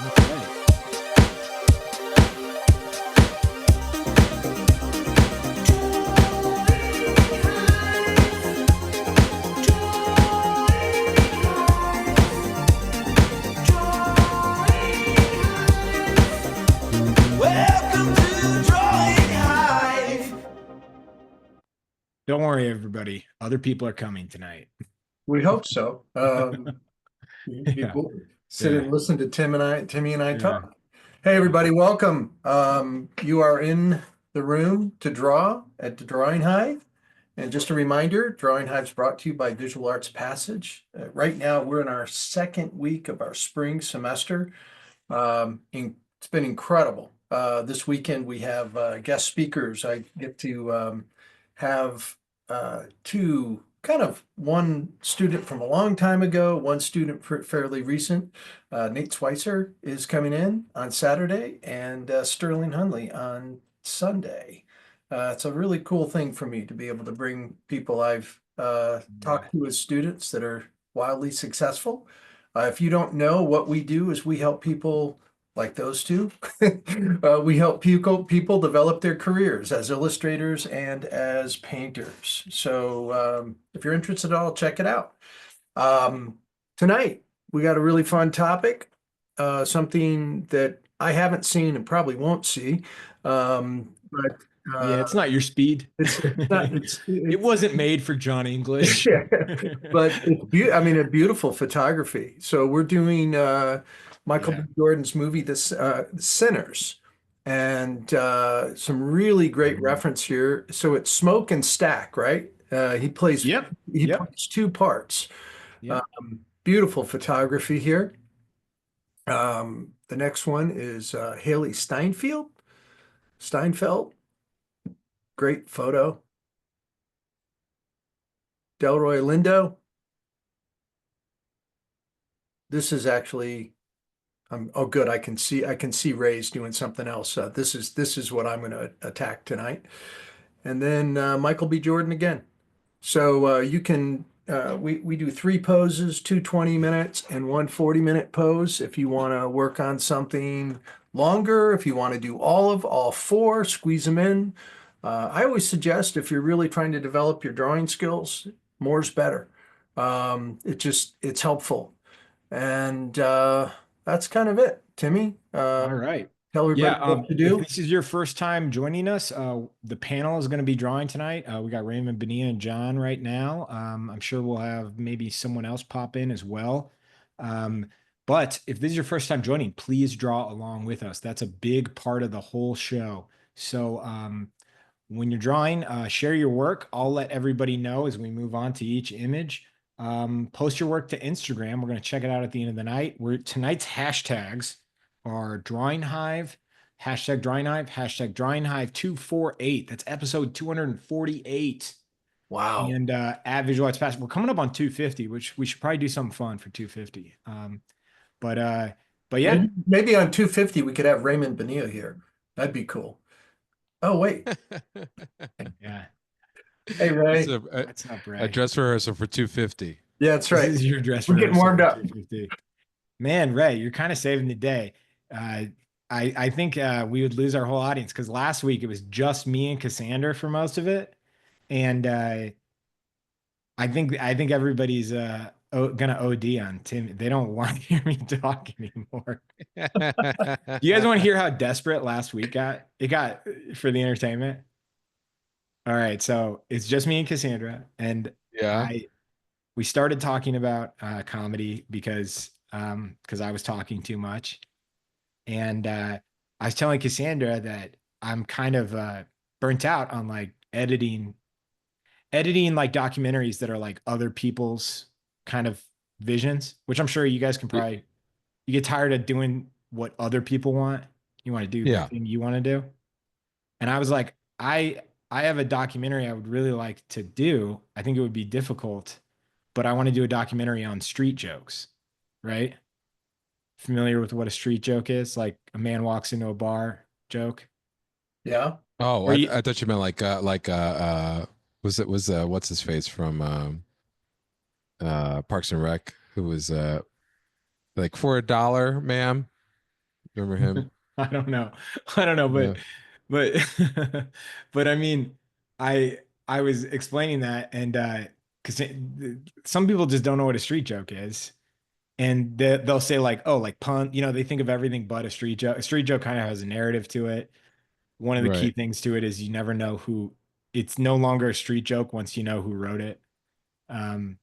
Okay. Welcome to Drawing Hive. Don't worry, everybody. Other people are coming tonight. We hope so. You Yeah. will sit and listen to Timmy and I Yeah. talk. Hey, everybody, welcome. You are in the room to draw at the Drawing Hive. And just a reminder, Drawing Hive is brought to you by Visual Arts Passage. Right now, we're in our second week of our spring semester. It's been incredible. This weekend, we have guest speakers. I get to have two, one student from a long time ago, one student fairly recent. Nate Schweitzer is coming in on Saturday, and Sterling Hundley on Sunday. It's a really cool thing for me to be able to bring people I've talked to as students that are wildly successful. If you don't know, what we do is we help people like those two. We help people develop their careers as illustrators and as painters. So if you're interested at all, check it out. Tonight, we got a really fun topic, something that I haven't seen and probably won't see. But Yeah, it's not your speed. It wasn't made for John English. Yeah, but it's a beautiful photography. So we're doing Michael B. Jordan's movie, The Sinners, and some really great reference here. So it's Smoke and Stack, right? He plays plays two parts. Yep. Beautiful photography here. The next one is Haley Steinfeld. Great photo. Delroy Lindo. This is actually, oh good, I can see Ray's doing something else. This is what I'm going to attack tonight. And then Michael B. Jordan again. So you can, we do 3 poses, 2 20 minutes and 1 40-minute pose. If you want to work on something longer, if you want to do all 4, squeeze them in. I always suggest, if you're really trying to develop your drawing skills, more's better. It's helpful. And that's kind of it. Timmy, All right. tell everybody what to do. If this is your first time joining us, the panel is going to be drawing tonight. We got Raymond Bonilla and John right now. I'm sure we'll have maybe someone else pop in as well. But if this is your first time joining, please draw along with us. That's a big part of the whole show. So when you're drawing, share your work. I'll let everybody know as we move on to each image. Post your work to Instagram. We're going to check it out at the end of the night. Tonight's hashtags are Drawing Hive, hashtag Drawing Hive, hashtag Drawing Hive 248. That's episode 248. Wow. And at Visual Arts Passage, we're coming up on 250, which we should probably do something fun for 250. But yeah, maybe on 250 we could have Raymond Bonilla here. That'd be cool. Oh wait. Yeah. Hey Ray. That's not Brad. A dress rehearsal for 250. Yeah, that's right. This is your dress. We're getting warmed up. Man, Ray, you're kind of saving the day. I think we would lose our whole audience because last week it was just me and Cassandra for most of it, and I think everybody's gonna OD on Tim. They don't want to hear me talk anymore. You guys want to hear how desperate last week got? It got for the entertainment. All right, so it's just me and Cassandra, and we started talking about comedy because I was talking too much, and I was telling Cassandra that I'm kind of burnt out on like editing like documentaries that are like other people's kind of visions, which I'm sure you guys can probably, you get tired of doing what other people want. You want to do the thing you want to do. And I was like, I have a documentary I would really like to do. I think it would be difficult, but I want to do a documentary on street jokes, right? Familiar with what a street joke is? Like a man walks into a bar joke. Yeah. Oh, I thought you meant like what's his face from Parks and Rec, who was like, for $1, ma'am, Remember him? I don't know. I don't know, Yeah. but but I mean, I I was explaining that, and because some people just don't know what a street joke is, and they'll say like, oh, like pun, they think of everything but a street joke. A street joke kind of has a narrative to it. One of the key Right. things to it is you never know who. It's no longer a street joke once you know who wrote it. Um,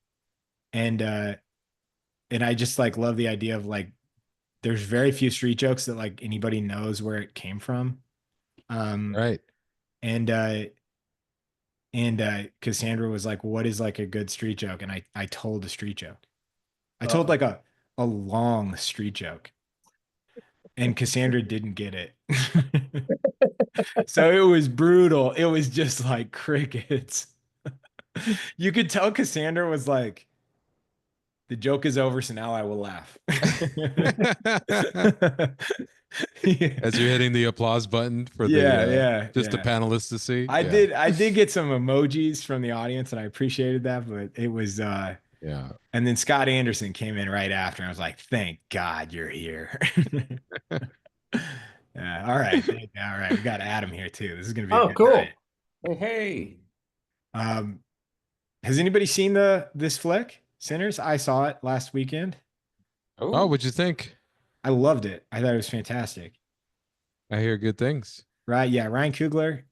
and I just like love the idea of like there's very few street jokes that like anybody knows where it came from. Um, Right. and Cassandra was like, "What is like a good street joke?" And I told a street joke. I told Uh, like a long street joke, and Cassandra didn't get it. So it was brutal. It was just like crickets. You could tell Cassandra was like, "The joke is over, so now I will laugh." Yeah, As you're hitting the applause button for the yeah, yeah, just the yeah. panelists to see. I Yeah. did I did get some emojis from the audience and I appreciated that, but it was Yeah. and then Scott Anderson came in right after and I was like, "Thank God you're here." Yeah, all right. All right. We got Adam here too. This is gonna be a oh, good night. cool. Hey, hey. Um, has anybody seen this flick, Sinners? I saw it last weekend. Oh, Oh, what'd you think? I loved it. I thought it was fantastic. I hear good things. Right. Yeah. Ryan Coogler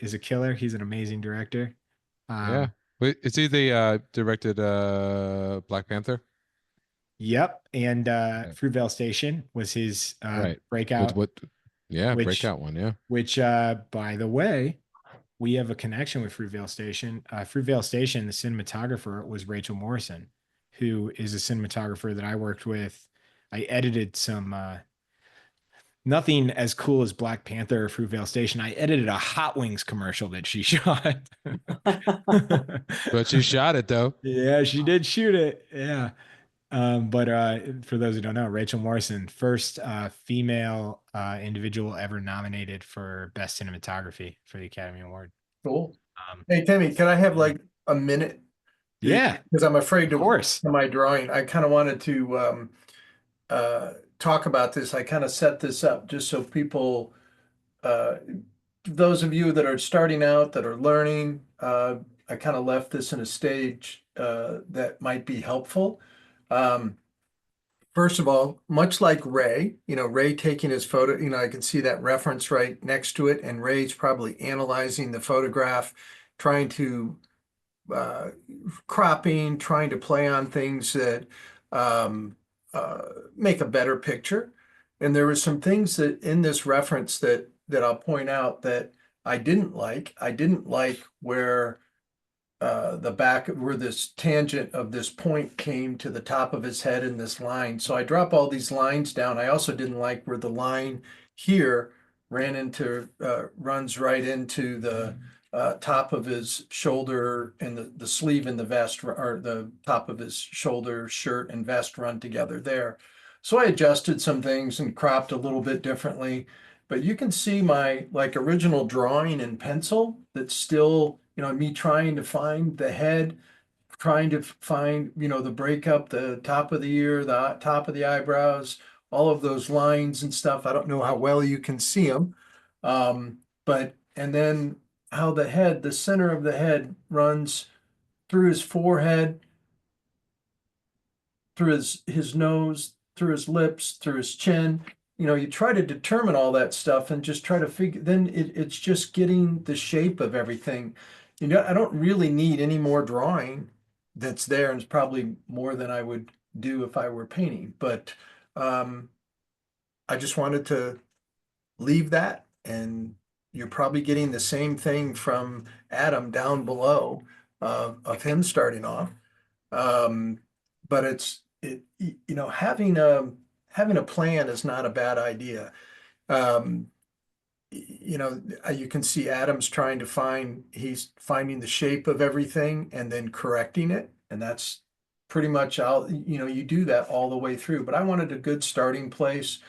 is a killer. He's an amazing director. Yeah. Um, Wait, is he the directed Black Panther? yep. And Yeah. Fruitvale Station was his Right. With breakout, what? Yeah, which breakout one. Yeah. by the way, we have a connection with Fruitvale Station. Fruitvale Station, the cinematographer was Rachel Morrison, who is a cinematographer that I worked with. I edited some nothing as cool as Black Panther or Fruitvale Station. I edited a Hot Wings commercial that she shot. But you shot it though. Yeah, she did shoot it. Yeah. But for those who don't know, Rachel Morrison, first female individual ever nominated for Best Cinematography for the Academy Award. cool. Um, Hey, Timmy, can I have yeah, like a minute? yeah, Because I'm afraid of to course. my drawing. I kind of wanted to talk about this. I kind of set this up just so people, uh, those of you that are starting out, that are learning, I kind of left this in a stage that might be helpful. Um, First of all, much like Ray, Ray taking his photo, I can see that reference right next to it, and Ray's probably analyzing the photograph, trying to uh, cropping, trying to play on things that um, uh, make a better picture. And there were some things that in this reference that I'll point out that I didn't like. I didn't like where the back where this tangent of this point came to the top of his head in this line. So I drop all these lines down. I also didn't like where the line here runs right into the top of his shoulder and the sleeve in the vest or the top of his shoulder shirt and vest run together there. So I adjusted some things and cropped a little bit differently. But you can see my like original drawing in pencil that's still, me trying to find the head, trying to find, the breakup, the top of the ear, the top of the eyebrows, all of those lines and stuff. I don't know how well you can see them. But, and then how the center of the head runs through his forehead, through his nose, through his lips, through his chin. You try to determine all that stuff and just try to figure, then it's just getting the shape of everything. I don't really need any more drawing that's there, and it's probably more than I would do if I were painting. But I just wanted to leave that, and you're probably getting the same thing from Adam down below of him starting off. But having a plan is not a bad idea. Um, you can see Adam's trying to he's finding the shape of everything and then correcting it. And that's pretty much you do that all the way through. But I wanted a good starting place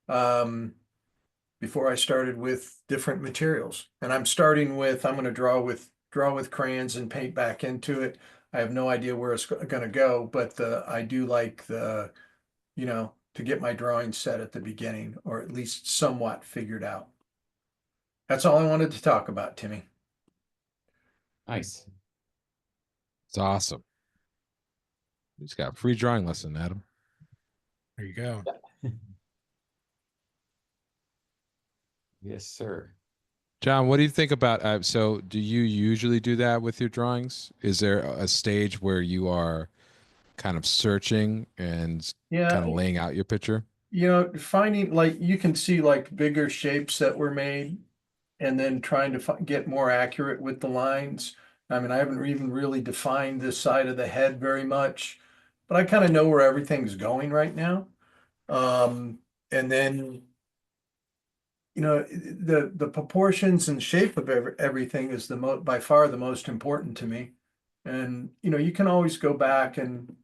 before I started with different materials. And I'm going to draw with crayons and paint back into it. I have no idea where it's going to go, but I do like the to get my drawing set at the beginning, or at least somewhat figured out. That's all I wanted to talk about, Timmy. Nice. It's awesome. You just got a free drawing lesson, Adam. There you go. Yes, sir. John, what do you think about so do you usually do that with your drawings? Is there a stage where you are kind of searching and Yeah, kind of laying out your picture? you know, finding like you can see like bigger shapes that were made and then trying to get more accurate with the lines. I mean, I haven't even really defined this side of the head very much, but I kind of know where everything's going right now. And then, you know, the proportions and shape of everything is by far the most important to me. And, you know, you can always go back and,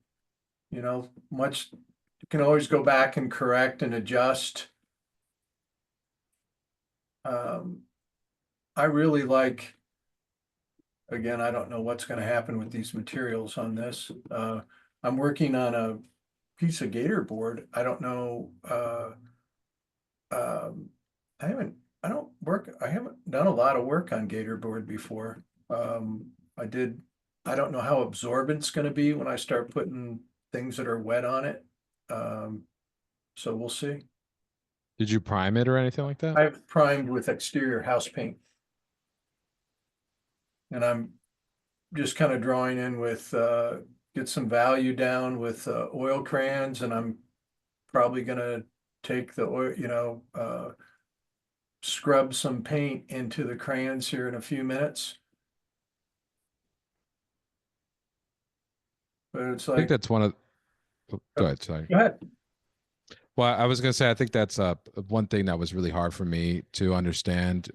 you know, you can always go back and correct and adjust. I really like, again, I don't know what's going to happen with these materials on this. I'm working on a piece of gator board. I don't know. I haven't done a lot of work on gator board before. I don't know how absorbent it's going to be when I start putting things that are wet on it. So we'll see. Did you prime it or anything like that? I've primed with exterior house paint. And I'm just kind of drawing in with, get some value down with oil crayons, and I'm probably gonna take the oil, you know, scrub some paint into the crayons here in a few minutes. But it's I think like, that's one of go ahead, sorry. go ahead. Well, I was going to say, I think that's one thing that was really hard for me to understand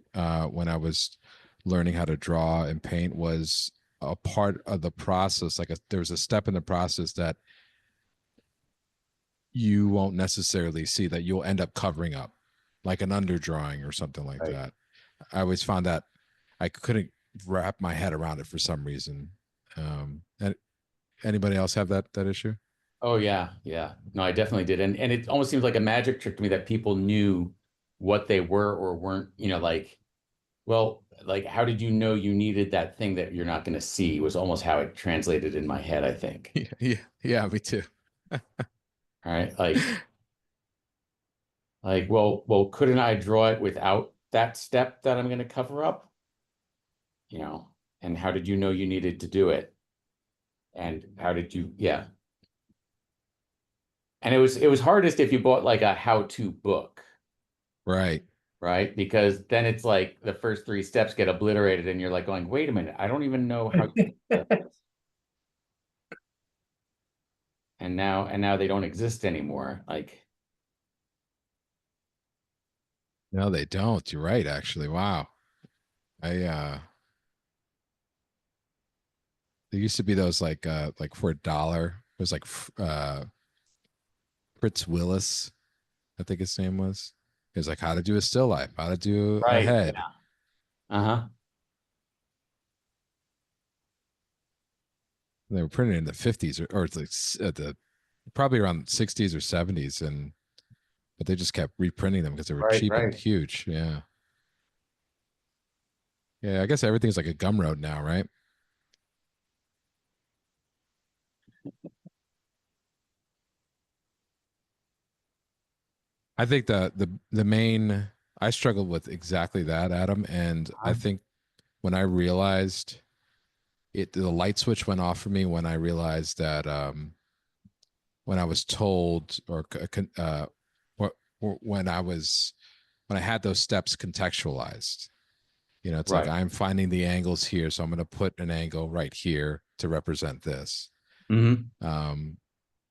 when I was learning how to draw and paint was a part of the process. There was a step in the process that you won't necessarily see that you'll end up covering up, like an underdrawing or something like Right. that. I always found that I couldn't wrap my head around it for some reason. And anybody else have that issue? Oh yeah, yeah. No, I definitely did. And it almost seems like a magic trick to me that people knew what they were or weren't, you know, like, well, like how did you know you needed that thing that you're not going to see was almost how it translated in my head, I think. Yeah, me too. All right. Well, couldn't I draw it without that step that I'm going to cover up? You know, and how did you know you needed to do it? And how did you, yeah. And it was hardest if you bought like a how-to book, Right. right? Because then it's like the first 3 steps get obliterated and you're like going, wait a minute, I don't even know how to do this. And now they don't exist anymore. Like, No, they don't. You're right, actually. Wow. There used to be those like for $1. It was like Fritz Willis, I think his name was. It was like how to do a still life, how to do a right. head. Yeah. Uh-huh. They were printed in the 50s or it's like probably around 60s or 70s, but they just kept reprinting them because they were cheap and huge. Yeah. Yeah, I guess everything's like a Gumroad now, right? I think the main I struggled with exactly that, Adam, and I think when I realized the light switch went off for me when I realized that when I was told when I had those steps contextualized. You know, it's like I'm finding the angles here, so I'm going to put an angle right here to represent this. Mm-hmm.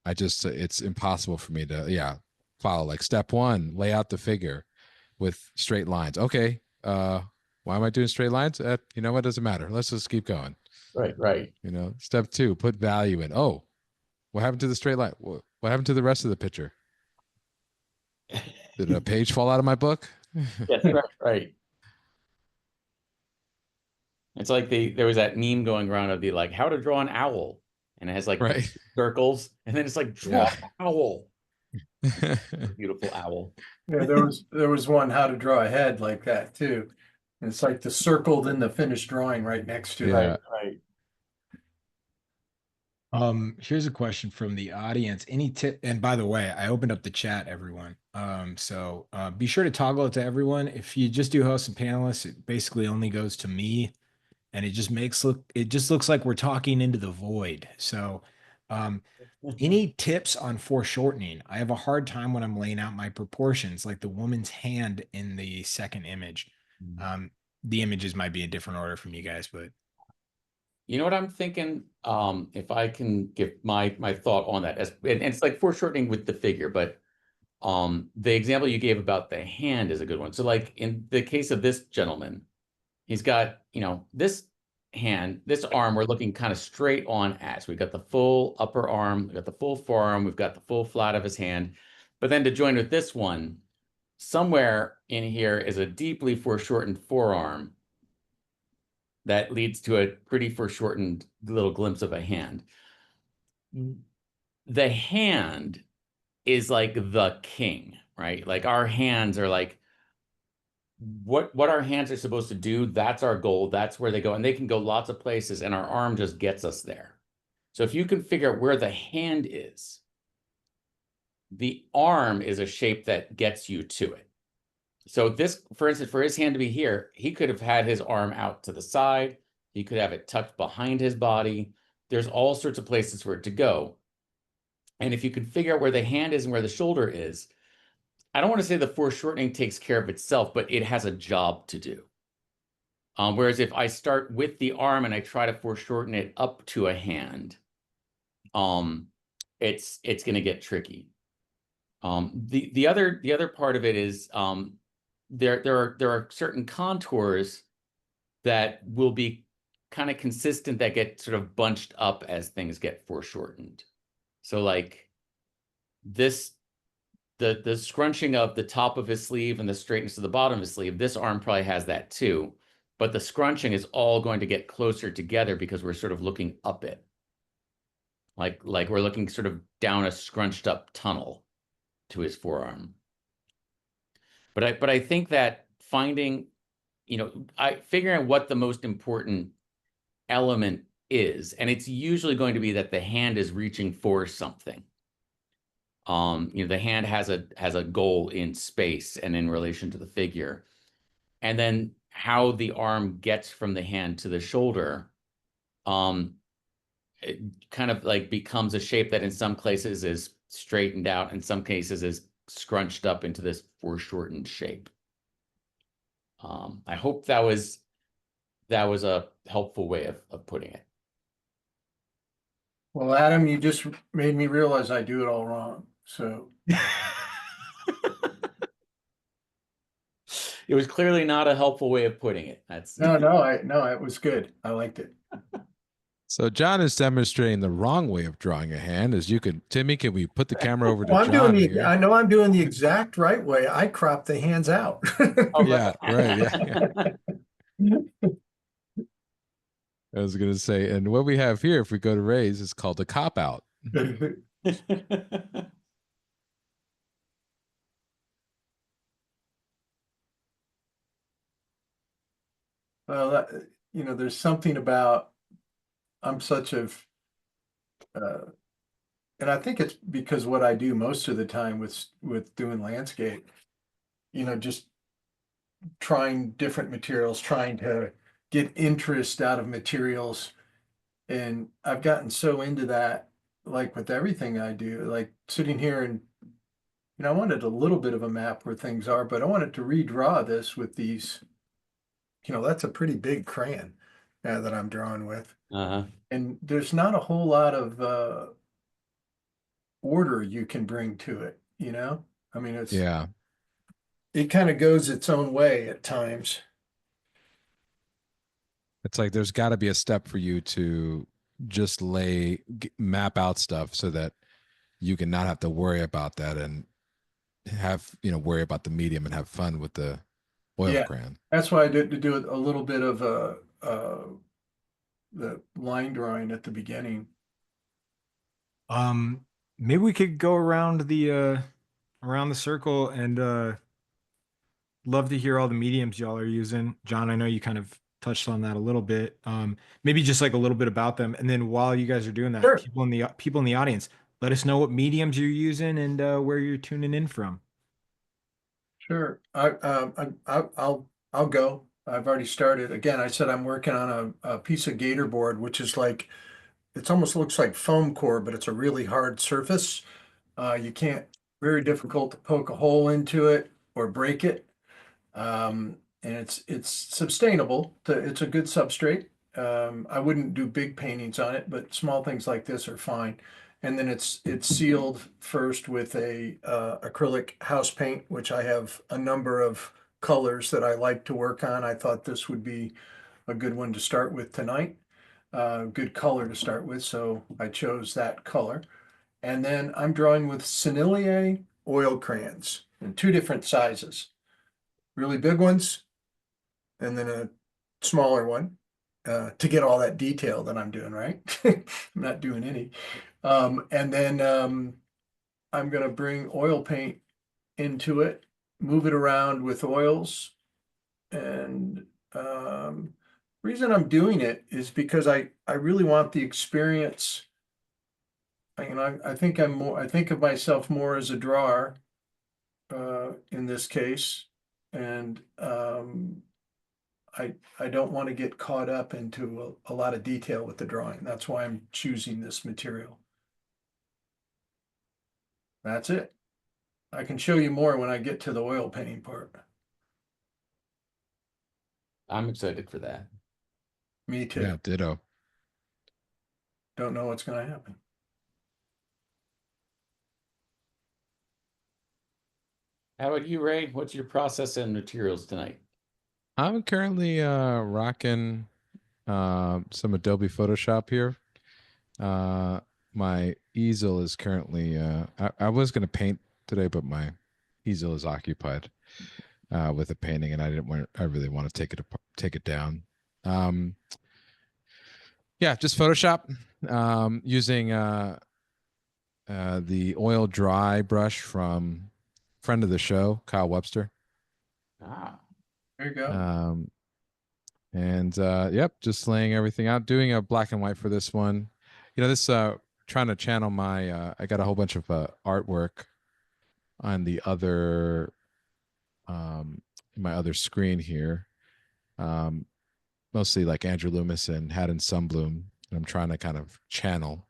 It's impossible for me to follow. Like step 1, lay out the figure with straight lines. Okay, why am I doing straight lines? You know what, doesn't matter. Let's just keep going. Right. You know, step 2, put value in. Oh, what happened to the straight line? What happened to the rest of the picture? Did a page fall out of my book? Yes, right. It's like there was that meme going around of the like how to draw an owl, and it has like Right. circles, and then it's like draw an owl. Beautiful owl. Yeah, there was one how to draw a head like that too. And it's like the circled in the finished drawing right next to it. Yeah. Right. Here's a question from the audience. Any tip? And by the way, I opened up the chat, everyone. So be sure to toggle it to everyone. If you just do hosts and panelists, it basically only goes to me, and it just looks like we're talking into the void. So, any tips on foreshortening? I have a hard time when I'm laying out my proportions, like the woman's hand in the second image. The images might be in different order from you guys, but You know what I'm thinking? If I can give my thought on that, and it's like foreshortening with the figure, but the example you gave about the hand is a good one. So like in the case of this gentleman, he's got, this hand, this arm, we're looking kind of straight on at. So we've got the full upper arm, we've got the full forearm, we've got the full flat of his hand. But then to join with this one, somewhere in here is a deeply foreshortened forearm that leads to a pretty foreshortened little glimpse of a hand. The hand is like the king, right? Like our hands are like what our hands are supposed to do. That's our goal. That's where they go. And they can go lots of places, and our arm just gets us there. So if you can figure out where the hand is, the arm is a shape that gets you to it. So this, for instance, for his hand to be here, he could have had his arm out to the side. He could have it tucked behind his body. There's all sorts of places for it to go. And if you can figure out where the hand is and where the shoulder is, I don't want to say the foreshortening takes care of itself, but it has a job to do. Whereas if I start with the arm and I try to foreshorten it up to a hand, it's going to get tricky. The other part of it is there are certain contours that will be kind of consistent that get sort of bunched up as things get foreshortened. So like this, the scrunching of the top of his sleeve and the straightness of the bottom of his sleeve, this arm probably has that too. But the scrunching is all going to get closer together because we're sort of looking up it. Like we're looking sort of down a scrunched up tunnel to his forearm. But I think that finding, figuring out what the most important element is, and it's usually going to be that the hand is reaching for something. The hand has a goal in space and in relation to the figure. And then how the arm gets from the hand to the shoulder, it kind of like becomes a shape that in some places is straightened out, in some cases is scrunched up into this foreshortened shape. I hope that was a helpful way of putting it. Well, Adam, you just made me realize I do it all wrong. So It was clearly not a helpful way of putting it. That's no, it was good. I liked it. So John is demonstrating the wrong way of drawing a hand. As you can, Timmy, can we put the camera over to Well, John I here? know I'm doing the exact right way. I crop the hands out. Yeah, right. Yeah. I was going to say, and what we have here, if we go to Ray's, is called a cop out. Well, there's something about I'm such a, and I think it's because what I do most of the time with doing landscape, just trying different materials, trying to get interest out of materials. And I've gotten so into that, like with everything I do, like sitting here and, I wanted a little bit of a map where things are, but I wanted to redraw this with these, that's a pretty big crayon that I'm drawing with. And there's not a whole lot of order you can bring to it, I mean, it kind of goes its own way at times. It's like there's got to be a step for you to just map out stuff so that you can not have to worry about that and have, worry about the medium and have fun with the oil crayon. That's why I did to do a little bit of the line drawing at the beginning. maybe we could go around the around the circle, and love to hear all the mediums y'all are using. John, I know you kind of touched on that a little bit. Maybe just like a little bit about them, and then while you guys are doing that, Sure. people in the audience, let us know what mediums you're using and where you're tuning in from. Sure. I'll go. I've already started. Again, I said I'm working on a piece of gator board, which is like, it almost looks like foam core, but it's a really hard surface. You can't, very difficult to poke a hole into it or break it. And it's sustainable. It's a good substrate. I wouldn't do big paintings on it, but small things like this are fine. And then it's sealed first with a acrylic house paint, which I have a number of colors that I like to work on. I thought this would be a good one to start with tonight. Good color to start with, so I chose that color. And then I'm drawing with Sennelier oil crayons in two different sizes. Really big ones and then a smaller one to get all that detail that I'm doing, right? I'm not doing any. And then I'm going to bring oil paint into it, move it around with oils. And reason I'm doing it is because I really want the experience. I think I think of myself more as a drawer in this case. And I don't want to get caught up into a lot of detail with the drawing. That's why I'm choosing this material. That's it. I can show you more when I get to the oil painting part. I'm excited for that. Me too. Yeah, ditto. Don't know what's going to happen. How about you, Ray? What's your process and materials tonight? I'm currently rocking some Adobe Photoshop here. My easel is currently I was gonna paint today, but my easel is occupied with a painting, and I really want to take it down. Yeah, just Photoshop using the oil dry brush from friend of the show, Kyle Webster. Ah, There you go. And yep, just laying everything out, doing a black and white for this one. You know, this trying to channel my I got a whole bunch of artwork on the other my other screen here. Mostly like Andrew Loomis and Haddon Sunbloom. And I'm trying to kind of channel.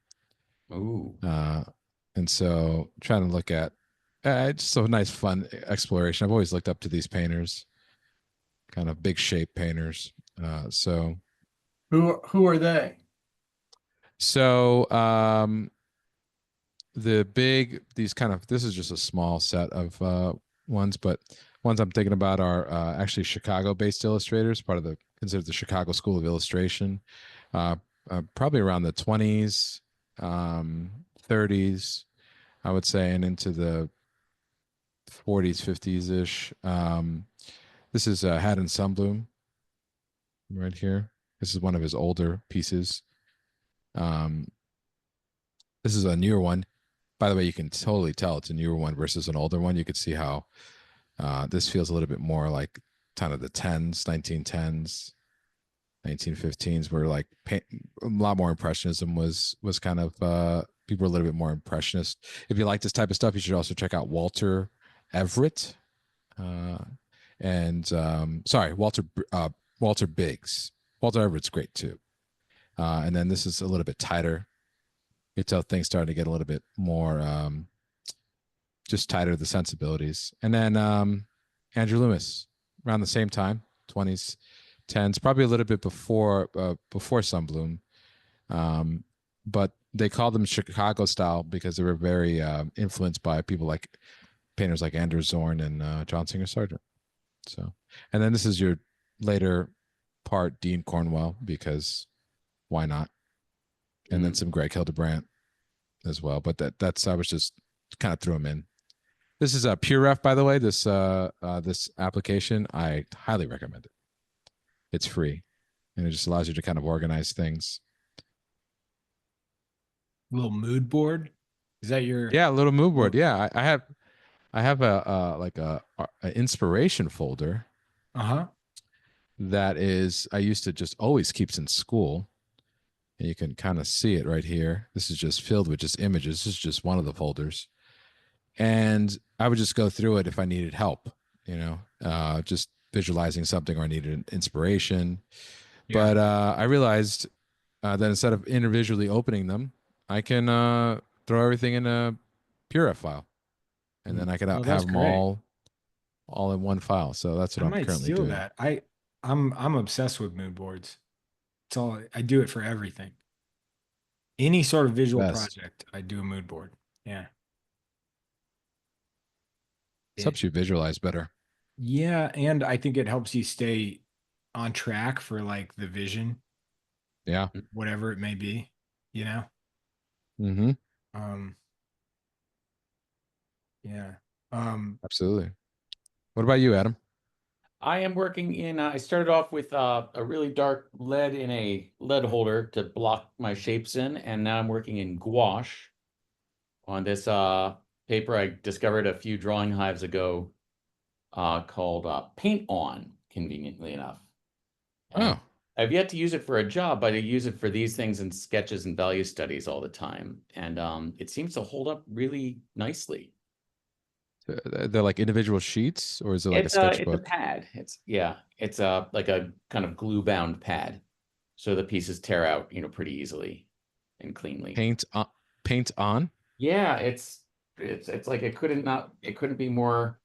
ooh. And so trying to look at just a nice fun exploration. I've always looked up to these painters, kind of big shape painters. So Who are they? So this is just a small set of ones, but ones I'm thinking about are actually Chicago-based illustrators, considered the Chicago School of Illustration, probably around the 20s, 30s, I would say, and into the 40s, 50s ish. This is Haddon Sunbloom right here. This is one of his older pieces. This is a newer one. By the way, you can totally tell it's a newer one versus an older one. You could see how this feels a little bit more like kind of the 1910s, 1915s, where like a lot more impressionism was kind of people were a little bit more impressionist. If you like this type of stuff, you should also check out Walter Everett Walter Biggs. Walter Everett's great too. And then this is a little bit tighter. You tell things starting to get a little bit more just tighter, the sensibilities. And then Andrew Loomis, around the same time, 20s, 10s, probably a little bit before Sunbloom. But they called them Chicago style because they were very influenced by painters like Andrew Zorn and John Singer Sargent. So, and then this is your later part, Dean Cornwell, because why not? And then some Greg Hildebrandt as well. But that's I was just kind of threw them in. This is a Pure Ref, by the way. This application, I highly recommend it. It's free, and it just allows you to kind of organize things. Little mood board. Is that your? Yeah, a little mood board. Yeah, I I have a like a inspiration folder Uh-huh. that is I used to just always keeps in school. And you can kind of see it right here. This is just filled with just images. This is just one of the folders. And I would just go through it if I needed help, just visualizing something or I needed an inspiration. Yeah. But I realized that instead of individually opening them, I can throw everything in a Pura file, and then I can Oh, that's have them great. all in one file. So that's I what I'm might currently steal doing. that. I'm obsessed with mood boards. It's all I do it for everything. Any sort of visual Best. project, I do a mood board. Yeah. It It helps you visualize better. yeah, and I think it helps you stay on track for like the vision, Yeah. whatever it may be, you know? Mm-hmm. Um, yeah. Um, Absolutely. What about you, Adam? I am working in, I started off with a really dark lead in a lead holder to block my shapes in, and now I'm working in gouache on this paper I discovered a few drawing hives ago called Paint On, conveniently enough. And Oh, I've yet to use it for a job, but I use it for these things in sketches and value studies all the time. And it seems to hold up really nicely. they're like individual sheets, or is it like a It's a sketchbook? pad. It's a like a kind of glue bound pad. So the pieces tear out, pretty easily and cleanly. Paint on, paint on. Yeah, it's like it couldn't be more.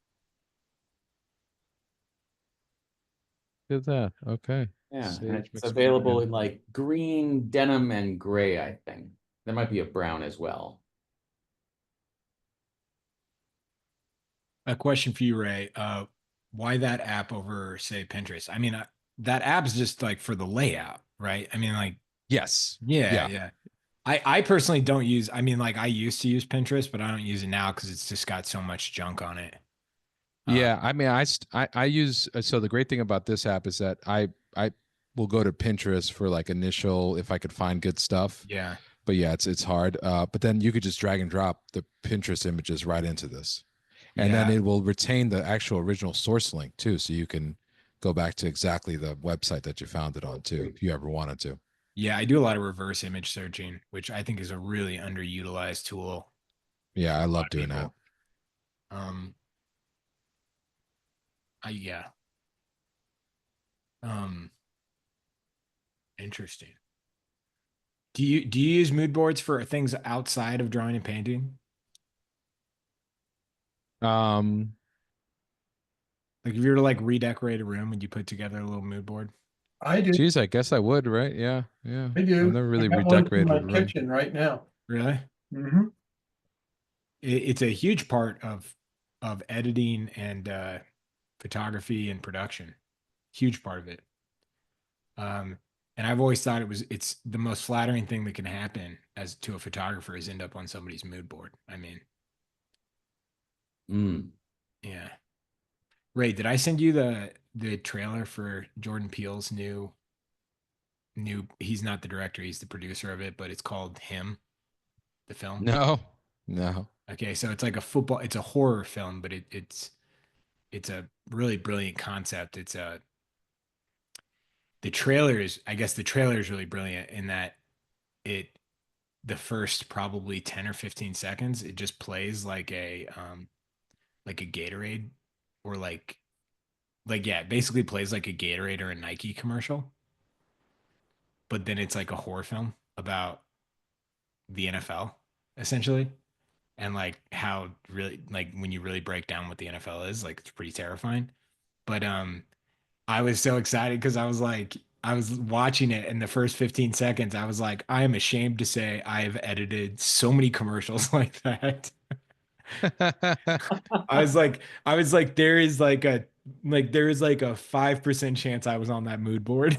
Did that? Okay. Yeah, and Sage it's mixed with available magenta. in like green, denim, and gray, I think. There might be a brown as well. a question for you, Ray. Why that app over, say, Pinterest? I mean, that app's just like for the layout, right? I mean, like, Yes. yeah, Yeah. yeah. I personally don't use, I mean, like I used to use Pinterest, but I don't use it now because it's just got so much junk on it. Uh, Yeah. I mean, I use so the great thing about this app is that I will go to Pinterest for like initial if I could find good stuff. yeah. But yeah, it's hard. But then you could just drag and drop the Pinterest images right into this, and then Yeah. it will retain the actual original source link too, so you can go back to exactly the website that you found it on too, if you ever wanted to. Yeah. I do a lot of reverse image searching, which I think is a really underutilized tool Yeah, I for a lot love of doing that. people. Um, yeah. Um, Interesting. Do you use mood boards for things outside of drawing and painting? Um, Like if you were to like redecorate a room, would you put together a little mood board? I do. Geez, I guess I would, right? Yeah, yeah. I I've do. never I really got one in redecorated my a room. kitchen right now. Really? Hmm. It's a huge part of editing and photography and production. Huge part of it. And I've always thought it's the most flattering thing that can happen as to a photographer is end up on somebody's mood board. I mean, Mm. yeah. Ray, did I send you the trailer for Jordan Peele's new he's not the director, he's the producer of it, but it's called Him, the film. No, no. Okay, so it's like it's a horror film, but it's a really brilliant concept. It's a the trailer is I guess the trailer is really brilliant in that it the first probably 10 or 15 seconds it just plays like a Gatorade or like yeah, it basically plays like a Gatorade or a Nike commercial, but then it's like a horror film about the NFL essentially and like how really like when you really break down what the NFL is, like it's pretty terrifying. But I was so excited because I was watching it in the first 15 seconds. I was like, I am ashamed to say I have edited so many commercials like that. I was like, there is like a 5% chance I was on that mood board.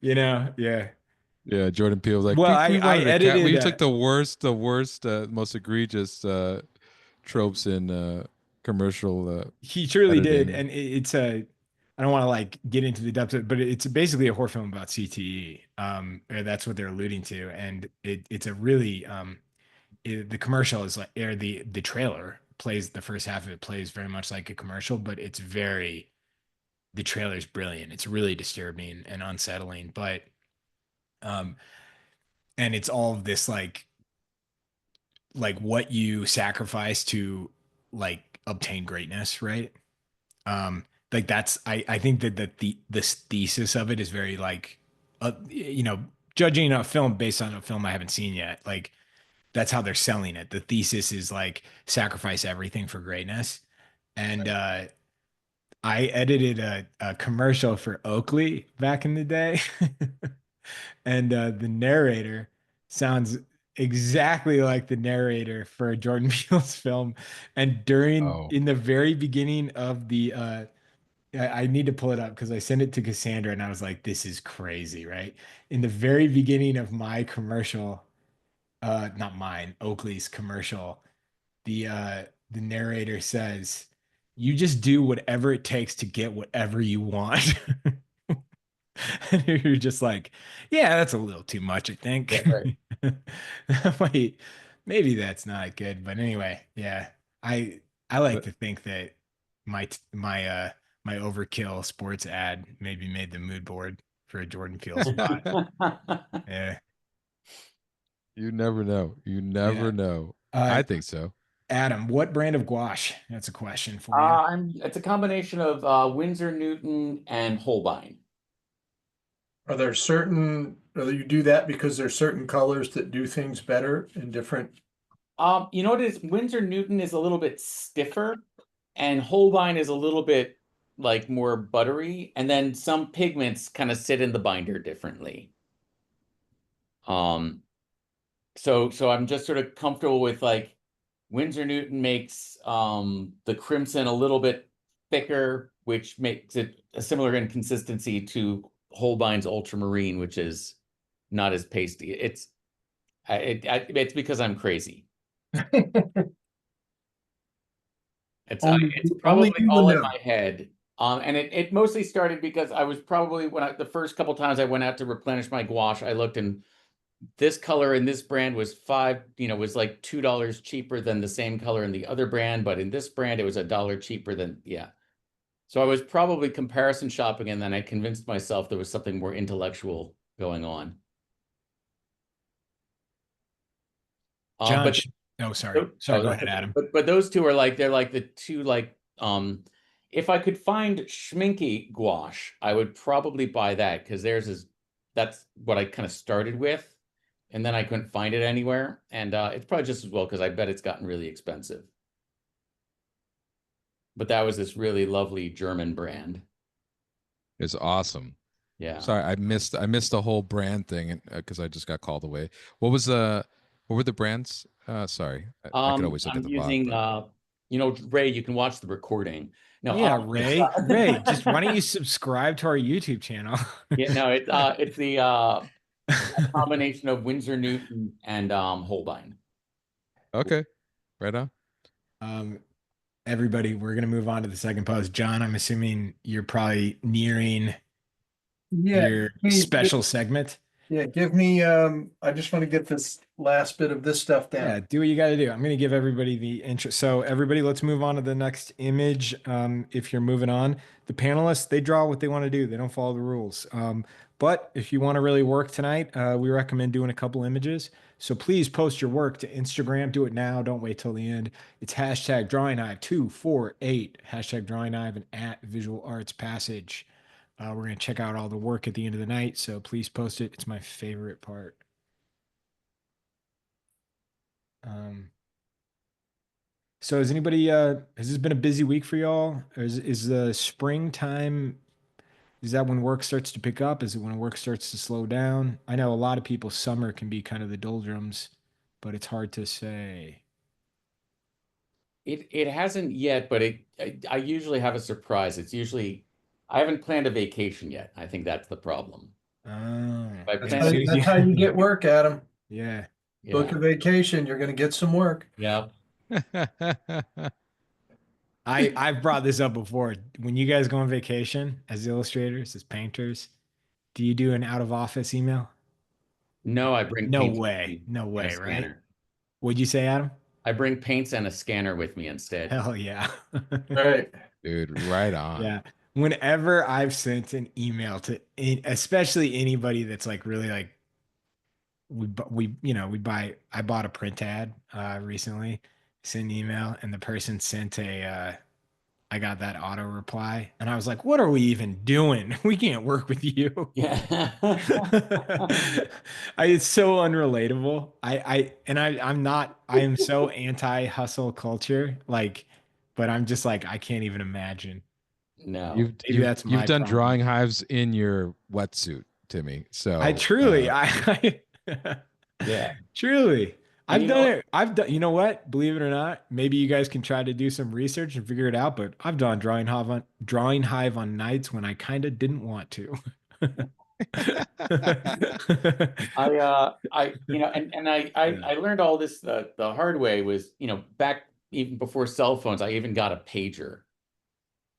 Yeah. Yeah, Jordan Peele was like, Well, we I wanted a cat. edited We took the worst, most egregious tropes in commercial he truly did, editing. and it's a. I don't want to like get into the depths of it, but it's basically a horror film about CTE. Or that's what they're alluding to, and it's a really the commercial is like, or the trailer plays the first half of it plays very much like a commercial, but it's very the trailer is brilliant. It's really disturbing and unsettling, but um, and it's all of this like what you sacrifice to like obtain greatness, right? Like that's I think that the this thesis of it is very like you know, judging a film based on a film I haven't seen yet, like that's how they're selling it. The thesis is like sacrifice everything for greatness. And I edited a commercial for Oakley back in the day. And the narrator sounds exactly like the narrator for Jordan Peele's film. And during Oh, in the very beginning of the I need to pull it up because I sent it to Cassandra and I was like, this is crazy, right? In the very beginning of my commercial, not mine, Oakley's commercial, the narrator says, "You just do whatever it takes to get whatever you want." And you're just like, "Yeah, that's a little too much, I think." Yeah, right. Wait, maybe that's not good, but anyway, yeah. I I like but to think that my overkill sports ad maybe made the mood board for a Jordan Peele spot. Yeah, you never know. You yeah. never know. Uh, I think so. Adam, what brand of gouache? That's a question for you. It's a combination of Winsor Newton and Holbein. Are there certain, or you do that because there's certain colors that do things better in different? You know what it is? Winsor Newton is a little bit stiffer, and Holbein is a little bit like more buttery, and then some pigments kind of sit in the binder differently. Um, so I'm just sort of comfortable with like Winsor Newton makes the crimson a little bit thicker, which makes it a similar in consistency to Holbein's ultramarine, which is not as pasty. It's because I'm crazy. Only, It's only probably you would all in know. my head. And it mostly started because I was probably the first couple times I went out to replenish my gouache, I looked and this color in this brand was was like $2 cheaper than the same color in the other brand, but in this brand it was $1 cheaper than, yeah. So I was probably comparison shopping, and then I convinced myself there was something more intellectual going on. John, But oh, sorry. Sorry, go oh, ahead, Adam. but those two are like they're like the two like if I could find Schminke gouache, I would probably buy that because theirs is that's what I kind of started with, and then I couldn't find it anywhere, and it's probably just as well because I bet it's gotten really expensive. But that was this really lovely German brand. It's awesome. Yeah. Sorry, I missed the whole brand thing because I just got called away. What were the brands? Sorry, I could always look at I'm the bot, using but Ray, you can watch the recording. No, Yeah, it's Ray, just why don't you subscribe to our YouTube channel? yeah, no, it's the combination of Winsor Newton and Holbein. okay, right on. Um, Everybody, we're gonna move on to the second post. John, I'm assuming you're probably nearing Yeah, your special segment. yeah, give me, I just want to get this last bit of this stuff Yeah, down. do what you got to do. I'm going to give everybody the intro. So, everybody, let's move on to the next image. If you're moving on, the panelists, they draw what they want to do, they don't follow the rules. But if you want to really work tonight, we recommend doing a couple images. So, please post your work to Instagram. Do it now. Don't wait till the end. It's hashtag Drawing Hive 248, hashtag Drawing Hive, and at Visual Arts Passage. We're going to check out all the work at the end of the night. So, please post it. It's my favorite part. Um, so has anybody has this been a busy week for y'all? Or is the springtime, is that when work starts to pick up? Is it when work starts to slow down? I know a lot of people summer can be kind of the doldrums, but it's hard to say. It hasn't yet, but I usually have a surprise. It's usually I haven't planned a vacation yet. I think that's the problem. Oh, I as plan soon as That's how you get work, Adam. yeah. Book Yeah. a vacation, you're gonna get some work. Yeah. I've brought this up before. When you guys go on vacation as illustrators, as painters, do you do an out of office email? No, I bring No paint way. No and a way, right? scanner. What'd you say, Adam? I bring paints and a scanner with me instead. Hell yeah. Right. Dude, right on. Yeah. Whenever I've sent an email to especially anybody that's like really like we buy I bought a print ad recently, sent an email and the person sent a I got that auto reply and I was like, what are we even doing? We can't work with you. Yeah. It's so unrelatable. I'm not I am so anti hustle culture like but I'm just like I can't even imagine. No. Maybe that's You've my done problem. drawing hives in your wetsuit, Timmy. I So truly, Yeah. truly, And I've you know done what? it. I've done, you know what? Believe it or not, maybe you guys can try to do some research and figure it out, but I've done Drawing Hive on nights when I kind of didn't want to. I learned all this the hard way was, back even before cell phones, I even got a pager.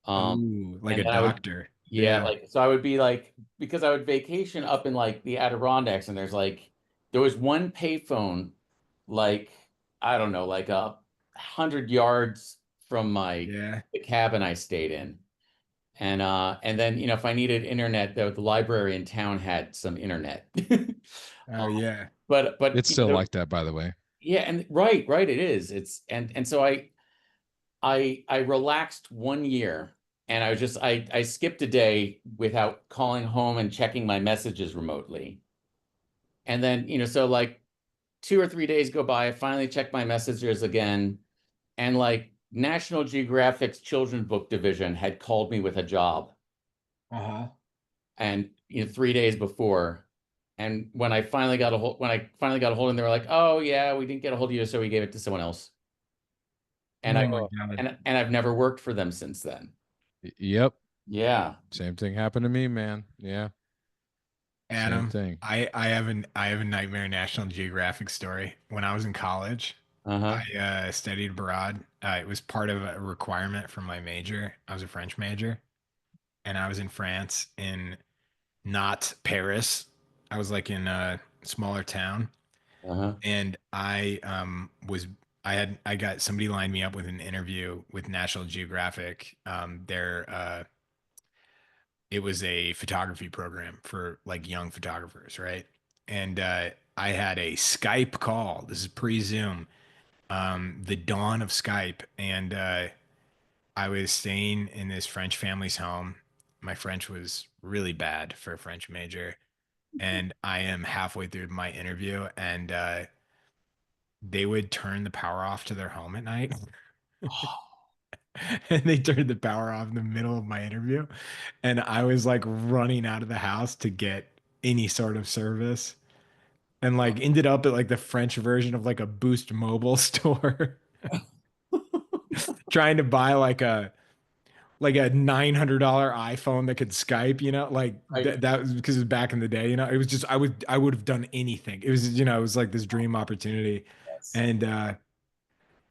Um, Ooh, like and a then I would, doctor. yeah, Yeah, like, so I would be like, because I would vacation up in like the Adirondacks, and there was one payphone, like, I don't know, like 100 yards from yeah. the cabin I stayed in. And then, if I needed internet, the library in town had some internet. Oh, Um, yeah. but it's still like that, by the way. yeah, and right, it is. And so I relaxed 1 year, and I skipped a day without calling home and checking my messages remotely. And then, so like 2 or 3 days go by, I finally check my messages again, and like National Geographic's children's book division had called me with a job, Uh-huh. and 3 days before. And when I finally got a hold of them, they were like, "Oh yeah, we didn't get a hold of you, so we gave it to someone else." And I Oh my go, God. and I've never worked for them since then. Yep. Yeah. Same thing happened to me, man. Yeah. Same Adam, thing. I have a nightmare National Geographic story. When I was in college, Uh-huh. I studied abroad. It was part of a requirement for my major. I was a French major, and I was in France, in not Paris. I was like in a smaller town, Uh-huh. and I got somebody lined me up with an interview with National Geographic. It was a photography program for like young photographers, right? And I had a Skype call. This is pre-Zoom, the dawn of Skype, and I was staying in this French family's home. My French was really bad for a French major, and I am halfway through my interview, and they would turn the power off to their home at night. And they turned the power off in the middle of my interview. And I was like running out of the house to get any sort of service and like ended up at like the French version of like a Boost Mobile store trying to buy like a $900 iPhone that could Skype, like I that was because it was back in the day, it was just I would have done anything. It was, it was like this dream opportunity. Yes. And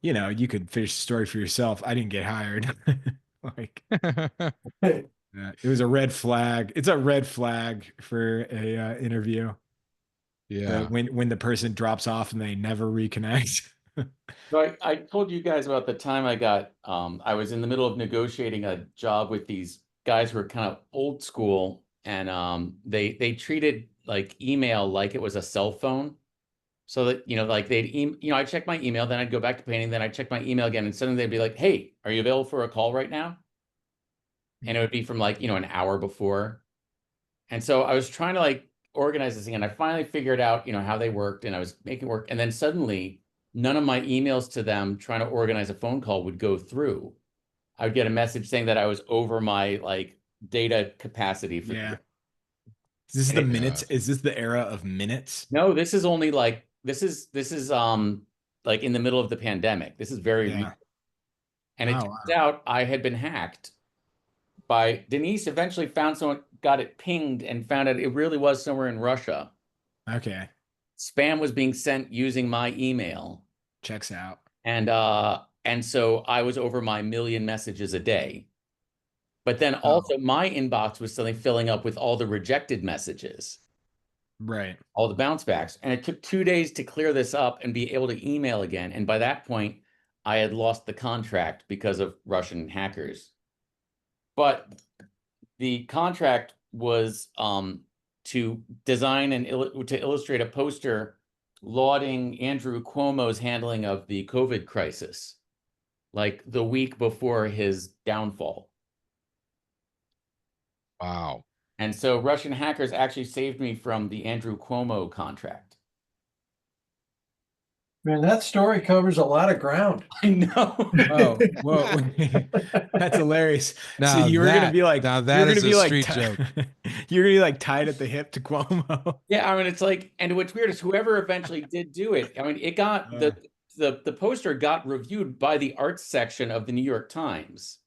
you could finish the story for yourself. I didn't get hired. Like it was a red flag. It's a red flag for a interview. Yeah. When the person drops off and they never reconnect. So I told you guys about the time I was in the middle of negotiating a job with these guys who were kind of old school, and they treated like email like it was a cell phone. So that, like I'd check my email, then I'd go back to painting, then I'd check my email again, and suddenly they'd be like, "Hey, are you available for a call right now?" And it would be from like, an hour before. And so I was trying to like organize this thing, and I finally figured out, how they worked, and I was making it work. And then suddenly none of my emails to them trying to organize a phone call would go through. I would get a message saying that I was over my like data capacity for the Yeah. day. Is this And the it, minutes? Yeah. Is this the era of minutes? no, this is only like this is like in the middle of the pandemic. This is very Yeah. recent. And it Oh, turns wow. out I had been hacked by Denise. Eventually found someone, got it pinged, and found out it really was somewhere in Russia. Okay. Spam was being sent using my email. Checks out. And so I was over my million messages a day. But then Oh, also my inbox was suddenly filling up with all the rejected messages. Right. all the bounce backs. And it took 2 days to clear this up and be able to email again. And by that point, I had lost the contract because of Russian hackers. But the contract was to design and to illustrate a poster lauding Andrew Cuomo's handling of the COVID crisis, like the week before his downfall. Wow. And so Russian hackers actually saved me from the Andrew Cuomo contract. Man, that story covers a lot of ground. I know. Oh, whoa. That's hilarious. So Now you were gonna that be like, now you're that gonna is be a like, street joke. you're gonna be like tied at the hip to Cuomo. Yeah, I mean, it's like, and what's weird is whoever eventually did do it. I mean, it got the poster got reviewed by the arts section of the New York Times.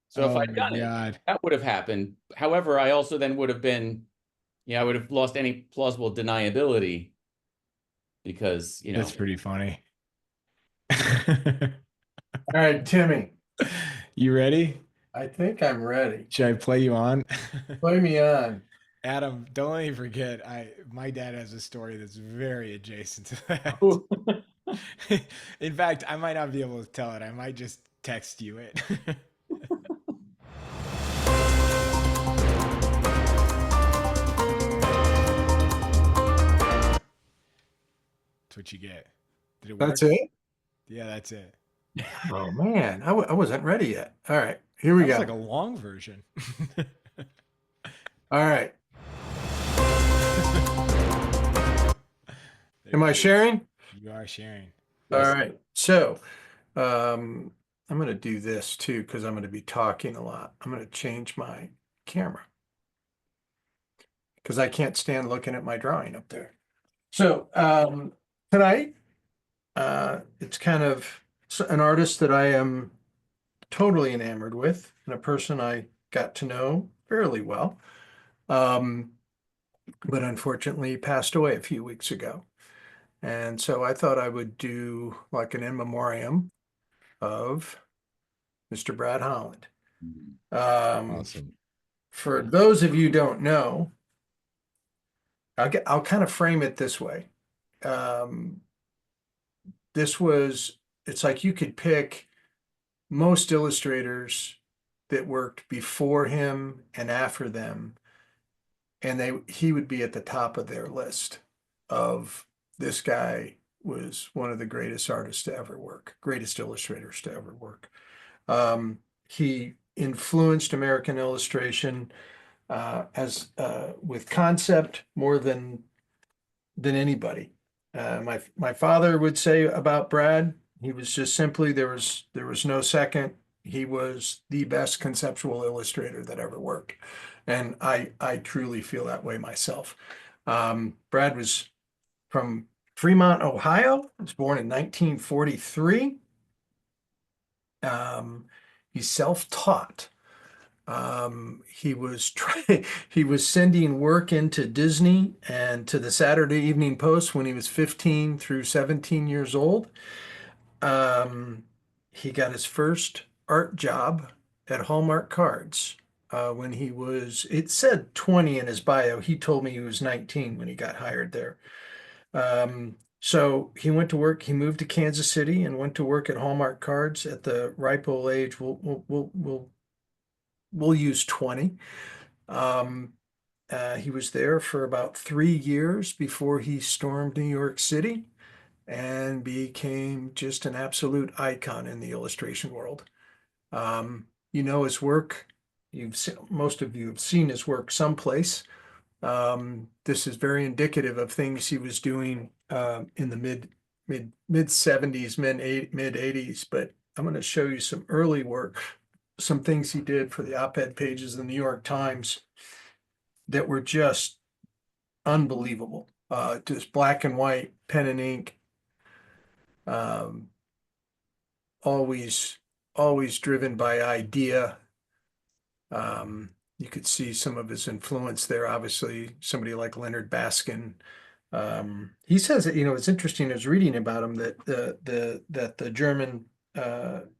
So if Oh I'd my done it, God. that would have happened. However, I also then would have been, I would have lost any plausible deniability because, That's pretty funny. All right, Timmy, You ready? I think I'm ready. Should I play you on? Play me on. Adam, don't let me forget. My dad has a story that's very adjacent to that. Ooh. In fact, I might not be able to tell it. I might just text you it. That's what you get. Did it work? That's it? Yeah, that's it. Oh man, I wasn't ready yet. All right, here we That was go. like a long version. All right. There Am it I is. sharing? You are sharing. All right. So, I'm going to do this too because I'm going to be talking a lot. I'm going to change my camera because I can't stand looking at my drawing up there. So, tonight, it's kind of an artist that I am totally enamored with and a person I got to know fairly well. But unfortunately passed away a few weeks ago. And so I thought I would do like an in memoriam of Mr. Brad Holland. Awesome. For those of you who don't know, I'll kind of frame it this way. It's like you could pick most illustrators that worked before him and after them, and he would be at the top of their list of this guy was one of the greatest artists to ever work, greatest illustrators to ever work. He influenced American illustration as with concept more than anybody. My father would say about Brad, he was just simply there was no second. He was the best conceptual illustrator that ever worked, and I truly feel that way myself. Brad was from Fremont, Ohio. He was born in 1943. He's self-taught. He was he was sending work into Disney and to the Saturday Evening Post when he was 15 through 17 years old. He got his first art job at Hallmark Cards when he was, it said 20 in his bio. He told me he was 19 when he got hired there. So he went to work. He moved to Kansas City and went to work at Hallmark Cards at the ripe old age. We'll use 20. He was there for about 3 years before he stormed New York City and became just an absolute icon in the illustration world. You know his work. Most of you have seen his work someplace. This is very indicative of things he was doing in the mid 70s, mid 80s. But I'm going to show you some early work, some things he did for the op-ed pages of the New York Times that were just unbelievable. Just black and white, pen and ink. Always driven by idea. You could see some of his influence there. Obviously, somebody like Leonard Baskin. He says that, it's interesting. I was reading about him that the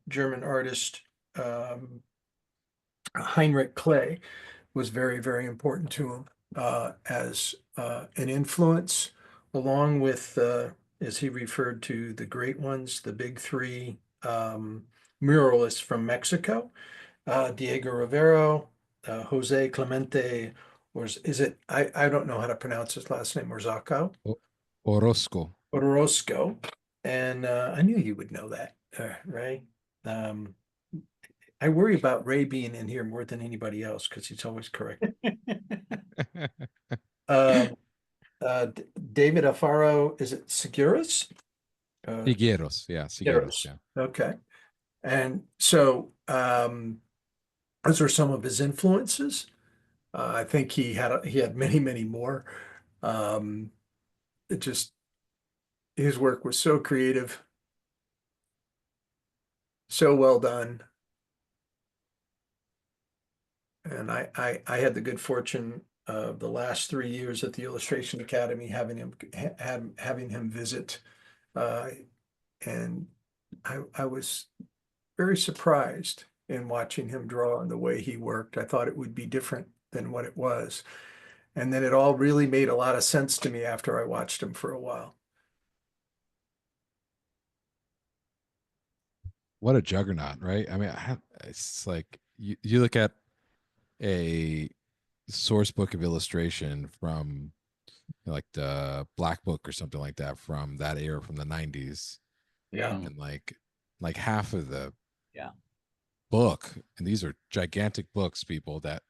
German artist Heinrich Kley was very, very important to him. as an influence, along with, as he referred to, the great ones, the big three muralists from Mexico, Diego Rivero, Jose Clemente, or is it, I don't know how to pronounce his last name, Orozco, O- Orozco. Orozco. And I knew you would know that, Ray. I worry about Ray being in here more than anybody else because he's always correct. Um, David Alfaro, is it Seguros? Figueros, yeah, Figueros, Seguros. yeah. Okay. And so those are some of his influences. I think he had many, many more. Um, it just his work was so creative, so well done. And I had the good fortune of the last 3 years at the Illustration Academy having him visit. Uh, and I was very surprised in watching him draw and the way he worked. I thought it would be different than what it was. And then it all really made a lot of sense to me after I watched him for a while. What a juggernaut, right? I mean, it's like you look at a source book of illustration from like the Black Book or something like that from that era from the 90s, Yeah. and like half of the Yeah. book, and these are gigantic books, people, that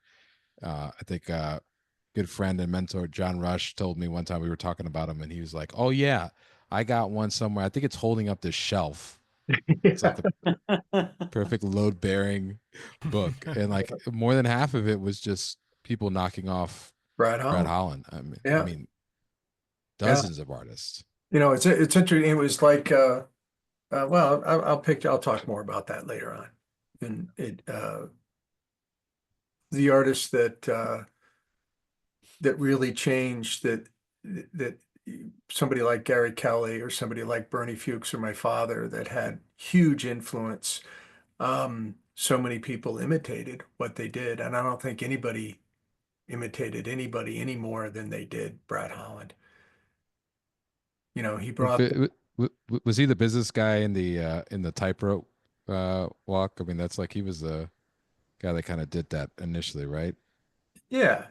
I think good friend and mentor John Rush told me one time we were talking about him, and he was like, "Oh yeah, I got one somewhere. I think it's holding up this shelf. It's like the perfect load bearing book," and like more than half of it was just people knocking off Brad Brad Holland. Holland. I mean, Yeah. Yeah. dozens of artists. It's interesting. It was like, well, I'll talk more about that later on. And the artists that really changed that somebody like Gary Kelly or somebody like Bernie Fuchs or my father that had huge influence. So many people imitated what they did, and I don't think anybody imitated anybody any more than they did Brad Holland. He brought Was he the business guy in the tightrope walk? I mean, that's like he was the guy that kind of did that initially, right? yeah,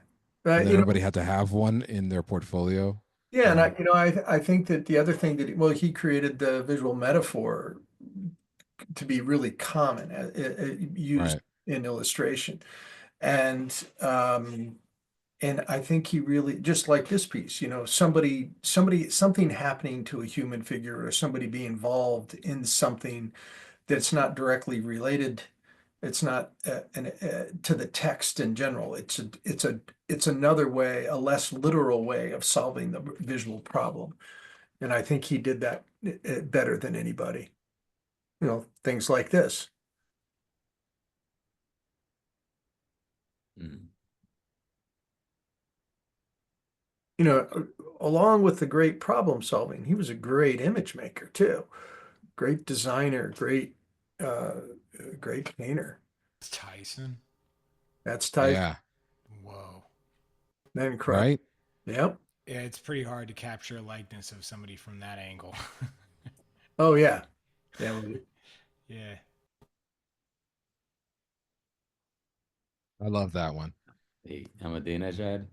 And then you know, everybody had to have one in their portfolio. yeah, and And I think that the other thing that well, he created the visual metaphor to be really common, used right. in illustration, and and I think he really, just like this piece, something happening to a human figure or somebody being involved in something that's not directly related. It's not to the text in general. It's another way, a less literal way of solving the visual problem. And I think he did that better than anybody. Things like this. Mm. Along with the great problem solving, he was a great image maker too. Great designer, uh, great painter. Tyson. That's Tyson. Yeah. Whoa. Then crud. Right. Yep. Yeah, it's pretty hard to capture a likeness of somebody from that angle. Oh yeah. Yeah. Yeah. I love that one. The Ahmadinejad.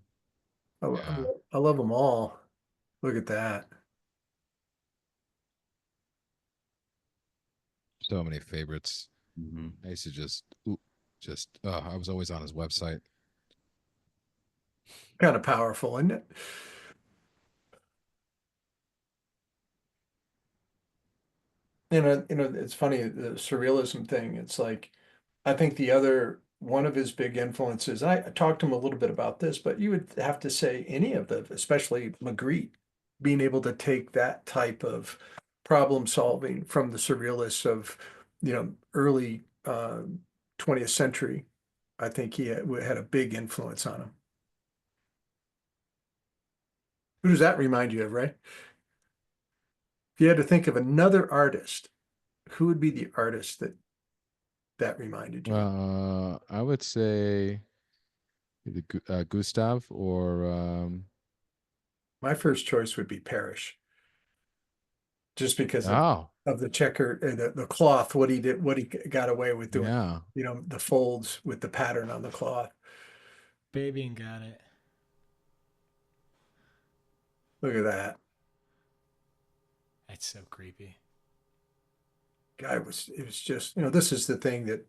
I, Yeah. I love them all. Look at that. So many favorites. Mm-hmm. I used to I was always on his website. Kind of powerful, isn't it? It's funny, the surrealism thing. It's like, I think the other one of his big influences, I talked to him a little bit about this, but you would have to say any of the, especially Magritte, being able to take that type of problem solving from the surrealists of, early 20th century. I think he had a big influence on him. Who does that remind you of, Ray? If you had to think of another artist, who would be the artist that reminded you? I would say Either Gustav or My first choice would be Parrish, just because oh of the checker, the cloth, what he did, what he got away with doing, yeah. the folds with the pattern on the cloth. Baby and got it. Look at that. That's so creepy. It was just, this is the thing that,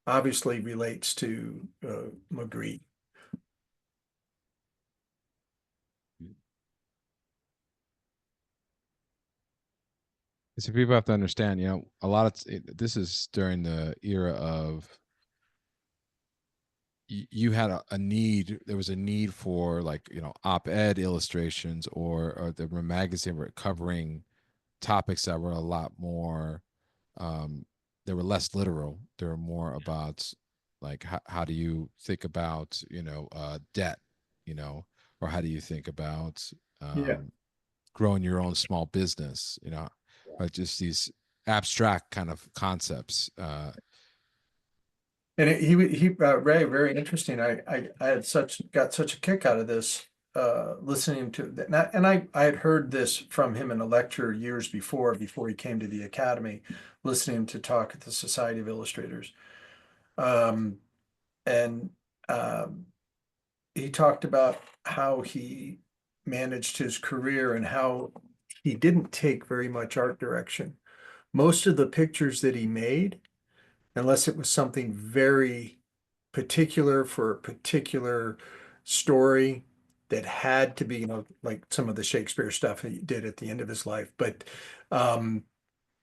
obviously relates to Magritte. So people have to understand, a lot of this is during the era of you had a need. There was a need for like op-ed illustrations, or the magazine were covering topics that were a lot more. They were less literal. They were more about like how do you think about debt, or how do you think about Yeah. growing your own small business, or just these abstract kind of concepts. And Ray, very interesting. I had got such a kick out of this, listening to that. And I had heard this from him in a lecture years before he came to the academy, listening to talk at the Society of Illustrators. And he talked about how he managed his career and how he didn't take very much art direction. Most of the pictures that he made, unless it was something very particular for a particular story that had to be, like some of the Shakespeare stuff he did at the end of his life. But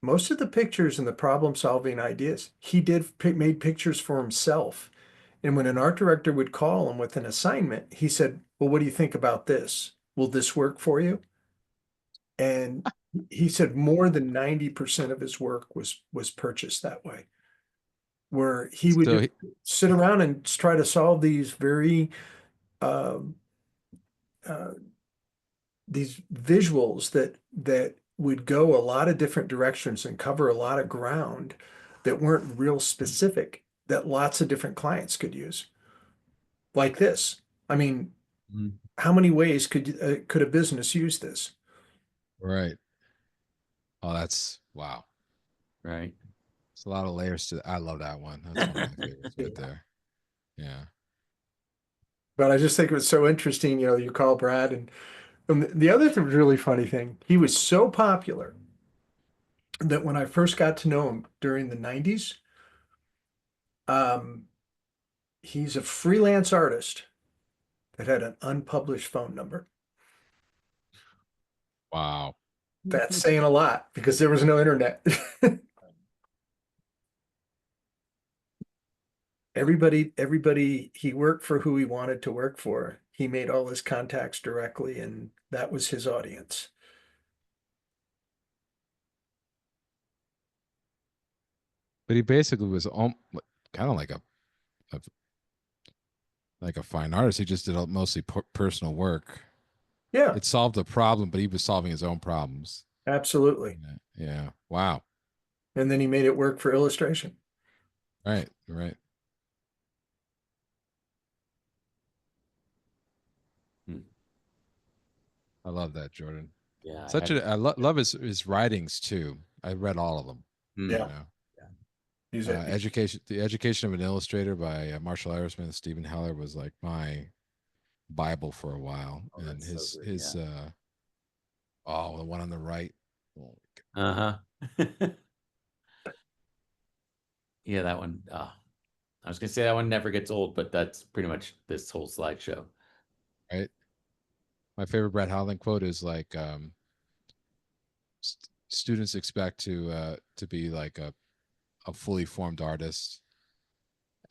most of the pictures and the problem solving ideas, he made pictures for himself. And when an art director would call him with an assignment, he said, well, what do you think about this? Will this work for you? And he said more than 90% of his work was purchased that way, where he would So just sit around and try to solve these very um, these visuals that would go a lot of different directions and cover a lot of ground that weren't real specific, that lots of different clients could use. Like this. I mean, how many ways could a business use this? right. Oh, that's wow. Right. It's a lot of layers to. I love that one. That's one of my favorites right there. Yeah. But I just think it was so interesting. You call Brad, and the other really funny thing, he was so popular that when I first got to know him during the 90s, um, he's a freelance artist that had an unpublished phone number. Wow. That's saying a lot because there was no internet. Everybody, he worked for who he wanted to work for. He made all his contacts directly, and that was his audience. But he basically was kind of like a fine artist. He just did mostly personal work. Yeah, It solved a problem, but he was solving his own problems. absolutely. Yeah. Wow. And then he made it work for illustration. Right. Right. Hmm. I love that, Jordan. Yeah. I love his writings too. I read all of them. Hmm. Yeah. know. He's The Education of an Illustrator by Marshall Arisman, Stephen Heller was like my Bible for a while. Oh, And that's so good, his the one on the right. Oh, Uh-huh. Yeah, that one. I was gonna say that one never gets old, but that's pretty much this whole slideshow. right. My favorite Brad Holland quote is like students expect to be like a fully formed artist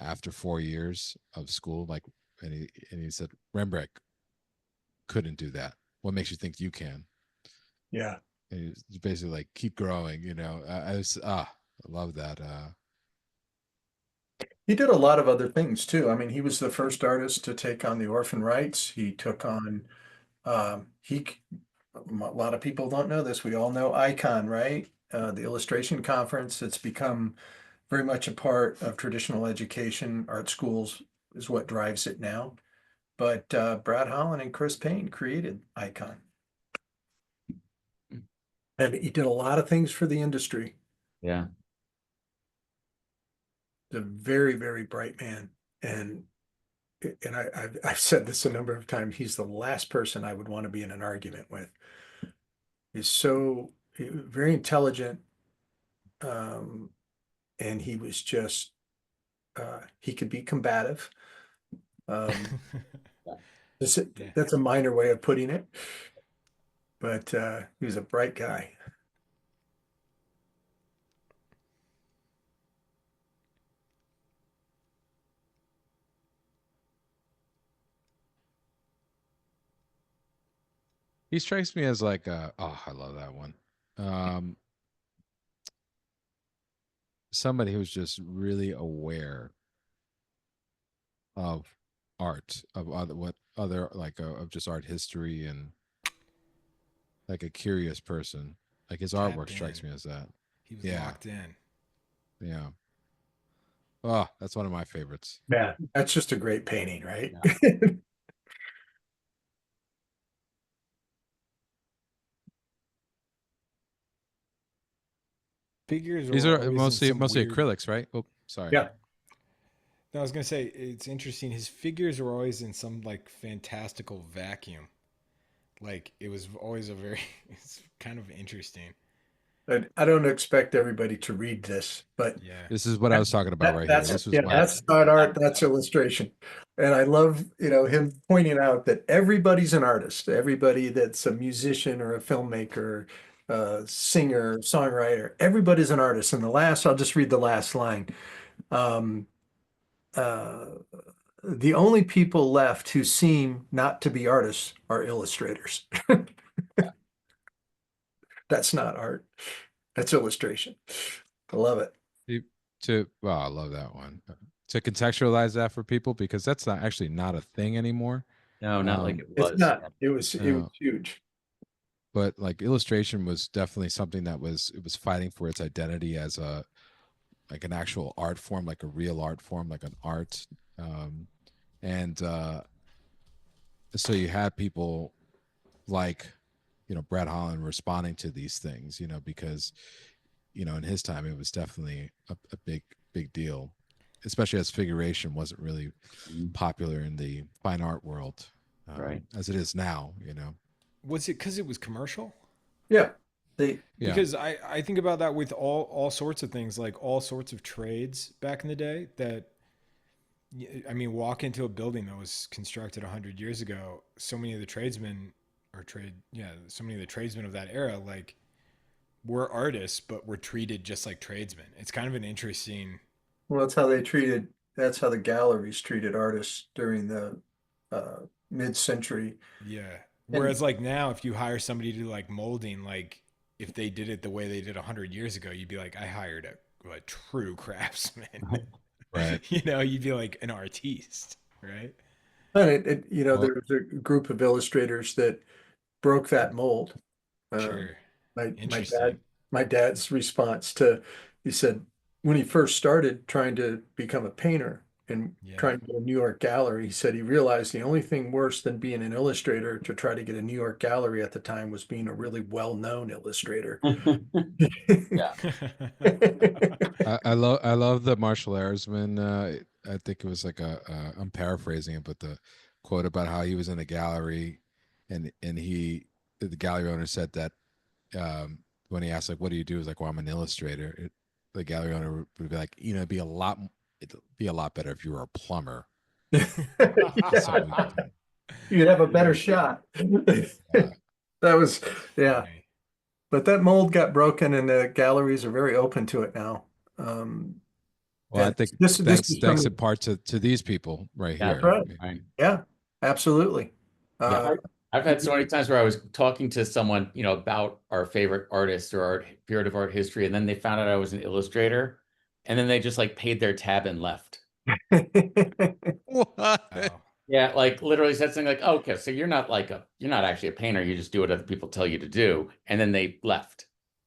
after 4 years of school. Like, and he said Rembrandt couldn't do that. What makes you think you can? Yeah. And he's basically like keep growing. I love that. He did a lot of other things too. I mean, he was the first artist to take on the orphan rights. He took on, a lot of people don't know this. We all know Icon, right? The illustration conference that's become very much a part of traditional education, art schools, is what drives it now. But Brad Holland and Chris Payne created Icon. And he did a lot of things for the industry. Yeah. He's a very, very bright man. And I've said this a number of times, he's the last person I would want to be in an argument with. He's so very intelligent. And he was just, he could be combative. That's a minor way of putting it. But he was a bright guy. He strikes me as like oh, I love that one. Somebody who's just really aware of art, of other like of just art history, and like a curious person. Like his artwork strikes me as that. He was locked in. Yeah. Oh, that's one of my favorites. Yeah, that's just a great painting, right? Yeah. Figures These are mostly weird... acrylics, right? Oh, sorry. Yeah. No, I was gonna say it's interesting. His figures are always in some like fantastical vacuum. Like it was always it's kind of interesting. I don't expect everybody to read this, but yeah, this is what I was talking about right here. This was that's not art, that's illustration. And I love, him pointing out that everybody's an artist. Everybody that's a musician or a filmmaker, singer, songwriter, everybody's an artist. And I'll just read the last line. The only people left who seem not to be artists are illustrators. That's not art. That's illustration. I love it. I love that one. To contextualize that for people, because that's not a thing anymore. No, not like it was. It's not. It was huge. But like illustration was definitely something that was fighting for its identity as like an actual art form, like a real art form, like an art. So you had people like, Brad Holland responding to these things, because, in his time, it was definitely a big deal, especially as figuration wasn't really popular in the fine art world, right, as it is now, Was it because it was commercial? Yeah. Because I think about that with all sorts of things, like all sorts of trades back in the day that, I mean, walk into a building that was constructed 100 years ago. So many of the tradesmen so many of the tradesmen of that era, like, were artists, but were treated just like tradesmen. It's kind of an interesting. Well, that's how the galleries treated artists during the mid-century. Yeah. Whereas like now, if you hire somebody to do like molding, like if they did it the way they did 100 years ago, you'd be like, I hired a true craftsman. Right. You'd be like an artiste, right? And there was a group of illustrators that broke that mold. Sure. My dad's response he said, when he first started trying to become a painter and trying to get a New York gallery, he said he realized the only thing worse than being an illustrator to try to get a New York gallery at the time was being a really well-known illustrator. Yeah. I love the Marshall Arisman. I think it was like I'm paraphrasing it, but the quote about how he was in a gallery and the gallery owner said that when he asked like, what do you do? He was like, well, I'm an illustrator. The gallery owner would be like, it'd be a lot better if you were a plumber. You'd have a better shot. That was, yeah. But that mold got broken and the galleries are very open to it now. Well, I think thanks in part to these people right here. Right. Yeah, absolutely. I've had so many times where I was talking to someone, about our favorite artist or our period of art history, and then they found out I was an illustrator, and then they just like paid their tab and left. What? Wow. Yeah, like literally said something like, okay, so you're not actually a painter, you just do what other people tell you to do, and then they left.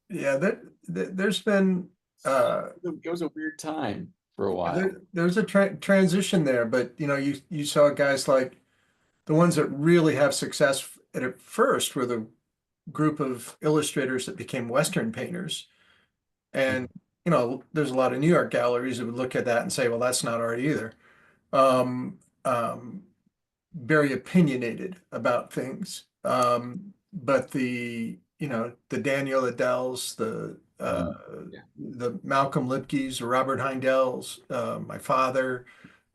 Yeah, there's been it was a weird time. for a while. There's a transition there, but you saw guys like the ones that really have success at first were the group of illustrators that became Western painters. And, there's a lot of New York galleries that would look at that and say, well, that's not art either. Um, um, Very opinionated about things. But the Daniel Adells, Yeah. the Malcolm Lipkes, Robert Heindel's, my father,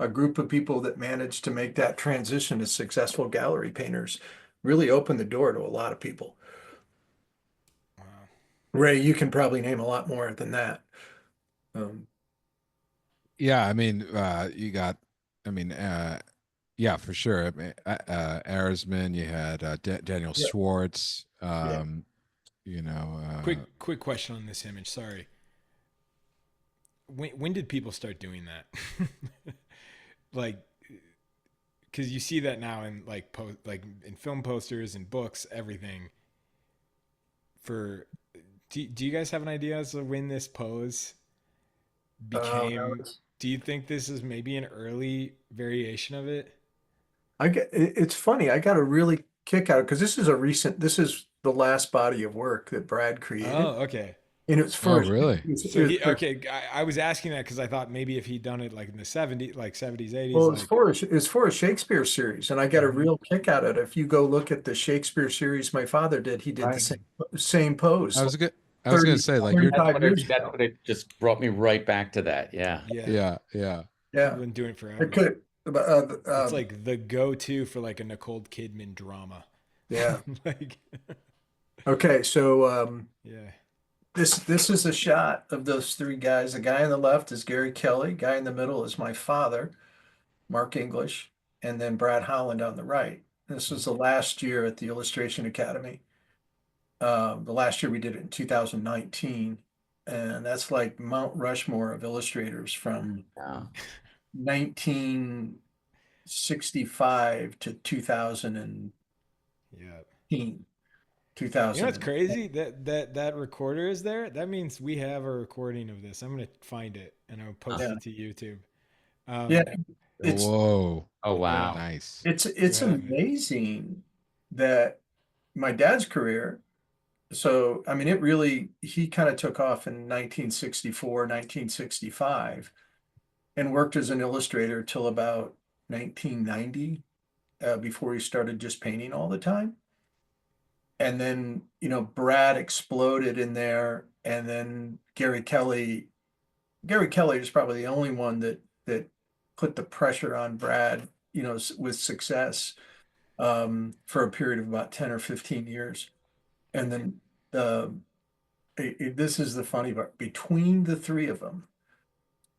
a group of people that managed to make that transition as successful gallery painters really opened the door to a lot of people. Wow. Ray, you can probably name a lot more than that. Yeah, I mean, you got, I mean, yeah, for sure. I mean, Arisman, you had Daniel Yeah. Schwartz. Yeah. You know, Quick question on this image. Sorry. When did people start doing that? Like, because you see that now in like in film posters and books, everything. For do you guys have an idea as to when this pose became? That Do you think this is maybe an early variation of it? it's funny. I got a really kick out because this is the last body of work that Brad created. Oh, okay. And it's oh, for, really? So he okay. I was asking that because I thought maybe if he'd done it like in the 70s, like 70s, 80s, well, like it's for a Shakespeare series, and I got a Mhm. real kick out of it. If you go look at the Shakespeare series my father did, he did the Right. same pose I was good. I was gonna 30, say, like, you're, 35 years That's ago. what it just brought me right back to that. Yeah. Yeah, yeah, yeah. Yeah, people been doing it it forever. could. It's like the go-to for like a Nicole Kidman drama. Yeah. Like, Okay, so yeah. this is a shot of those three guys. The guy on the left is Gary Kelly. Guy in the middle is my father, Mark English, and then Brad Holland on the right. This was the last year at the Illustration Academy. The last year we did it in 2019, and that's like Mount Rushmore of illustrators from Yeah. 1965 to 2010, Yeah. 2000. You know what's crazy? That recorder is there. That means we have a recording of this. I'm gonna find it and I'll post Yeah, it to YouTube. yeah, it's Whoa, Oh Yeah. wow. nice. it's Yeah. amazing that my dad's career. So, I mean, he kind of took off in 1964, 1965, and worked as an illustrator till about 1990, before he started just painting all the time. And then, Brad exploded in there, and then Gary Kelly is probably the only one that put the pressure on Brad, with success, for a period of about 10 or 15 years. And then the this is the funny part. Between the three of them,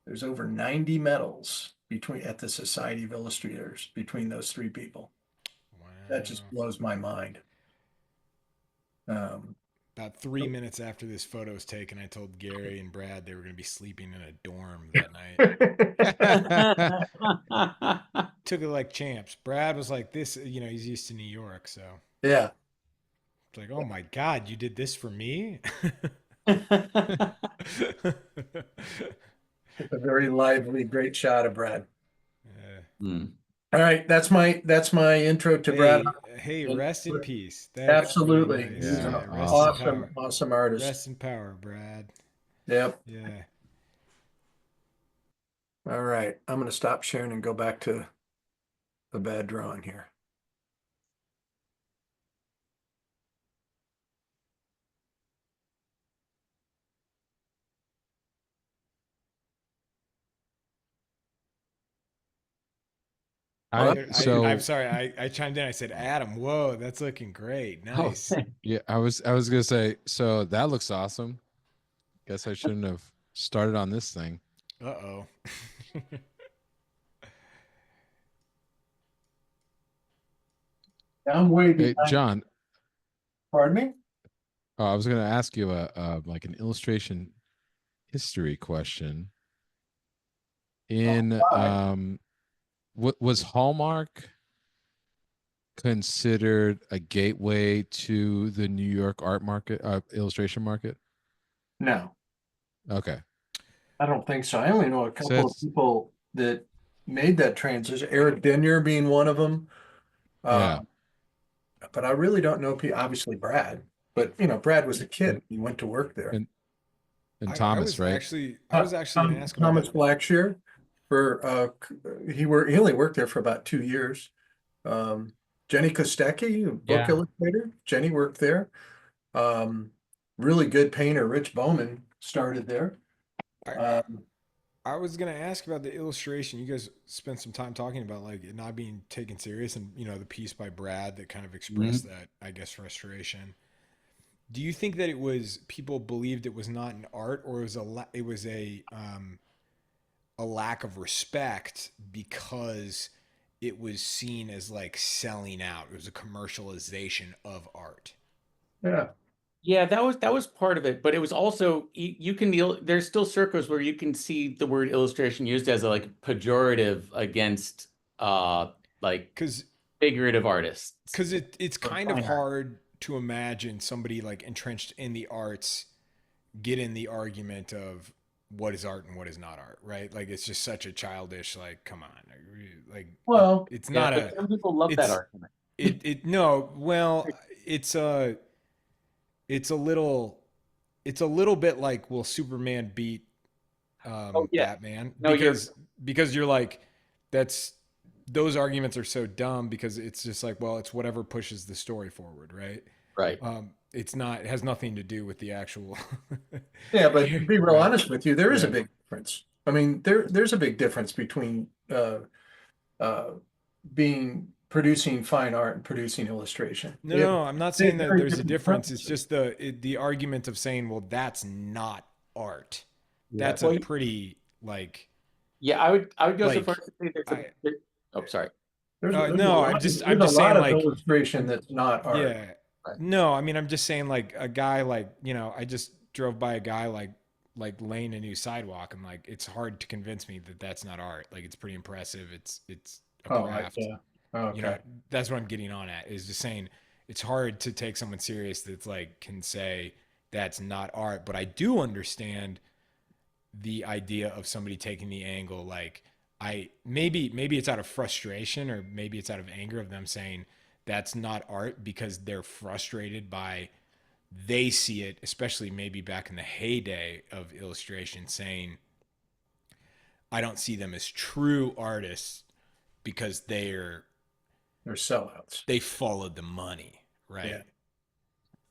there's over 90 medals at the Society of Illustrators between those three people. That just Wow. blows my mind. About 3 minutes after this photo was taken, I told Gary and Brad they were gonna be sleeping in a dorm that night. Took it like champs. Brad was like this, he's used to New York, so Yeah. it's like, oh my God, you did this for me? It's a very lively, great shot of Brad. Yeah. Hmm. All right, that's my intro to Brad. Hey, And rest in peace. That's really absolutely, nice. he's an Yeah, Rest in awesome. power. awesome artist. Rest in power, Brad. Yep. Yeah. All right, I'm going to stop sharing and go back to the bad drawing here. Well, I'm So sorry. I chimed in. I said, Adam, whoa, that's looking great. Oh, Nice. yeah, I was gonna say, so that looks awesome. Guess I shouldn't have started on this thing. Uh-oh. I'm way Hey, behind. John, Pardon me? I was gonna ask you like an illustration history question. In Why? what was Hallmark considered a gateway to the New York art market, illustration market? No. Okay. I don't think so. I only know a So couple of it's people that made that transition. Eric Denyer being one of them. yeah, But I really don't know. Obviously, Brad. But Brad was a kid. and He went to work there. and and I Thomas, was right? actually I was actually going to ask about Thomas that. Blackshear for he only worked there for about 2 years. Um, Jenny Kostecki, book Yeah. illustrator. Jenny worked there. Um, Really good painter, Rich Bowman started there. I Um, I was gonna ask about the illustration. You guys spent some time talking about like it not being taken serious, and the piece by Brad that kind of expressed Mhm. that, I guess, frustration. Do you think that it was people believed it was not an art, or it was a lack of respect because it was seen as like selling out? It was a commercialization of art. yeah, Yeah, that was part of it, but it was also you can there's still circles where you can see the word illustration used as a like pejorative against like Because figurative artists it's or kind of fine art. hard to imagine somebody like entrenched in the arts get in the argument of what is art and what is not art, right? Like it's just such a childish, like, come on, like well, it's Yeah, not but a, some people love that it's argument. no, well, it's it's a little, it's a little bit like, will Superman beat Oh yeah, Batman? no, you're Because you're like, that's, those arguments are so dumb because it's just like, well, it's whatever pushes the story forward, right? right. It's not, it has nothing to do with the actual yeah, but to be real right? honest with you, there is a Yeah. big difference. I mean, there's a big difference between uh, being producing fine art and producing illustration. No, no, I'm not saying that Very there's a different difference. It's purposes. just the argument of saying, well, that's not art. Yeah. That's a Well, pretty like yeah, I would go so far like as to say there's a I oh sorry. no, I'm There's a just saying lot of like, illustration that's not art. yeah. Right. No, I mean, I'm just saying like a guy like, I just drove by a guy like laying a new sidewalk, and like it's hard to convince me that that's not art. Like it's pretty impressive. It's a Oh, craft. yeah. You Okay. know, that's what I'm getting on at, is just saying it's hard to take someone serious that's like can say that's not art. But I do understand the idea of somebody taking the angle like, I maybe it's out of frustration, or maybe it's out of anger of them saying that's not art because they're frustrated by, they see it, especially maybe back in the heyday of illustration, saying I don't see them as true artists because They're sellouts. they followed the money, Yeah. right?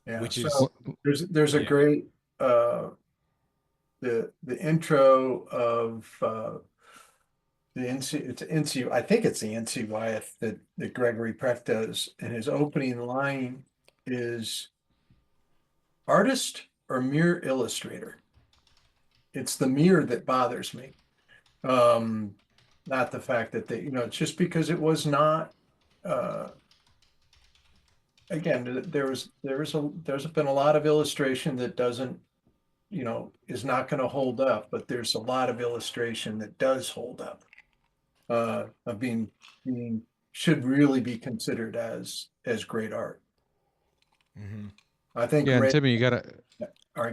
Yeah. Which is, So there's a yeah, great the intro of the NC it's NC I think it's the NC Wyeth that Gregory Peck does, and his opening line is artist or mere illustrator. It's the mere that bothers me. Um, Not the fact that it's just because it was not uh again, there's been a lot of illustration that doesn't, is not going to hold up, but there's a lot of illustration that does hold up. Of being should really be considered as great art. mm-hmm. I think Yeah, and Ray Timmy, you gotta.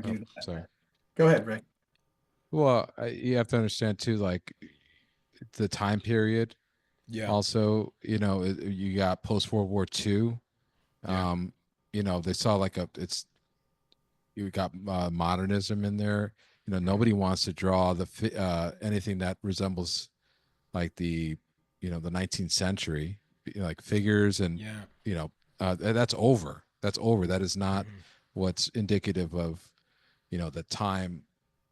Oh, argued that. sorry. Go ahead, Ray. Well, you have to understand too, like the time period. Yeah, Also, you got post World War II. yeah, They saw like you got modernism in there. Nobody wants to draw anything that resembles like the 19th century, like figures and yeah, that's over. That's over. That is not mm-hmm. what's indicative of the time,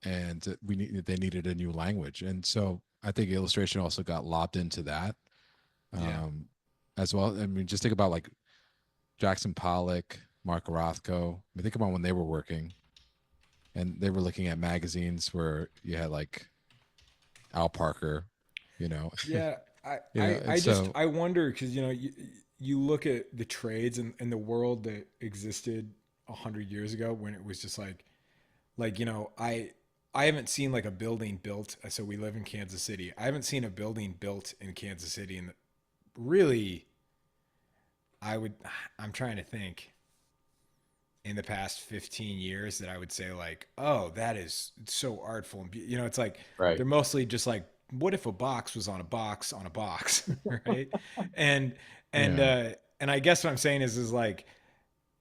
and they needed a new language, and so I think illustration also got lopped into that Yeah, um, as well. I mean, just think about like Jackson Pollock, Mark Rothko. I mean, think about when they were working and they were looking at magazines where you had like Al Parker, you know, yeah. and I just, so I wonder because you look at the trades and the world that existed 100 years ago, when it was just like I haven't seen like a building built. So we live in Kansas City. I haven't seen a building built in Kansas City, and really, I would. I'm trying to think. in the past 15 years that I would say like, oh, that is so artful. And you know, it's like Right. they're mostly just like, what if a box was on a box on a box, right? And and Yeah. uh and I guess what I'm saying is like,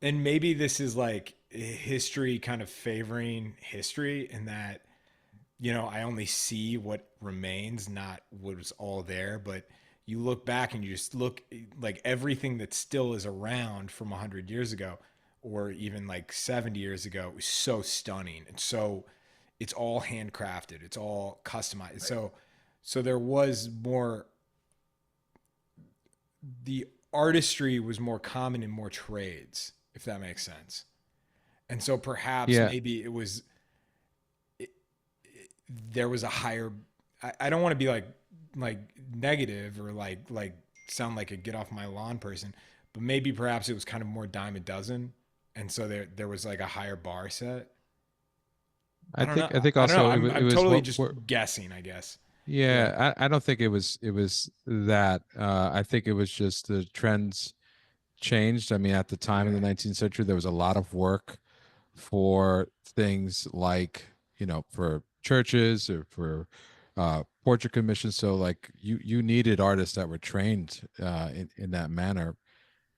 and maybe this is like history kind of favoring history in that, you know, I only see what remains, not what was all there. But you look back and you just look like everything that still is around from 100 years ago, or even like 70 years ago, was so stunning. And so it's all handcrafted, it's all customized. So there was more, the artistry was more common in more trades, if that makes sense. And so perhaps Yeah. maybe it was, there was a higher, I don't want to be like negative or like sound like a get off my lawn person, but maybe perhaps it was kind of more dime a dozen. And so there was like a higher bar set. I don't know. I think I don't know. also I'm it was totally what just we're, guessing, I guess. Yeah. yeah, I don't think it was that. I think it was just the trends changed. I mean, at the time in the Yeah. 19th century, there was a lot of work for things like, you know, for churches or for portrait commissions. So like you needed artists that were trained in that manner.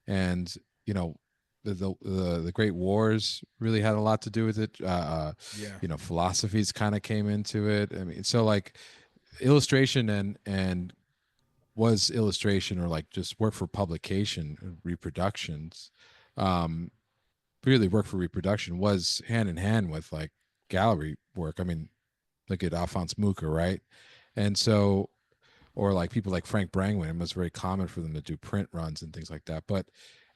And, you know, the Great Wars really had a lot to do with it. Yeah. You know, philosophies kind of came into it. I mean, so like illustration and was illustration or like just work for publication reproductions, um really work for reproduction was hand in hand with like gallery work. I mean, look at Alphonse Mucha, right? And so, or like people like Frank Brangwyn, it was very common for them to do print runs and things like that. But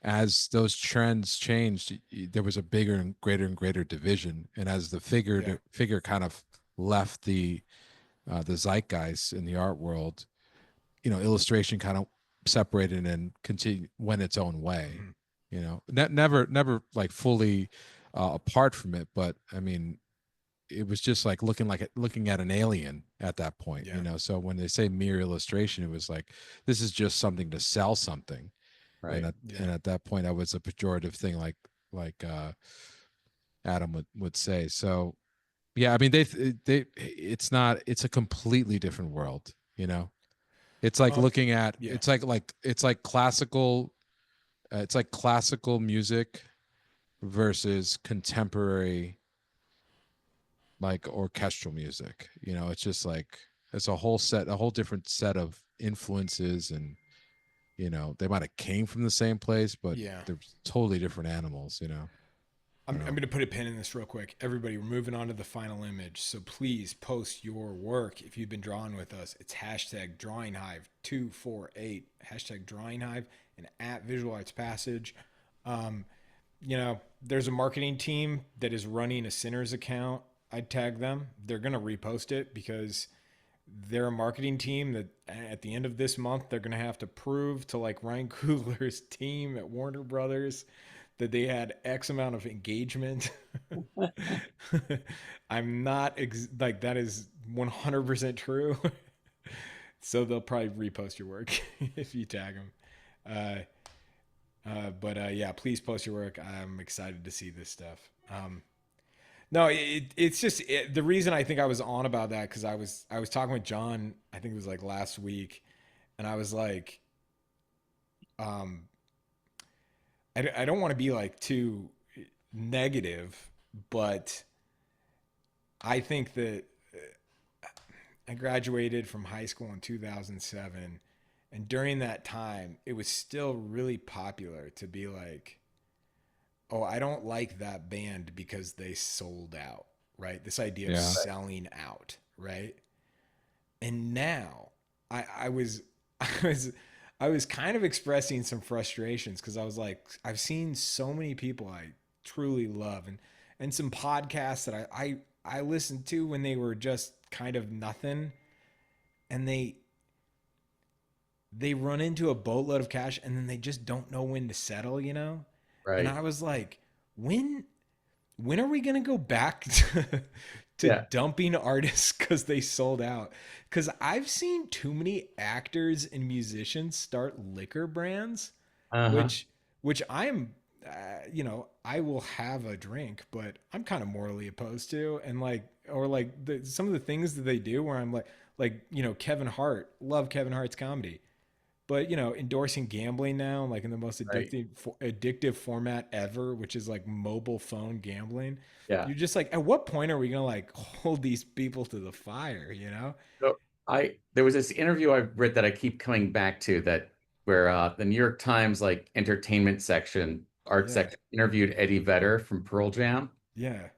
as those trends changed, there was a bigger and greater division. And as the Yeah. figure kind of left the zeitgeist in the art world, you know, illustration kind of separated and continue went its own way. Mhm. You know, never like fully apart from it, but I mean, it was just like looking at an alien at that point. You Yeah. know, so when they say mere illustration, it was like this is just something to sell something, Right. Yeah. and at that point, that was a pejorative thing, like Adam would say. So yeah, I mean, it's not, it's a completely different world. You know, it's like Oh, looking at yeah. it's like classical music versus contemporary like orchestral music. You know, it's just like it's a whole different set of influences, and you know, they might have came from the same place, but Yeah. they're totally different animals. You know, I'm you know. going to put a pin in this real quick. Everybody, we're moving on to the final image. So please post your work if you've been drawing with us. It's hashtag Drawing Hive 248, hashtag Drawing Hive, and at Visual Arts Passage. Um, you know, there's a marketing team that is running a Sinners account. I'd tag them. They're going to repost it because they're a marketing team that at the end of this month, they're going to have to prove to like Ryan Coogler's team at Warner Brothers that they had X amount of engagement. I'm not like that is 100% true. So they'll probably repost your work if you tag them. But yeah, please post your work. I'm excited to see this stuff. No, it's just the reason I think I was on about that because I was talking with John. I think it was like last week, and I was like, um, I don't want to be like too negative, but I think that I graduated from high school in 2007. And during that time, it was still really popular to be like, oh, I don't like that band because they sold out, right? This idea of Yeah. selling out, right? And now I was, I was, I was kind of expressing some frustrations because I was like, I've seen so many people I truly love and some podcasts that I listened to when they were just kind of nothing, and they run into a boatload of cash and then they just don't know when to settle, you know? And Right. I was like, when when are we going to go back to Yeah. dumping artists cuz they sold out? Cuz I've seen too many actors and musicians start liquor brands, Uh-huh. which which you know, I will have a drink, but I'm kind of morally opposed to, and like, or like some of the things that they do where I'm like, you know, Kevin Hart, love Kevin Hart's comedy, but you know, endorsing gambling now, like in the most Right. addictive format ever, which is like mobile phone gambling. Yeah. You're just like, at what point are we gonna like hold these people to the fire? You know? So there was this interview I read that I keep coming back to that where the New York Times like entertainment section, art Yeah, section interviewed Eddie Vedder from Pearl Jam. yeah,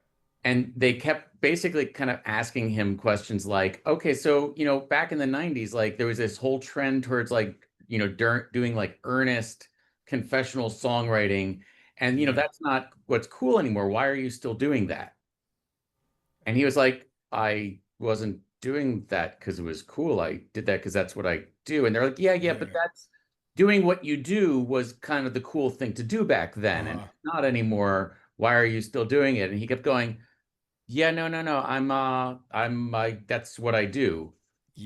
And they kept basically kind of asking him questions like, okay, so, you know, back in the 90s, like there was this whole trend towards like, you know, doing like earnest confessional songwriting. And, you know, yeah, that's not what's cool anymore. Why are you still doing that? And he was like, I wasn't doing that because it was cool. I did that because that's what I do. And they're like, yeah, yeah, but yeah. that's doing what you do was kind of the cool thing to do back then. And Uh-huh. it's not anymore. Why are you still doing it? And he kept going, yeah, no, no, no. That's what I do.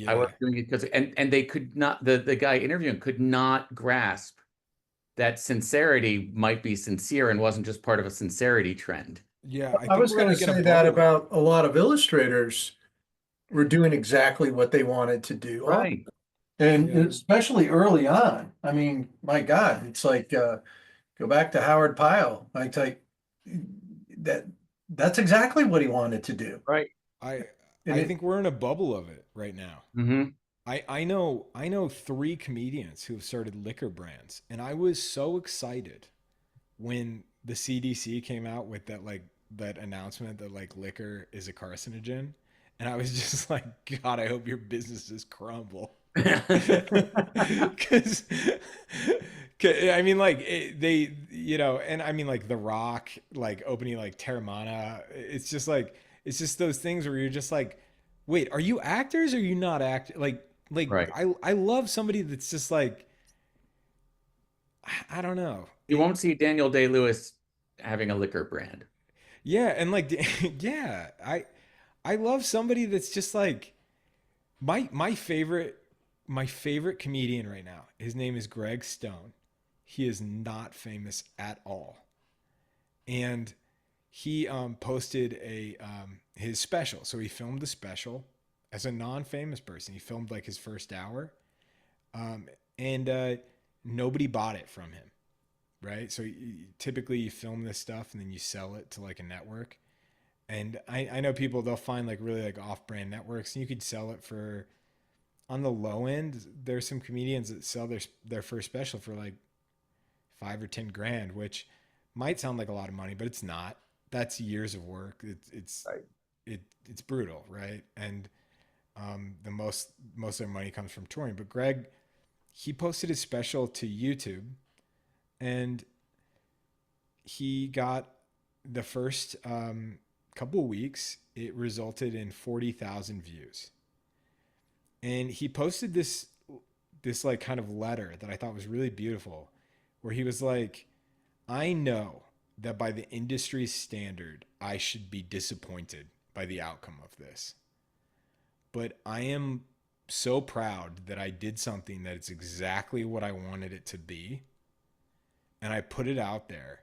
I was Yeah. doing it because, and they could not, the guy interviewing could not grasp that sincerity might be sincere and wasn't just part of a sincerity trend. Yeah, I I think was we're in going to like in a say that bubble. about a lot of illustrators were doing exactly what they wanted to do. Right. And Yeah. especially early on. I mean, my God, it's like go back to Howard Pyle. I take that that's exactly what he wanted to do. Right. I And I it think we're in a bubble of it right now. Hmm. I know three comedians who have started liquor brands, and I was so excited when the CDC came out with that like that announcement that like liquor is a carcinogen, and I was just like, God, I hope your businesses crumble. Because I mean, like they, you know, and I mean, like The Rock, like opening like Terramana. It's just those things where you're just like, wait, are you actors or are you not act? Like Right. I love somebody that's just like, I don't know. You won't see Daniel Day-Lewis having a liquor brand. Yeah, and like, yeah, I love somebody that's just like my favorite comedian right now. His name is Greg Stone. He is not famous at all, and he posted a his special. So he filmed a special as a non-famous person. He filmed like his first hour, um, and nobody bought it from him. Right. So typically you film this stuff and then you sell it to like a network. And I know people, they'll find like really like off-brand networks and you could sell it for, on the low end, there's some comedians that sell their first special for like 5 or 10 grand, which might sound like a lot of money, but it's not. That's years of work. Right. It's brutal, right? And the most of their money comes from touring. But Greg, he posted his special to YouTube, and he got the first couple of weeks. It resulted in 40,000 views, and he posted this like kind of letter that I thought was really beautiful, where he was like, I know that by the industry's standard, I should be disappointed by the outcome of this. But I am so proud that I did something that it's exactly what I wanted it to be. And I put it out there,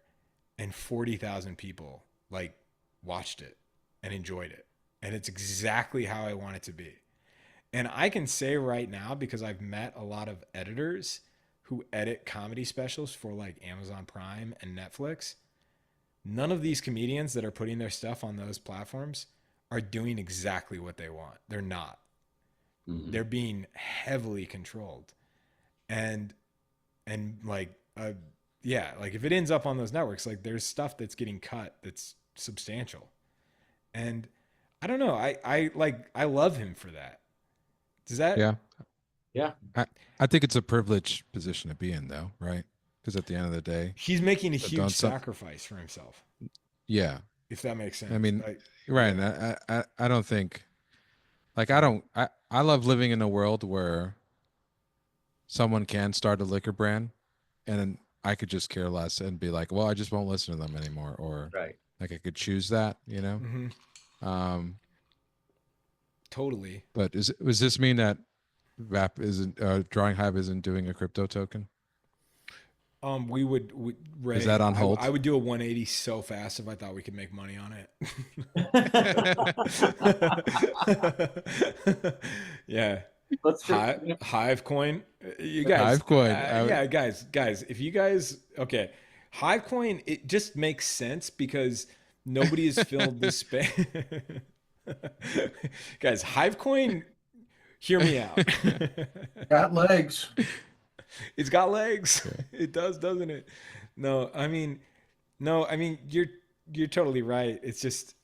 and 40,000 people like watched it and enjoyed it. And it's exactly how I want it to be. And I can say right now, because I've met a lot of editors who edit comedy specials for like Amazon Prime and Netflix, none of these comedians that are putting their stuff on those platforms are doing exactly what they want. They're not. Hmm. They're being heavily controlled. And like yeah, like if it ends up on those networks, like there's stuff that's getting cut that's substantial. And I don't know. I love him for that. Does that Yeah. Yeah. I, I think it's a privileged position to be in, though, right? Because at the end of the day, he's making a huge don't some, sacrifice for himself, yeah. if that makes I sense. mean, Like, right. yeah. And I don't think like I love living in a world where someone can start a liquor brand and then I could just care less and be like, well, I just won't listen to them anymore, or Right. like I could choose that, you know. Mm-hmm. Um, Totally. but does this mean that Vap isn't Drawing Hive isn't doing a crypto token? Is that Ray, on hold? I would do a 180 so fast if I thought we could make money on it. Yeah. Let's for, Hive coin. You guys, Hive coin. yeah, guys, if you guys, okay, Hive coin, it just makes sense because nobody has filled this space. Guys, Hive coin, hear me out. Got legs. It's got legs. It does, doesn't it? No, I mean, no, I mean, you're totally right. It's just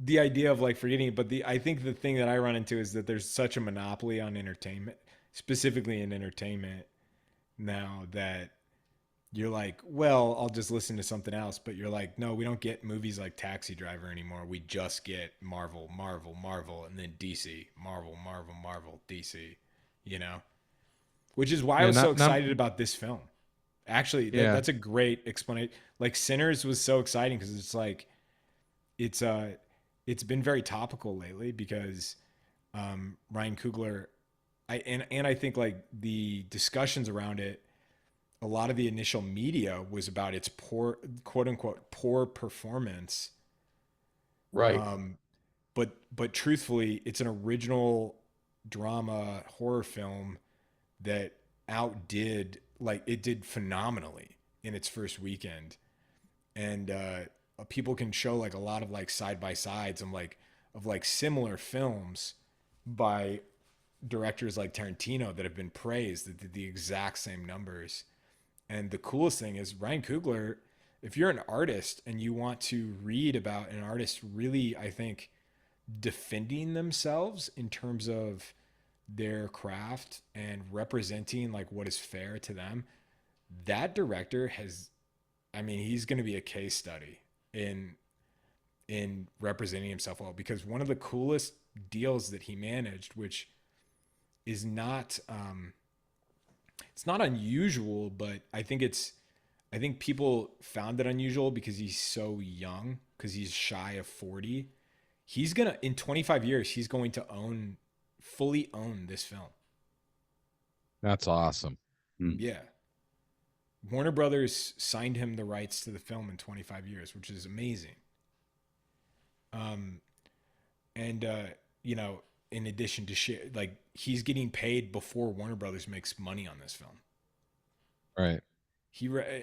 the idea of like forgetting it, but I think the thing that I run into is that there's such a monopoly on entertainment, specifically in entertainment now, that you're like, well, I'll just listen to something else. But you're like, no, we don't get movies like Taxi Driver anymore. We just get Marvel, Marvel, Marvel, and then DC, Marvel, Marvel, Marvel, DC, you know? Which is why I Yeah, was so not excited about this film. Actually, yeah. that's a great explanation. Like Sinners was so exciting because it's like it's it's been very topical lately because Ryan Coogler, and I think like the discussions around it, a lot of the initial media was about its poor, quote unquote, poor performance. right. But truthfully, it's an original drama horror film that outdid, like, it did phenomenally in its first weekend. And people can show like a lot of like side by sides of like similar films by directors like Tarantino that have been praised that did the exact same numbers. And the coolest thing is Ryan Coogler, if you're an artist and you want to read about an artist really, I think, defending themselves in terms of their craft and representing like what is fair to them, that director has, I mean, he's going to be a case study in representing himself well, because one of the coolest deals that he managed, which is not it's not unusual, but I think people found it unusual because he's so young, because he's shy of 40. He's gonna, in 25 years, he's going to fully own this film. That's awesome. Hmm. Yeah. Warner Brothers signed him the rights to the film in 25 years, which is amazing. Um, and you know, in addition to shit, like he's getting paid before Warner Brothers makes money on this film. Right.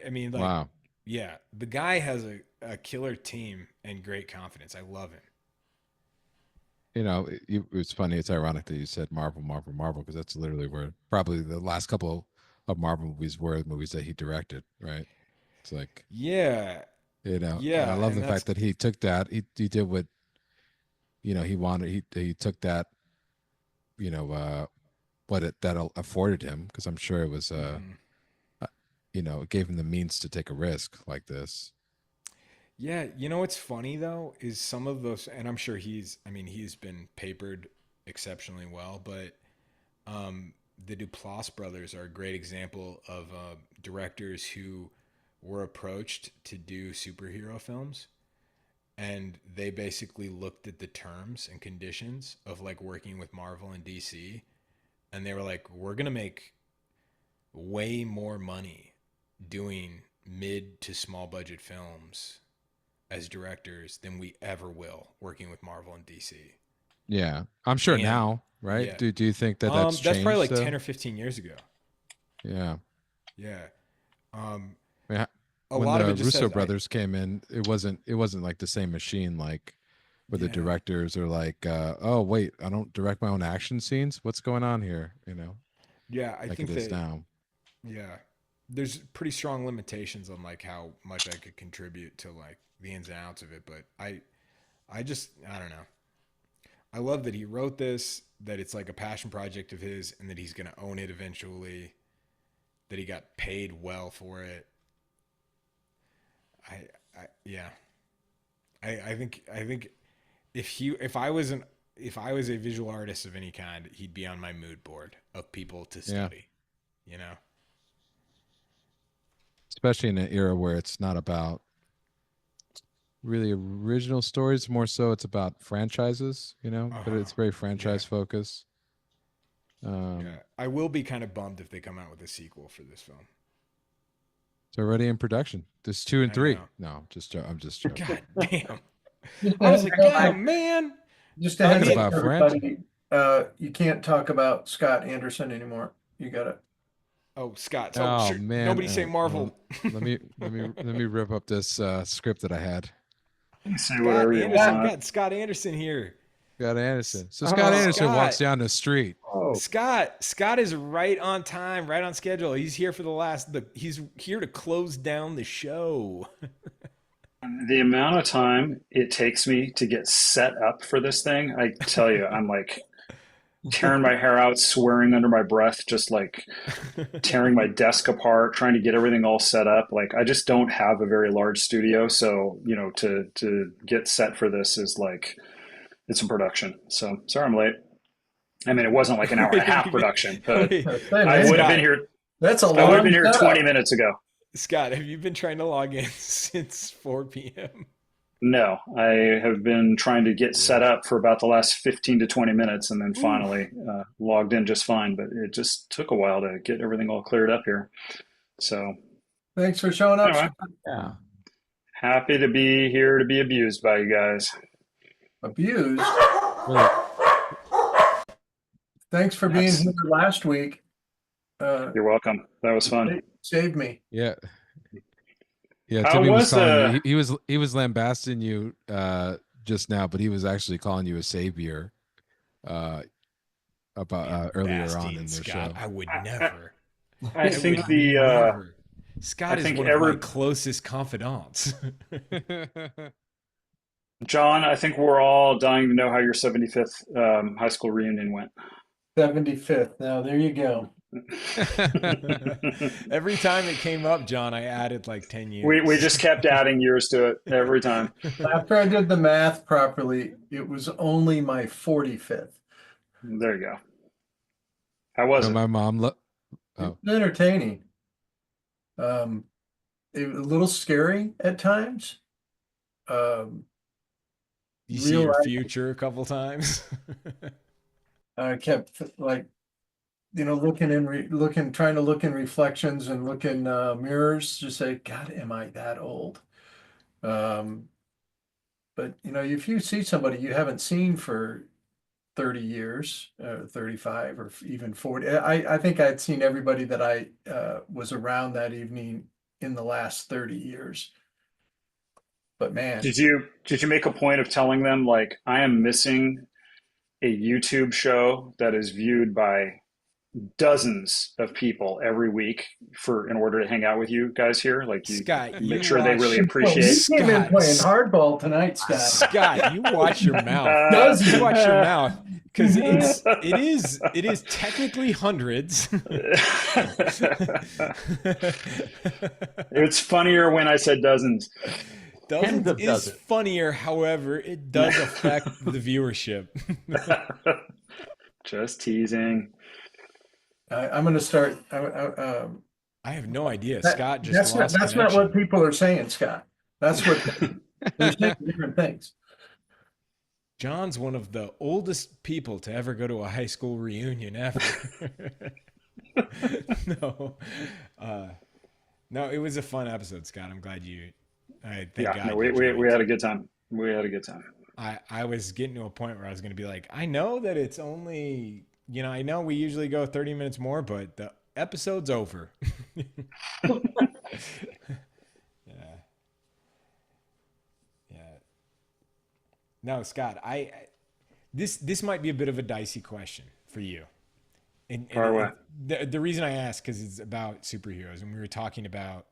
I mean, like, Wow. yeah, the guy has a killer team and great confidence. I love him. You know, it's funny. It's ironic that you said Marvel, Marvel, Marvel, because that's literally where probably the last couple of Marvel movies were the movies that he directed. Right. It's like, Yeah, you know, and I yeah, love and the that's fact that he took that. He did what, you know, he wanted. He took that, you know, what it that afforded him, because I'm sure it was, mhm. uh, you know, it gave him the means to take a risk like this. Yeah. You know what's funny though is some of those, and I'm sure I mean, he's been papered exceptionally well, but the Duplass brothers are a great example of directors who were approached to do superhero films, and they basically looked at the terms and conditions of like working with Marvel and DC, and they were like, we're gonna make way more money doing mid to small budget films as directors than we ever will working with Marvel and DC. Yeah, I'm sure And now, right? yeah, Do you think that that's that's probably changed like 10 though? or 15 years ago. Yeah. Yeah. Um, I mean, a when lot of it the just Russo says brothers came in, it wasn't like the same machine, like where the yeah, directors are like, oh wait, I don't direct my own action scenes. What's going on here? You know, yeah, I like it think is that, now. yeah, there's pretty strong limitations on like how much I could contribute to like the ins and outs of it. But I just, I don't know. I love that he wrote this, that it's like a passion project of his, and that he's going to own it eventually, that he got paid well for it. Yeah, I think if I was a visual artist of any kind, he'd be on my mood board of people to Yeah, study. You know? especially in an era where it's not about really original stories. More so, it's about franchises. You know, Uh but huh. it's very Yeah. franchise focused. Yeah. I will be kind of bummed if they come out with a sequel for this film. It's already in production. There's 2 and I 3. know. No, I'm just joking. God damn. Just I was like, a God, man. just I a heads mean- up, About French? everybody. You can't talk about Scott Anderson anymore. You gotta. Oh, Scott. Oh, Oh sure. man. Nobody say well, Marvel. let me rip up this script that I had. You say Scott whatever you Anderson. want. Got Scott Anderson here. Scott Anderson. So Oh, Scott Anderson walks Scott. down the street. Oh, Scott is right on time, right on schedule. He's here for he's here to close down the show. the amount of time it takes me to get set up for this thing, I tell you, I'm like tearing my hair out, swearing under my breath, just like tearing my desk apart, trying to get everything all set up. Like I just don't have a very large studio, so to get set for this is like it's a production. So sorry I'm late. I mean, it wasn't like an hour and a half production, but I would have been here. That's a I would long have been here setup. 20 minutes ago. Scott, have you been trying to log in since 4 p.m.? No, I have been trying to get set up for about the last 15 to 20 minutes and then finally logged in just fine. But it just took a while to get everything all cleared up here. So Thanks for showing up. Anyway. Scott. Yeah. happy to be here to be abused by you guys. Abused. Really, Thanks for being Yes. here last week. You're welcome. That was fun. Saved me. yeah. Yeah, How Timmy was was calling you. He was lambasting you just now, but he was actually calling you a savior about earlier on Bastien, in the Scott, show. I would never. I think would the never. Scott I think is one of my closest confidants. John, I think we're all dying to know how your 75th high school reunion went. 75th. Now there you go. Every time it came up, John, I added like 10 years. We just kept adding years to it every time. After I did the math properly, it was only my 45th. There you go. How was So it? my mom It was entertaining. It was a little scary at times. You see your realize- future a couple times. I kept like, trying to look in reflections and look in mirrors, just say, God, am I that old? But if you see somebody you haven't seen for 30 years, 35 or even 40, I think I'd seen everybody that I was around that evening in the last 30 years. But man, Did you make a point of telling them like I am missing a YouTube show that is viewed by dozens of people every week in order to hang out with you guys here? Like you Scott, you make sure they watch- really you appreciate. came in Scott. playing hardball tonight, Scott. Scott, you watch your mouth. Does You he? watch your mouth because it is technically hundreds. It's funnier when I said dozens. Dozens Tens of is dozens. funnier, however, it does affect the viewership. Just teasing. I'm going to start. I have no idea. Scott just That's not, lost that's not connection. what people are saying, Scott. That's what they're saying different things. John's one of the oldest people to ever go to a high school reunion ever. No, it was a fun episode, Scott. I'm glad you. Thank God No, you we joined. had a good time. We had a good time. I was getting to a point where I was going to be like, I know that it's only, I know we usually go 30 minutes more, but the episode's over. Yeah. No, Scott, this might be a bit of a dicey question for you. And Far away. the reason I ask, because it's about superheroes, and we were talking about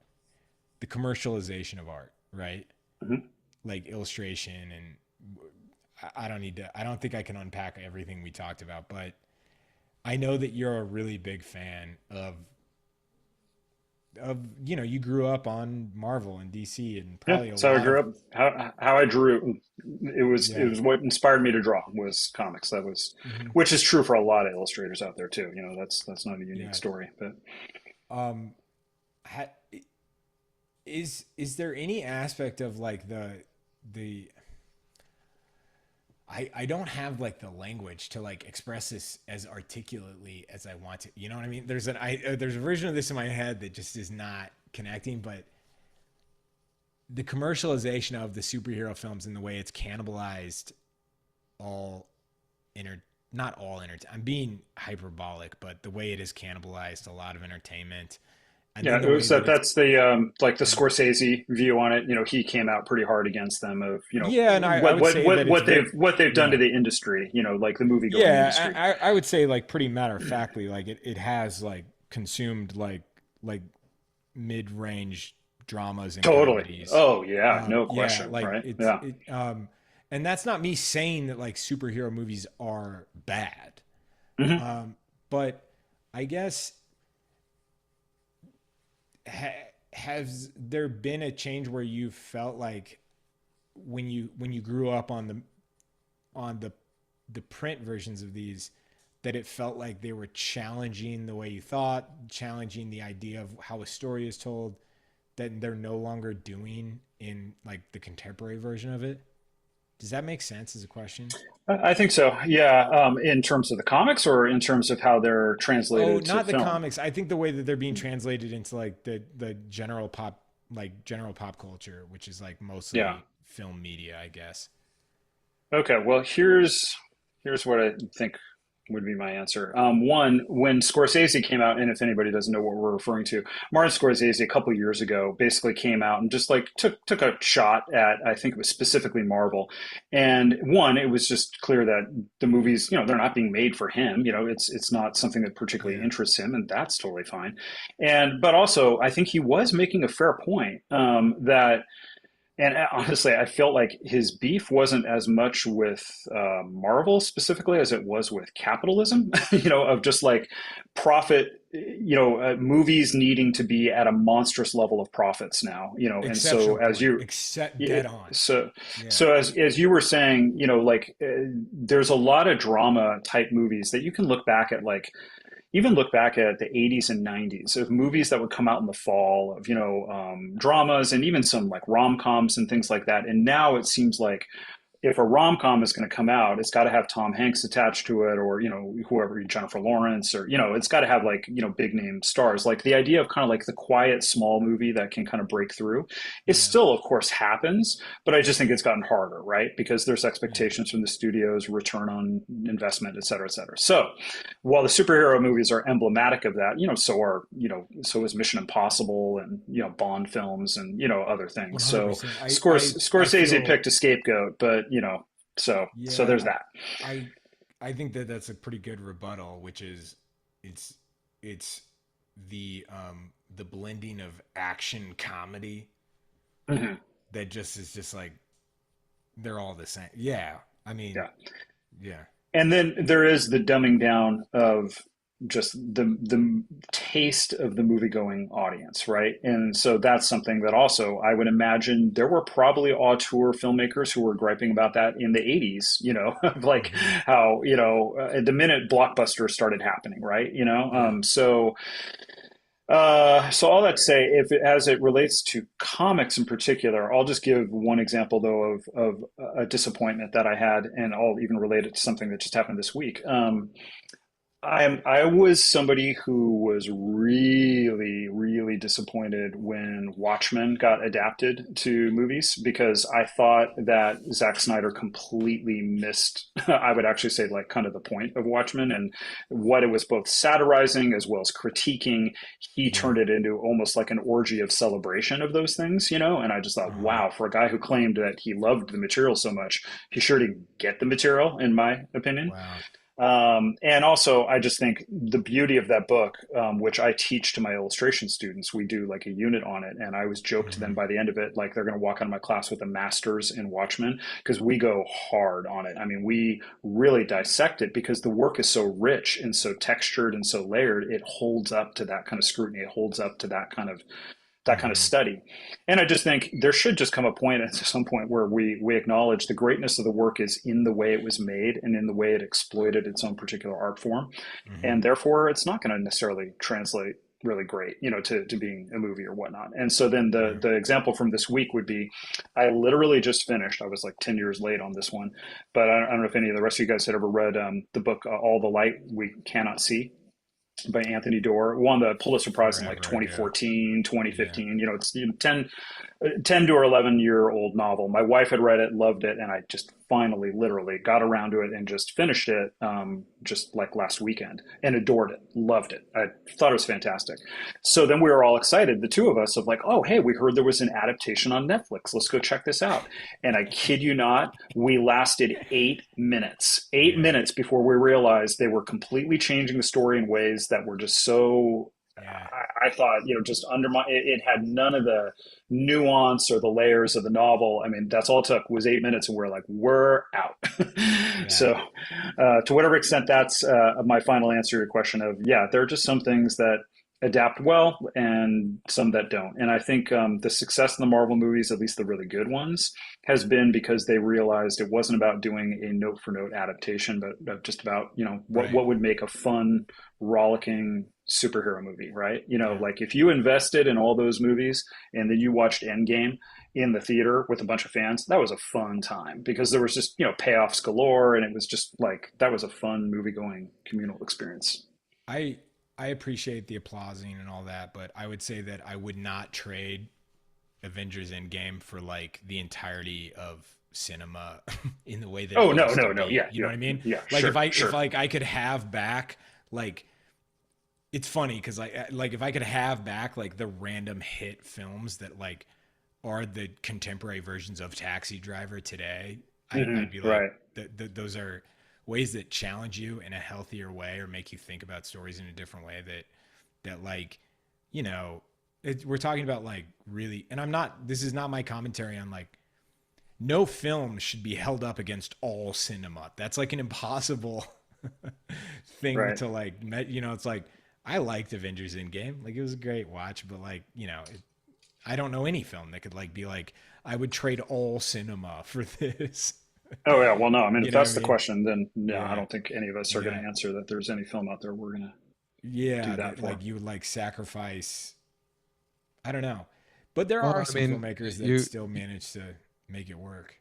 the commercialization of art, right? Mhm. Like illustration, and I don't think I can unpack everything we talked about, but I know that you're a really big fan of you grew up on Marvel and DC and Yeah, probably that's how I grew up. How I drew. It was what inspired me to draw was comics. That was, which is true for a lot of illustrators out there too. That's not a unique story. But is there any aspect of like the I don't have like the language to like express this as articulately as I want to. You know what I mean? There's a version of this in my head that just is not connecting, but the commercialization of the superhero films and the way it's cannibalized all inter not all entertainment. I'm being hyperbolic, but the way it has cannibalized a lot of entertainment. And Yeah, then it the way was that that it's that's the like the yeah. Scorsese view on it. You know, he came out pretty hard against them of, you know, Yeah, and I would say that it's very what they've done to yeah. the industry, you know, like the movie going Yeah, industry. I would say like pretty matter of factly, like it has like consumed like mid-range dramas and Totally. comedies. Oh yeah, no Yeah, question, like right? Yeah. and that's not me saying that like superhero movies are bad. Hmm. But I guess has there been a change where you felt like when you grew up on the print versions of these that it felt like they were challenging the way you thought, challenging the idea of how a story is told, that they're no longer doing in like the contemporary version of it? Does that make sense as a question? I think so. Yeah. In terms of the comics or in terms of how they're Oh, translated to not the film? comics. I think the way that they're being translated into like the general pop culture, which is like Yeah. mostly film media, I guess. Okay, well, here's what I think would be my answer. One, when Scorsese came out, and if anybody doesn't know what we're referring to, Martin Scorsese a couple years ago basically came out and just like took a shot at, I think it was specifically Marvel. And one, it was just clear that the movies, you know, they're not being made for him. You know, it's not something that particularly Yeah. interests him, and that's totally fine. And but also, I think he was making a fair point, that. And honestly, I felt like his beef wasn't as much with Marvel specifically as it was with capitalism, you know, of just like profit, you know, movies needing to be at a monstrous level of profits now, you know, and so Exceptional as point. you, Except yeah, dead on. so Yeah. so as you were saying, you know, like there's a lot of drama type movies that you can look back at, like even look back at the 80s and 90s of movies that would come out in the fall of, you know, dramas and even some like rom-coms and things like that. And now it seems like if a rom-com is going to come out, it's got to have Tom Hanks attached to it, or, you know, whoever, Jennifer Lawrence, or, you know, it's got to have like, you know, big name stars. Like the idea of kind of like the quiet small movie that can kind of break through, it Yeah. still of course happens, but I just think it's gotten harder, right? Because there's Yeah. expectations from the studios, return on investment, et cetera, et cetera. So while the superhero movies are emblematic of that, you know, so are, you know, so is Mission Impossible and, you know, Bond films and, you know, other things. So 100%. I Scorsese feel picked a scapegoat, but you know, so there's yeah, that. I I think that that's a pretty good rebuttal, which is it's it's the blending of action comedy Mhm. that just is just like they're all the same. Yeah. I mean, Yeah. yeah. And then there is the dumbing down of just the taste of the movie going audience, right? And so that's something that also I would imagine there were probably auteur filmmakers who were griping about that in the 80s, you know, of like Hmm. how, you know, the minute blockbusters started happening, right? You know, Yeah. so all that to say, if it, as it relates to comics in particular, I'll just give one example though of a disappointment that I had, and I'll even relate it to something that just happened this week. I was somebody who was really disappointed when Watchmen got adapted to movies because I thought that Zack Snyder completely missed, I would actually say, like kind of the point of Watchmen and what it was both satirizing as well as critiquing. He Yeah. turned it into almost like an orgy of celebration of those things, you know? And I just thought, Uh-huh. wow, for a guy who claimed that he loved the material so much, he sure did get the material, in my opinion. Wow. And also, I just think the beauty of that book, which I teach to my illustration students, we do like a unit on it. And I always joke to them Hmm. by the end of it, like they're going to walk out of my class with a master's in Watchmen because we go hard on it. I mean, we really dissect it because the work is so rich and so textured and so layered. It holds up to that kind of scrutiny. It holds up to that kind of Hmm. study. And I just think there should just come a point at some point where we acknowledge the greatness of the work is in the way it was made and in the way it exploited its own particular art form. Hmm. And therefore it's not going to necessarily translate really great, you know, to being a movie or whatnot. And so then the Yeah. the example from this week would be I literally just finished, I was like 10 years late on this one, but I don't know if any of the rest of you guys had ever read the book All the Light We Cannot See. by Anthony Doerr, won the Pulitzer Prize in like Forever ago. 2014, Yeah. 2015. You know, it's 10 to 11-year-old novel. My wife had read it, loved it, and I just finally, literally got around to it and just finished it just like last weekend and adored it, loved it. I thought it was fantastic. So then we were all excited, the two of us, of like, oh, hey, we heard there was an adaptation on Netflix. Let's go check this out. And I kid you not, we lasted 8 minutes, eight Yeah. minutes before we realized they were completely changing the story in ways that were just so Yeah. I thought, just undermine it had none of the nuance or the layers of the novel. I mean, that's all it took was 8 minutes, and we're like, we're out. Yeah. So, to whatever extent, that's my final answer to your question of, yeah, there are just some things that adapt well and some that don't. And I think the success in the Marvel movies, at least the really good ones, has been because they realized it wasn't about doing a note for note adaptation, but just about, Right. what would make a fun, rollicking superhero movie, right? Yeah. Like if you invested in all those movies and then you watched Endgame in the theater with a bunch of fans, that was a fun time because there was just, payoffs galore, and it was just like that was a fun movie going communal experience. I I appreciate the applauding and all that, but I would say that I would not trade Avengers Endgame for like the entirety of cinema in the way that it Oh no, used to no, no, be. yeah, You know yeah, what I mean? yeah, Like sure, if sure. like I could have back like it's funny because like if I could have back like the random hit films that like are the contemporary versions of Taxi Driver today, I'd be like, Right. those are ways that challenge you in a healthier way or make you think about stories in a different way that like, you know, we're talking about like really, and this is not my commentary on like, no film should be held up against all cinema. That's like an impossible thing Right. to like, it's like, I liked Avengers Endgame. Like it was a great watch, but like, I don't know any film that could like be like, I would trade all cinema for this. Oh yeah. Well, no. I mean, You if know what I that's the mean? question, then yeah, I Yeah. don't think any of us are going Yeah. to answer that. There's any film out there we're going to do Yeah. that That for. like you would like sacrifice, I don't know. But there Well, are I some mean, filmmakers that you. still manage to make it work.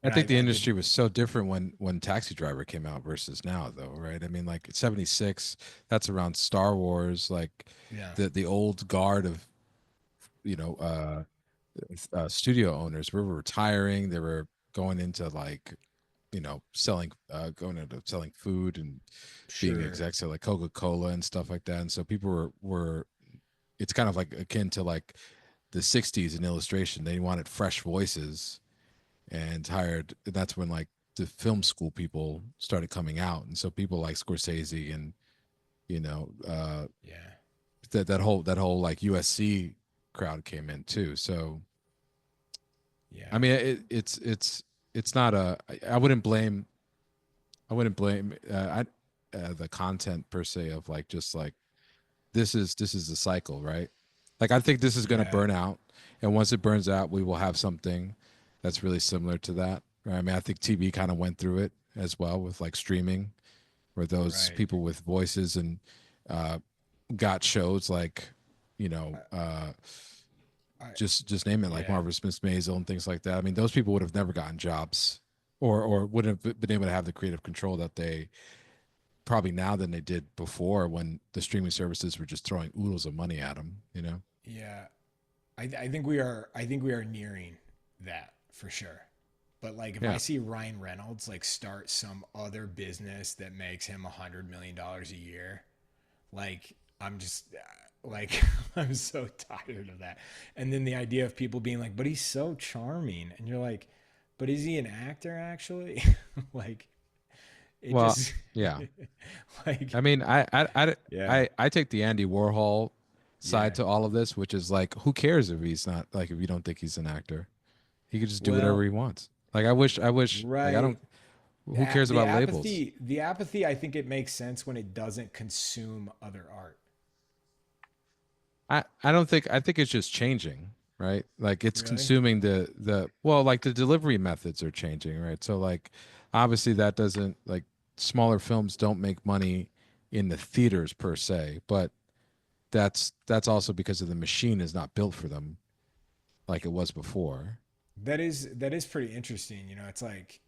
I And think the I think, industry was so different when Taxi Driver came out versus now, though, right? I mean, like '76, that's around Star Wars, like yeah, the old guard of you know studio owners were retiring. They were going into like selling going into selling food and being sure. execs at like Coca-Cola and stuff like that. And so people were it's kind of like akin to like the '60s in illustration. They wanted fresh voices and hired. That's when like the film school people started coming out, and so people like Scorsese and you know uh, Yeah. that whole like USC crowd came in too. So I Yeah. mean, it's not a. I wouldn't blame the content per se of like just like this is the cycle, right? Like I think this is going to Yeah. burn out, and once it burns out, we will have something that's really similar to that. Right? I mean, I think TV kind of went through it as well with like streaming, where those Right. people with voices and uh, got shows like you know I, uh, I just name it like yeah. Marvelous Miss Maisel and things like that. I mean, those people would have never gotten jobs, or wouldn't have been able to have the creative control that they probably now than they did before when the streaming services were just throwing oodles of money at them. You know? Yeah. I think we are nearing that for sure. But like if I Yeah. see Ryan Reynolds like start some other business that makes him $100 million a year, like I'm just like I'm so tired of that. And then the idea of people being like, but he's so charming. And you're like, but is he an actor actually? Like it Well, just yeah. like I mean, yeah. I take the Andy Warhol side Yeah. to all of this, which is like, who cares if he's not like if you don't think he's an actor, he could just do whatever Well, he wants. Like I wish like I right. don't. Who cares The about labels? apathy, I think it makes sense when it doesn't consume other art. I think it's just changing, right? Like it's Really? consuming the well, like the delivery methods are changing, right? So like obviously that doesn't like smaller films don't make money in the theaters per se, but that's also because of the machine is not built for them like it was before. That is pretty interesting. It's like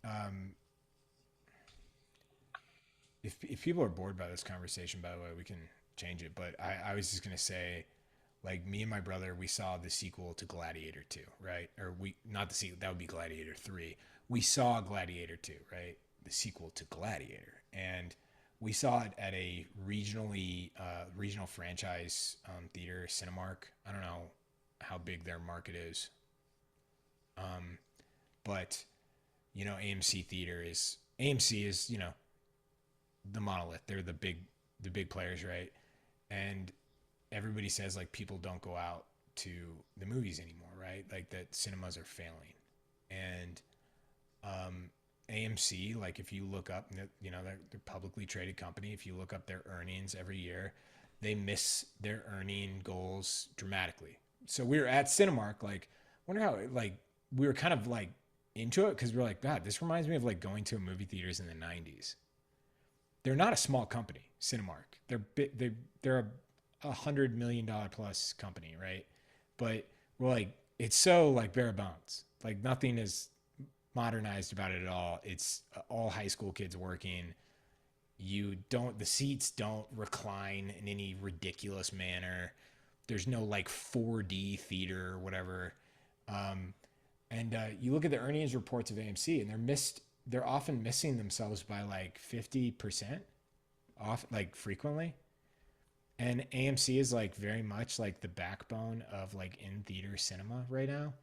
if people are bored by this conversation, by the way, we can change it. But I was just gonna say, like me and my brother, we saw the sequel to Gladiator 2, right? Or we not the sequel, that would be Gladiator 3. We saw Gladiator 2, right? The sequel to Gladiator. And we saw it at a regional franchise theater, Cinemark. I don't know how big their market is. But you know, AMC is, you know, the monolith. They're the big players, right? And everybody says like people don't go out to the movies anymore, right? Like that cinemas are failing. And AMC, like if you look up, you know, they're a publicly traded company. If you look up their earnings every year, they miss their earning goals dramatically. So we were at Cinemark, like, wonder how, like, we were kind of like into it because we're like, God, this reminds me of like going to a movie theaters in the 90s. They're not a small company, Cinemark. They're $100 million plus company, right? But we're like, it's so like bare bones. Like nothing is modernized about it at all. It's all high school kids working. The seats don't recline in any ridiculous manner. There's no like 4D theater or whatever. And you look at the earnings reports of AMC, and they're often missing themselves by like 50% off, like frequently. And AMC is like very much like the backbone of like in theater cinema right now.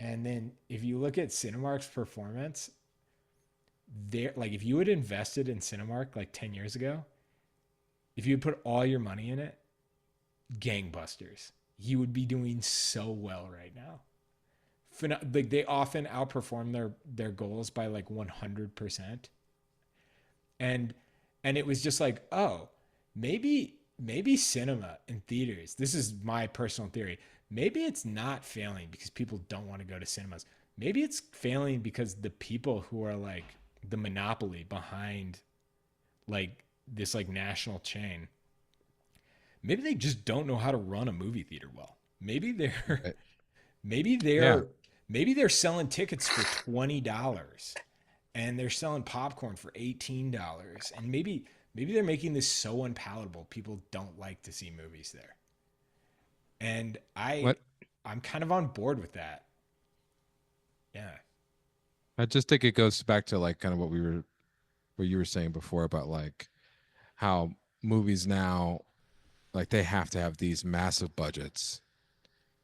And then if you look at Cinemark's performance, there, like if you had invested in Cinemark like 10 years ago, if you had put all your money in it, gangbusters. You would be doing so well right now. Like they often outperform their goals by like 100%. And it was just like, oh, maybe cinema in theaters, this is my personal theory, maybe it's not failing because people don't want to go to cinemas. Maybe it's failing because the people who are like the monopoly behind like this like national chain, maybe they just don't know how to run a movie theater well. Maybe Yeah. they're selling tickets for $20 and they're selling popcorn for $18, and maybe they're making this so unpalatable people don't like to see movies there. And What I'm kind of on board with that. Yeah. I just think it goes back to like kind of what you were saying before about like how movies now, like they have to have these massive budgets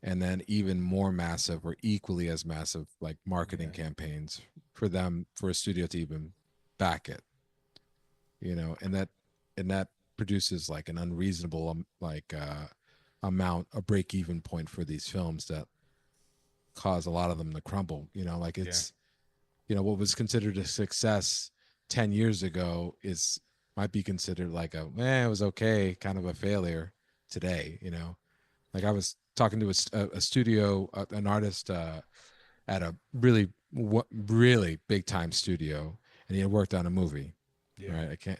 and then even more massive or equally as massive like marketing campaigns for a studio to even back it, you know, and that produces like an unreasonable amount, a break even point for these films that cause a lot of them to crumble, you know, like it's, you know, what was considered a success 10 years ago might be considered like it was okay, kind of a failure today, you know. Like I was talking to a studio, an artist at a really big time studio, and he had worked on a movie, right? I can't,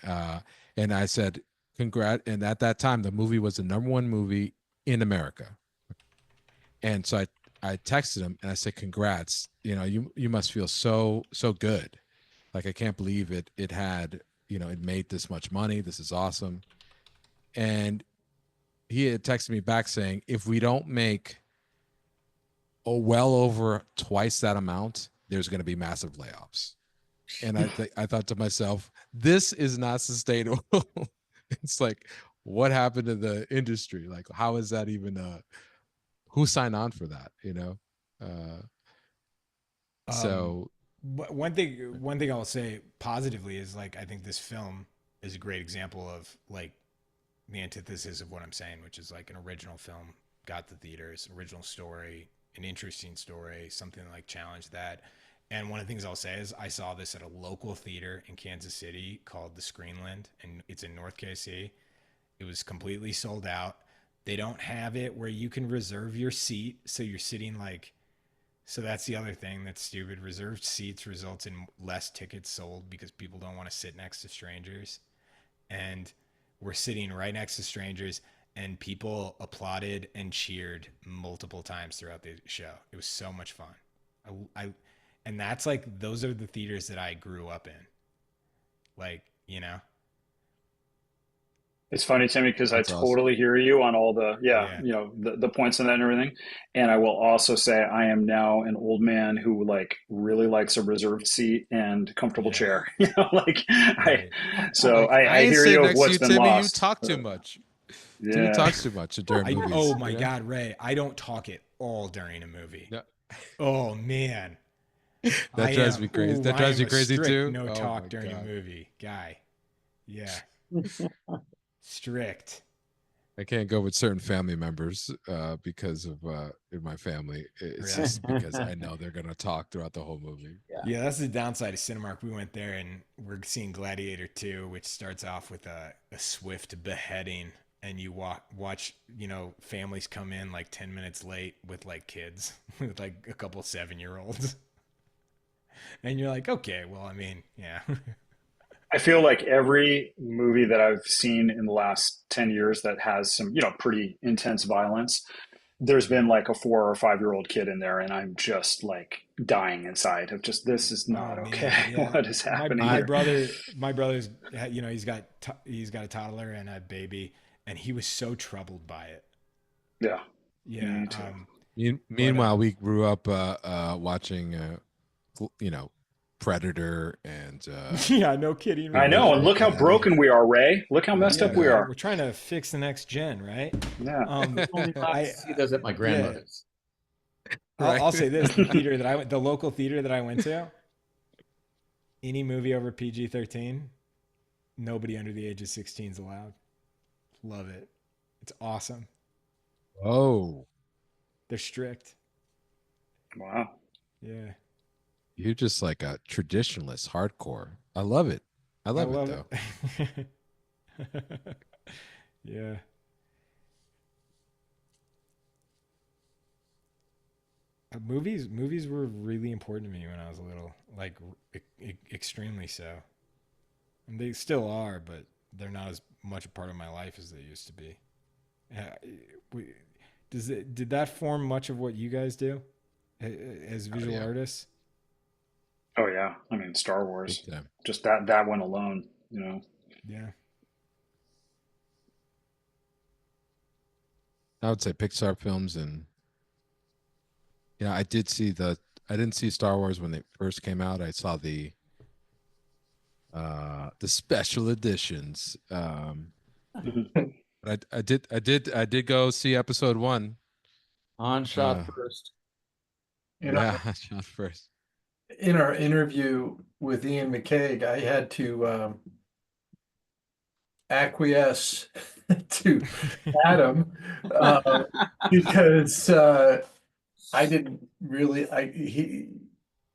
and I said, "Congrats!" And at that time, the movie was the #1 movie in America. And so I texted him and I said, "Congrats! You know, you must feel so good. Like I can't believe it had, you know, it made this much money. This is awesome." And he had texted me back saying, if we don't make well over twice that amount, there's going to be massive layoffs. And I thought to myself, this is not sustainable. It's like, what happened to the industry? Like, how is that even, who signed on for that? You know? So One thing I'll say positively is like, I think this film is a great example of like the antithesis of what I'm saying, which is like an original film, got the theaters, original story, an interesting story, something like challenge that. And one of the things I'll say is I saw this at a local theater in Kansas City called the Screenland, and it's in North KC. It was completely sold out. They don't have it where you can reserve your seat, so you're sitting like, so that's the other thing that's stupid. Reserved seats results in less tickets sold because people don't want to sit next to strangers. And we're sitting right next to strangers, and people applauded and cheered multiple times throughout the show. It was so much fun. And that's like, those are the theaters that I grew up in. Like, you know, It's funny, Timmy, because I That's awesome. totally hear you on all the, Yeah. the points on that and everything. And I will also say I am now an old man who like really likes a reserved seat and comfortable Yeah. chair. Like Right. so I I ain't hear sitting you of next to what's you, been Timmy. You lost. talk too much. Timmy Yeah. talks too much during movies. Oh my You know? God, Ray, I don't talk at all during a movie. No, Oh man. I that drives me am, crazy. That I drives am you a crazy strict too. no Oh talk my during a god. movie guy. Yeah. Strict. I can't go with certain family members because of in my family. It's Yeah. just because I know they're gonna talk throughout the whole movie. Yeah. Yeah, that's the downside of Cinemark. We went there and we're seeing Gladiator 2, which starts off with a swift beheading, and you watch, families come in like 10 minutes late with like kids, with like a couple 7-year-olds. And you're like, okay, well, I mean, yeah. I feel like every movie that I've seen in the last 10 years that has some, pretty intense violence, there's been like a 4 or 5 year old kid in there, and I'm just like dying inside of just, this is Oh not okay. man, yeah. What is My happening my here? brother, my brother's, he's got a toddler and a baby, and he was so troubled by it. Yeah, Yeah. me too. But Meanwhile, we grew up watching, you know, Predator and yeah, no kidding, I right? know, and look how and broken we are, Ray. Look how messed Yeah, up we man, are. we're trying to fix the next gen, right? Yeah. Um, Only got to I see those at my yeah, grandmother's. right. I'll say this: the local theater that I went to, any movie over PG-13, nobody under the age of 16 is allowed. Love it. It's awesome. Oh, They're strict. Wow. Yeah, you're just like a traditionalist, hardcore. I love it. I I love it love though. it. Yeah. Movies were really important to me when I was little, like extremely so. And they still are, but they're not as much a part of my life as they used to be. Uh, we- did that form much of what you guys do as Oh visual yeah, artists? Oh yeah. I mean, Star big Wars. time. Just that one alone, Yeah. I would say Pixar films, and yeah, I did see the. I didn't see Star Wars when they first came out. I saw the special editions. But I did go see episode one. On shot Uh, first. You know, yeah, shot first. in our interview with Ian McCaig, I had to acquiesce to Adam because I didn't really. He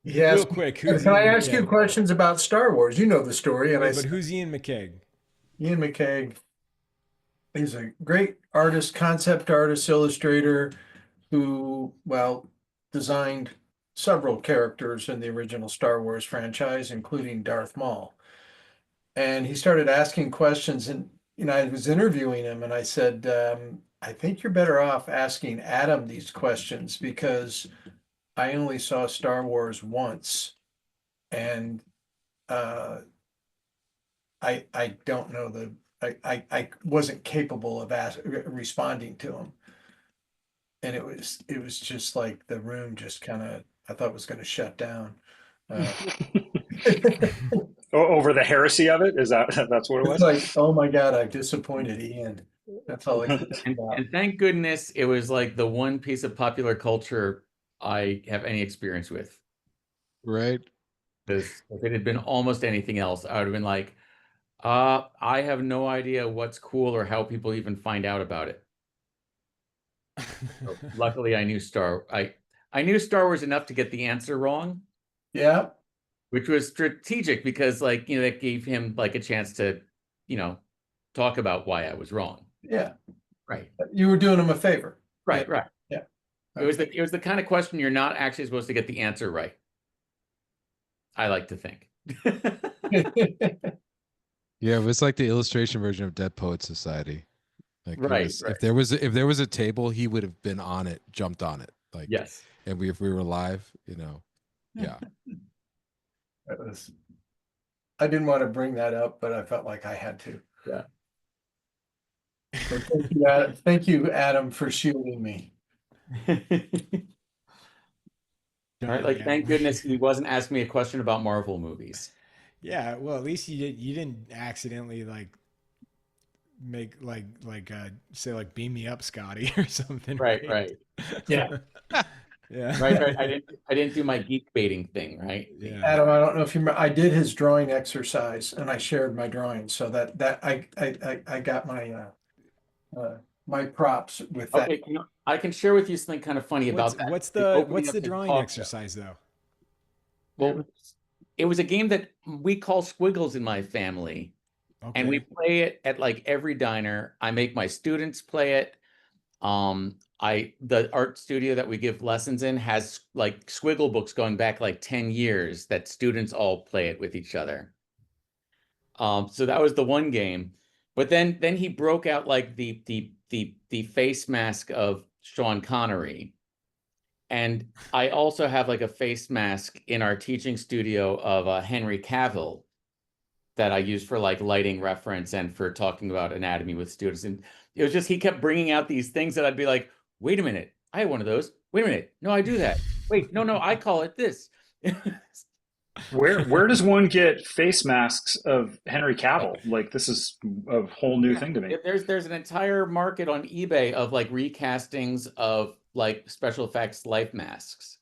Real asked, quick, who's "Can I Ian ask you McKeg? questions about Star Wars?" You know the story, and I Wait, but said, who's Ian McKeg? Ian McCaig. He's a great artist, concept artist, illustrator who, well, designed several characters in the original Star Wars franchise, including Darth Maul. And he started asking questions, and I was interviewing him, and I said, I think you're better off asking Adam these questions because I only saw Star Wars once, and uh, I don't know I wasn't capable of responding to him, and it was just like the room just kind of, I thought, was going to shut down. Uh, Over the heresy of it, is that's what it it's was? like, oh my God, I've disappointed Ian. That's all I can think And, about. and thank goodness it was like the one piece of popular culture I have any experience with. Right. Because if it had been almost anything else, I would have been like, I have no idea what's cool or how people even find out about it. So luckily, I knew Star Wars enough to get the answer wrong, Yeah, which was strategic because, like, that gave him like a chance to, you know, talk about why I was wrong. yeah. Right, You were doing him a favor. right, right. Yeah. It was the kind of question you're not actually supposed to get the answer right. I like to think. Yeah, it was like the illustration version of Dead Poet Society. Like it Right, was, right. if there was a table, he would have been on it, jumped on it. Like, Yes. and if we were live, yeah. That was, I didn't want to bring that up, but I felt like I had to. Yeah. So thank you, Adam, for shielding me. Right? Like, thank goodness he wasn't asking me a question about Marvel movies. Yeah, well, at least you didn't accidentally like make say like beam me up, Scotty, or something, Right, right? right. Yeah. Yeah. Right, right. I didn't do my geek baiting thing, right? Yeah. Adam, I don't know if you remember, I did his drawing exercise and I shared my drawings, so that I got my props with that. Okay, I can share with you something kind of funny about that. The opening What's of the his drawing talk show. exercise though? Well, it was a game that we call Squiggles in my family, and we Okay. play it at like every diner. I make my students play it. The art studio that we give lessons in has like squiggle books going back like 10 years that students all play it with each other. So that was the one game. But then he broke out like the face mask of Sean Connery. And I also have like a face mask in our teaching studio of Henry Cavill that I use for like lighting reference and for talking about anatomy with students. And it was just he kept bringing out these things that I'd be like, wait a minute, I have one of those. Wait a minute, no, I do that. Wait, no, I call it this. Where does one get face masks of Henry Cavill? Like this is a whole new Yeah, thing to me. there's an entire market on eBay of like recastings of like special effects life masks.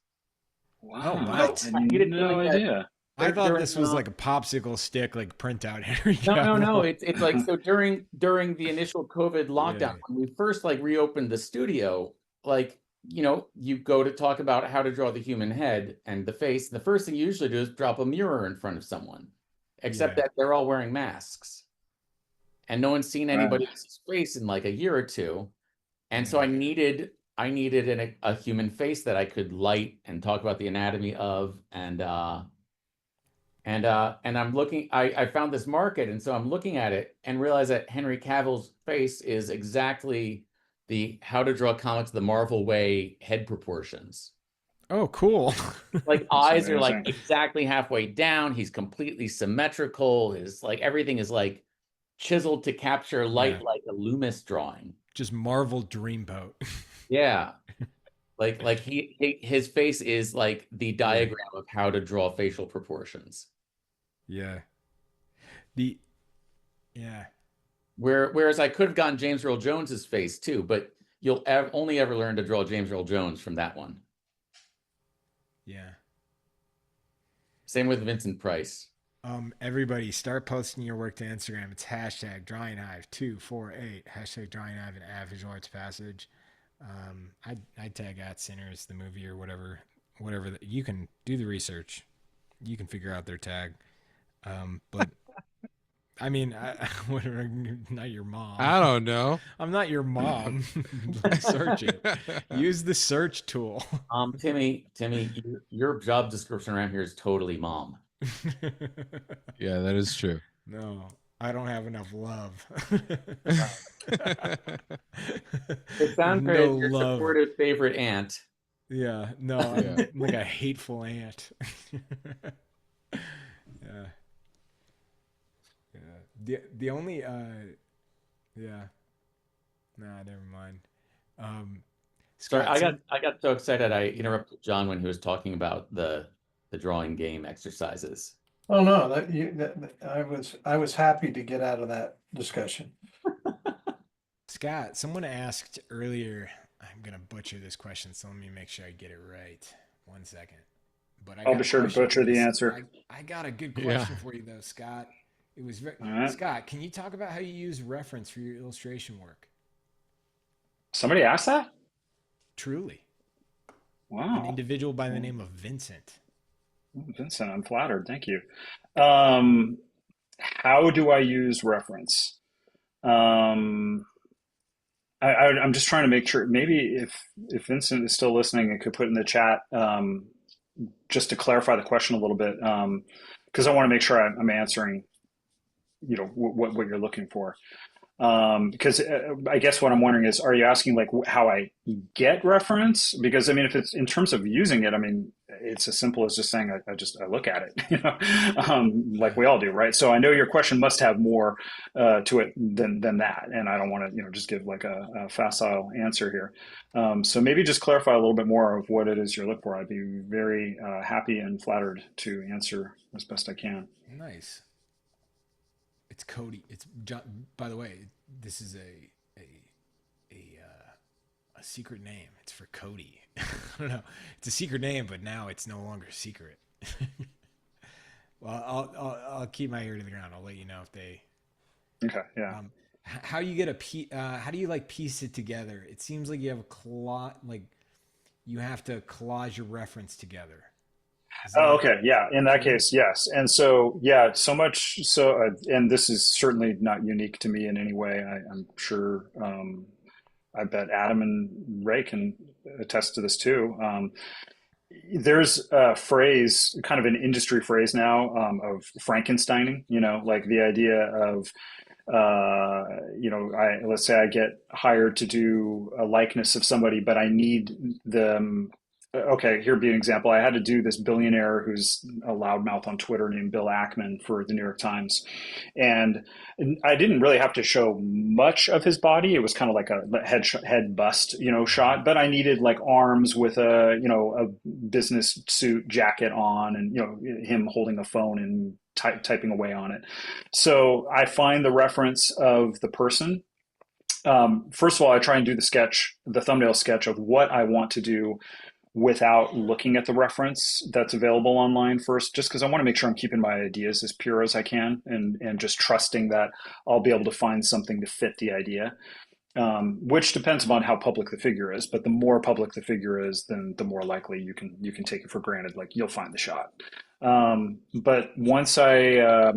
Oh, Wow, I what? had I get a no feeling that idea. I thought during this was like a popsicle stick, like printout Henry no, Cavill. it's like so during the initial COVID Yeah. lockdown when we first like reopened the studio, like you go to talk about how to draw the human head and the face, and the first thing you usually do is drop a mirror in front of someone, except Yeah. that they're all wearing masks and no one's seen Right. anybody's face in like a year or two. And so Yeah. I needed a human face that I could light and talk about the anatomy of, and I'm looking. I found this market, and so I'm looking at it and realize that Henry Cavill's face is exactly the how to draw comics the Marvel way head proportions. Oh, cool. Like That's eyes are like amazing. exactly halfway down. He's completely symmetrical. His like everything is like chiseled to capture Yeah. light like a Loomis drawing. Just Marvel Dreamboat. Yeah. Like his face is like the Yeah. diagram of how to draw facial proportions. Yeah. The yeah. Whereas I could have gotten James Earl Jones's face too, but you'll only ever learn to draw James Earl Jones from that one. Yeah. Same with Vincent Price. Everybody start posting your work to Instagram. It's hashtag Drawing Hive 248, hashtag Drawing Hive and Visual Arts Passage. I tag at Sinners, the movie or whatever that you can do the research. You can figure out their tag. But I mean, whatever, not your mom. I don't know. I'm not your mom. Search it. Use the search tool. Timmy, your job description around here is totally mom. Yeah, that is true. No, I don't have enough love. It sounds No great. Your love. supportive favorite aunt. Yeah, no, I'm like a hateful aunt. Yeah. Yeah. The only yeah. Nah, never mind. Sorry, Scott, I got so excited I interrupted John when he was talking about the drawing game exercises. Oh, no, I was happy to get out of that discussion. Scott, someone asked earlier, I'm gonna butcher this question, so let me make sure I get it right. 1 second. But I'll be sure to butcher the answer. I got a good Yeah. question for you though, Scott. It was All right. Scott, can you talk about how you use reference for your illustration work? Somebody asked that? Truly. An Wow. individual by the name of Vincent. Vincent, I'm flattered. Thank you. How do I use reference? Um, I'm just trying to make sure. Maybe if Vincent is still listening, and could put in the chat just to clarify the question a little bit, because I want to make sure I'm answering, what you're looking for. Because I guess what I'm wondering is, are you asking like how I get reference? Because I mean, if it's in terms of using it, I mean, it's as simple as just saying I look at it, like we all do, right? So I know your question must have more to it than that, and I don't want to just give like a facile answer here. So maybe just clarify a little bit more of what it is you're looking for. I'd be very happy and flattered to answer as best I can. Nice. It's Cody. It's John. By the way, this is a secret name. It's for Cody. I don't know. It's a secret name, but now it's no longer secret. Well, I'll keep my ear to the ground. I'll let you know if they. Okay, yeah. How you get how do you like piece it together? It seems like you have a like you have to collage your reference together. Is Oh, that okay. Yeah. In that case, yes. And so, yeah, so much so, and this is certainly not unique to me in any way. I'm sure, I bet Adam and Ray can attest to this too. There's a phrase, kind of an industry phrase now, of Frankensteining, like the idea of, let's say I get hired to do a likeness of somebody, but I need them. Okay, here'd be an example. I had to do this billionaire who's a loudmouth on Twitter named Bill Ackman for the New York Times. And I didn't really have to show much of his body. It was kind of like a head bust, shot, but I needed like arms with a business suit jacket on and, him holding a phone and typing away on it. So I find the reference of the person. First of all, I try and do the thumbnail sketch of what I want to do without looking at the reference that's available online first, just because I want to make sure I'm keeping my ideas as pure as I can and just trusting that I'll be able to find something to fit the idea, which depends upon how public the figure is. But the more public the figure is, then the more likely you can take it for granted, like you'll find the shot. But once I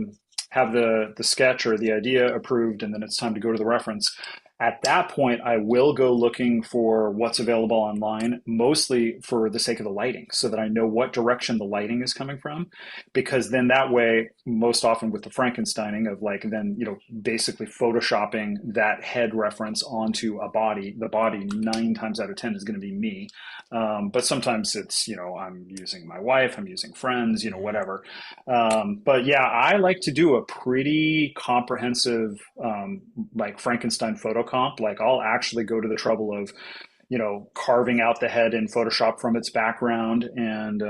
have the sketch or the idea approved, and then it's time to go to the reference. At that point, I will go looking for what's available online, mostly for the sake of the lighting, so that I know what direction the lighting is coming from. Because then that way, most often with the Frankensteining of like then, basically photoshopping that head reference onto a body, the body 9 times out of 10 is going to be me. But sometimes it's, I'm using my wife, I'm using friends, whatever. But yeah, I like to do a pretty comprehensive, like Frankenstein photo comp. Like I'll actually go to the trouble of, carving out the head in Photoshop from its background and,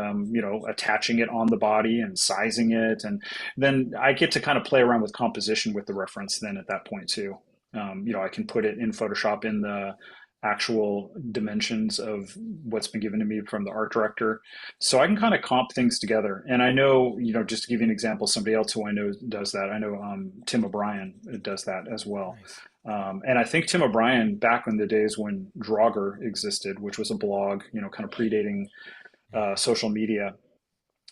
attaching it on the body and sizing it. And then I get to kind of play around with composition with the reference then at that point too. I can put it in Photoshop in the actual dimensions of what's been given to me from the art director. So I can kind of comp things together. And I know, just to give you an example, somebody else who I know does that. I know Tim O'Brien does that as well. nice? And I think Tim O'Brien, back in the days when Draugr existed, which was a blog, kind of predating social media,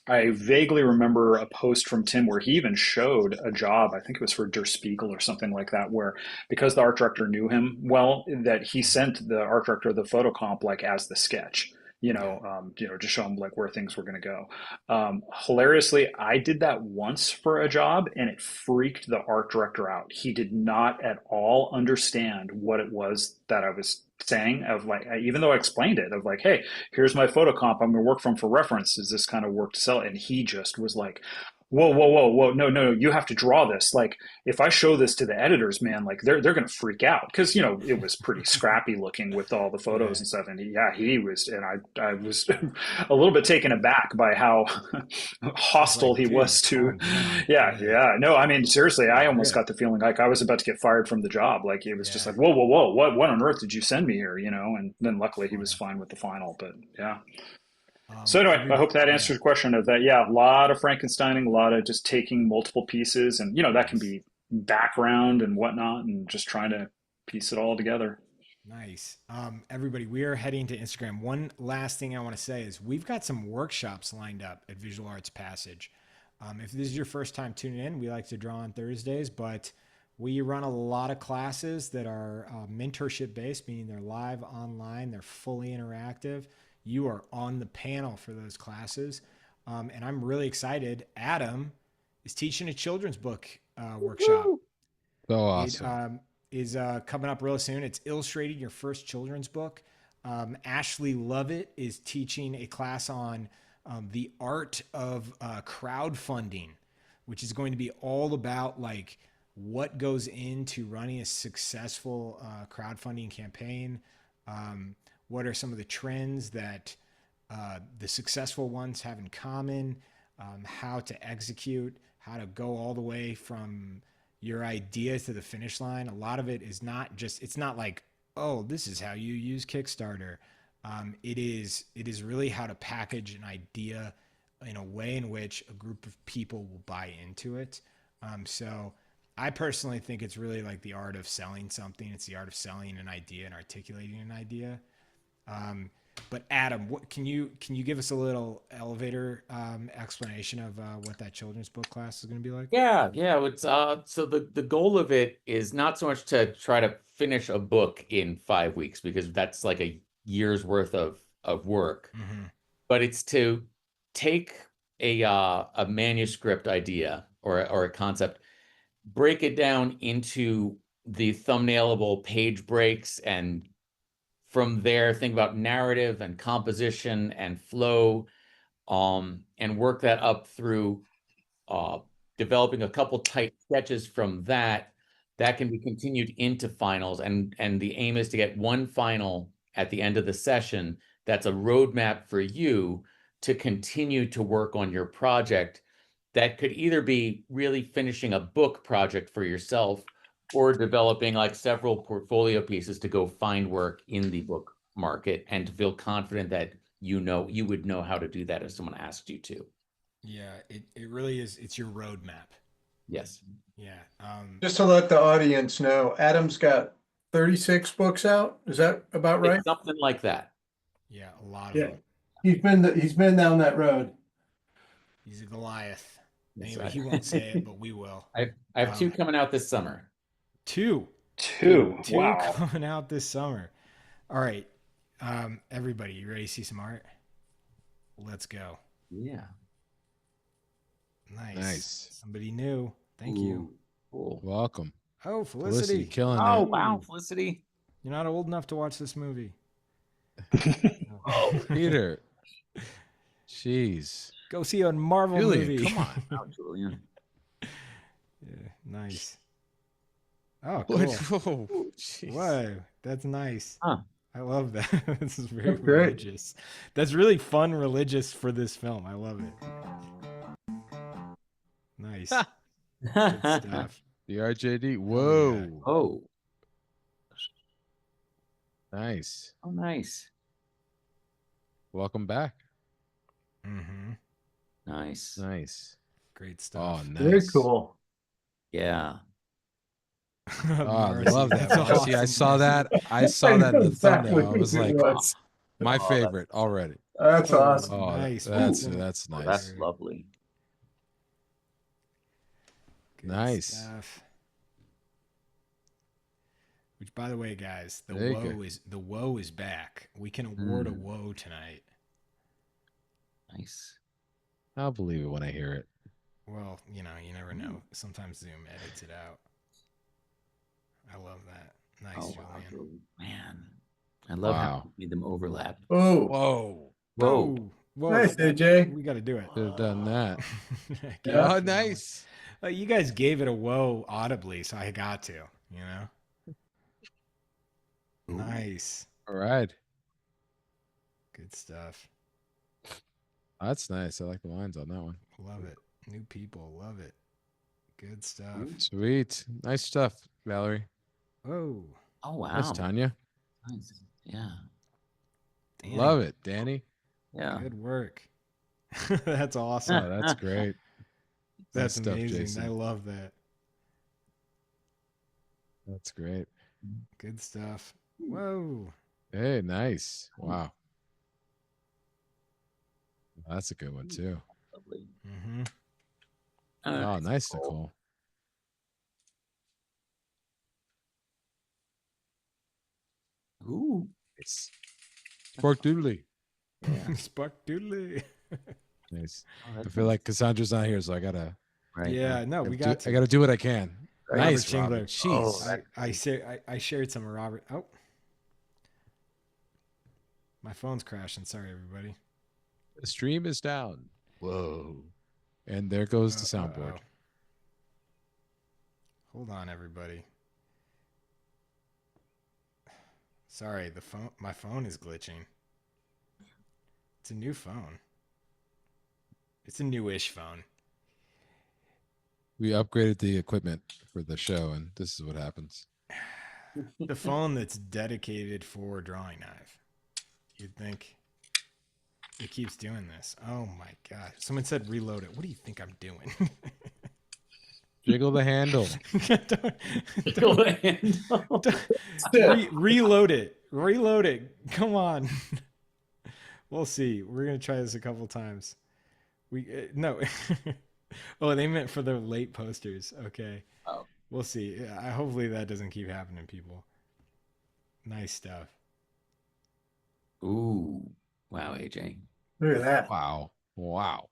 I vaguely remember a post from Tim where he even showed a job, I think it was for Der Spiegel or something like that, where because the art director knew him well, that he sent the art director the photo comp like as the sketch, Yeah. to show him like where things were going to go. Hilariously, I did that once for a job and it freaked the art director out. He did not at all understand what it was that I was saying of like, even though I explained it of like, hey, here's my photo comp I'm going to work from for reference. Is this kind of work to sell? And he just was like, whoa, whoa, whoa, whoa, no, no, no, you have to draw this. Like, if I show this to the editors, man, like they're going to freak out because it was pretty scrappy looking with all the photos Yeah. and stuff. And he was, and I was a little bit taken aback by how It's hostile like, he dude, was to. calm down. Yeah, Yeah. yeah, no, I mean seriously, I almost Really. got the feeling like I was about to get fired from the job. Like it was just Yeah. like, whoa, whoa, whoa, what on earth did you send me here? And then luckily he was Funny. fine with the final. But yeah. So anyway, I Every hope that yeah. answers the question of that. Yeah, a lot of Frankensteining, a lot of just taking multiple pieces, and that can Nice. be background and whatnot, and just trying to piece it all together. Nice. Everybody, we are heading to Instagram. One last thing I want to say is we've got some workshops lined up at Visual Arts Passage. If this is your first time tuning in, we like to draw on Thursdays, but we run a lot of classes that are mentorship based, meaning they're live online, they're fully interactive. You are on the panel for those classes. And I'm really excited. Adam is teaching a children's book workshop. So It awesome. is coming up real soon. It's illustrating your first children's book. Ashley Lovett is teaching a class on the art of crowdfunding, which is going to be all about like what goes into running a successful crowdfunding campaign. What are some of the trends that the successful ones have in common? How to execute, how to go all the way from your idea to the finish line. A lot of it is not just, it's not like, oh, this is how you use Kickstarter. It is really how to package an idea in a way in which a group of people will buy into it. So I personally think it's really like the art of selling something. It's the art of selling an idea and articulating an idea. But Adam, what can you give us a little elevator explanation of what that children's book class is going to be like? Yeah, yeah. It's so the goal of it is not so much to try to finish a book in 5 weeks, because that's like a year's worth of work, but it's to take a manuscript idea or a concept, break it down into the thumbnailable page breaks, and from there think about narrative and composition and flow, and work that up through developing a couple tight sketches from that can be continued into finals. And the aim is to get one final at the end of the session that's a roadmap for you to continue to work on your project. That could either be really finishing a book project for yourself, or developing like several portfolio pieces to go find work in the book market, and to feel confident that you would know how to do that if someone asked you to. Yeah, it really is. It's your roadmap. Yes. Yeah. Just to let the audience know, Adam's got 36 books out. Is that about right? It's something like that. Yeah, a lot of Yeah. them. He's been down that road. He's a Goliath. Yes, Anyway, he won't say it, but we will. I have two coming out this summer. Two Wow. coming out this summer. All right, everybody, you ready to see some art? Let's go. Yeah. Nice. Somebody new. Thank you. Cool. Welcome. Oh, Felicity Felicity. killing Oh, it. wow, Felicity. You're not old enough to watch this movie. Peter. Jeez. Go see a Marvel Julian, movie. come on. Wow, Julian. Yeah, nice. Oh, What? cool. Whoa, jeez. Whoa, that's nice. Huh. I love that. This is very That's great. religious. That's really fun religious for this film. I love it. Nice. Good stuff. The RJD. Whoa. Oh, Nice. oh, nice. Welcome back. Mm-hmm. Nice. Nice. Great Oh, stuff. nice. Very cool. Yeah. Oh, I Marcy, love that. that's Marcy, I awesome. saw that. I saw that in the Exactly thumbnail. I was what like, it was. my Oh, favorite already. That's Oh, awesome. Oh, nice. that's Ooh. that's Oh, nice. that's lovely. Good Nice. stuff. Which, by the way, guys, the There you woe is back. We can award a woe tonight. Nice. I'll believe it when I hear it. Well, you never know. Sometimes Zoom edits it out. I love that. Nice, Oh, wow, Julian. Julian. Man. I love how Wow. you made them overlap. Oh, Whoa. Whoa. Whoa. nice, AJ. We got to do it. Should have done that. Yeah. Oh, nice. You guys gave it a whoa audibly, so I got to, Nice. All right. Good stuff. That's nice. I like the lines on that one. Love it. New people. Love it. Good stuff. Sweet. Nice stuff, Valerie. Whoa. Oh, wow. Nice, Tanya. Nice. Yeah. Danny, Love it, Danny. Yeah. Good work. That's awesome. Oh, that's great. That's Nice stuff, amazing. Jason. I love that. That's great. Good stuff. Whoa. Hey, nice. Wow. That's a good one too. Lovely. Mm-hmm. Oh, nice, Nicole. Ooh. It's Pork Doodly. Yeah. Spark doodly. Nice. Oh, I that's feel nice. like Cassandra's not here, so I gotta Right. Yeah, no, we got I gotta do what I can. Nice, Robert Robert. Shingler. Jeez. I shared some of Robert. Oh, my phone's crashing. Sorry, everybody. The stream is down. Whoa. And there goes the soundboard. Hold on, everybody. Sorry, my phone is glitching. It's a new phone. It's a newish phone. We upgraded the equipment for the show, and this is what happens. The phone that's dedicated for Drawing Hive. You'd think it keeps doing this. Oh my gosh. Someone said reload it. What do you think I'm doing? Jiggle the handle. Reload it. Reload it. Come on. We'll see. We're going to try this a couple times. No. Oh, they meant for the late posters. Okay. Oh. We'll see. Hopefully that doesn't keep happening, people. Nice stuff. Ooh. Wow, AJ. Look at that. Wow. Wow.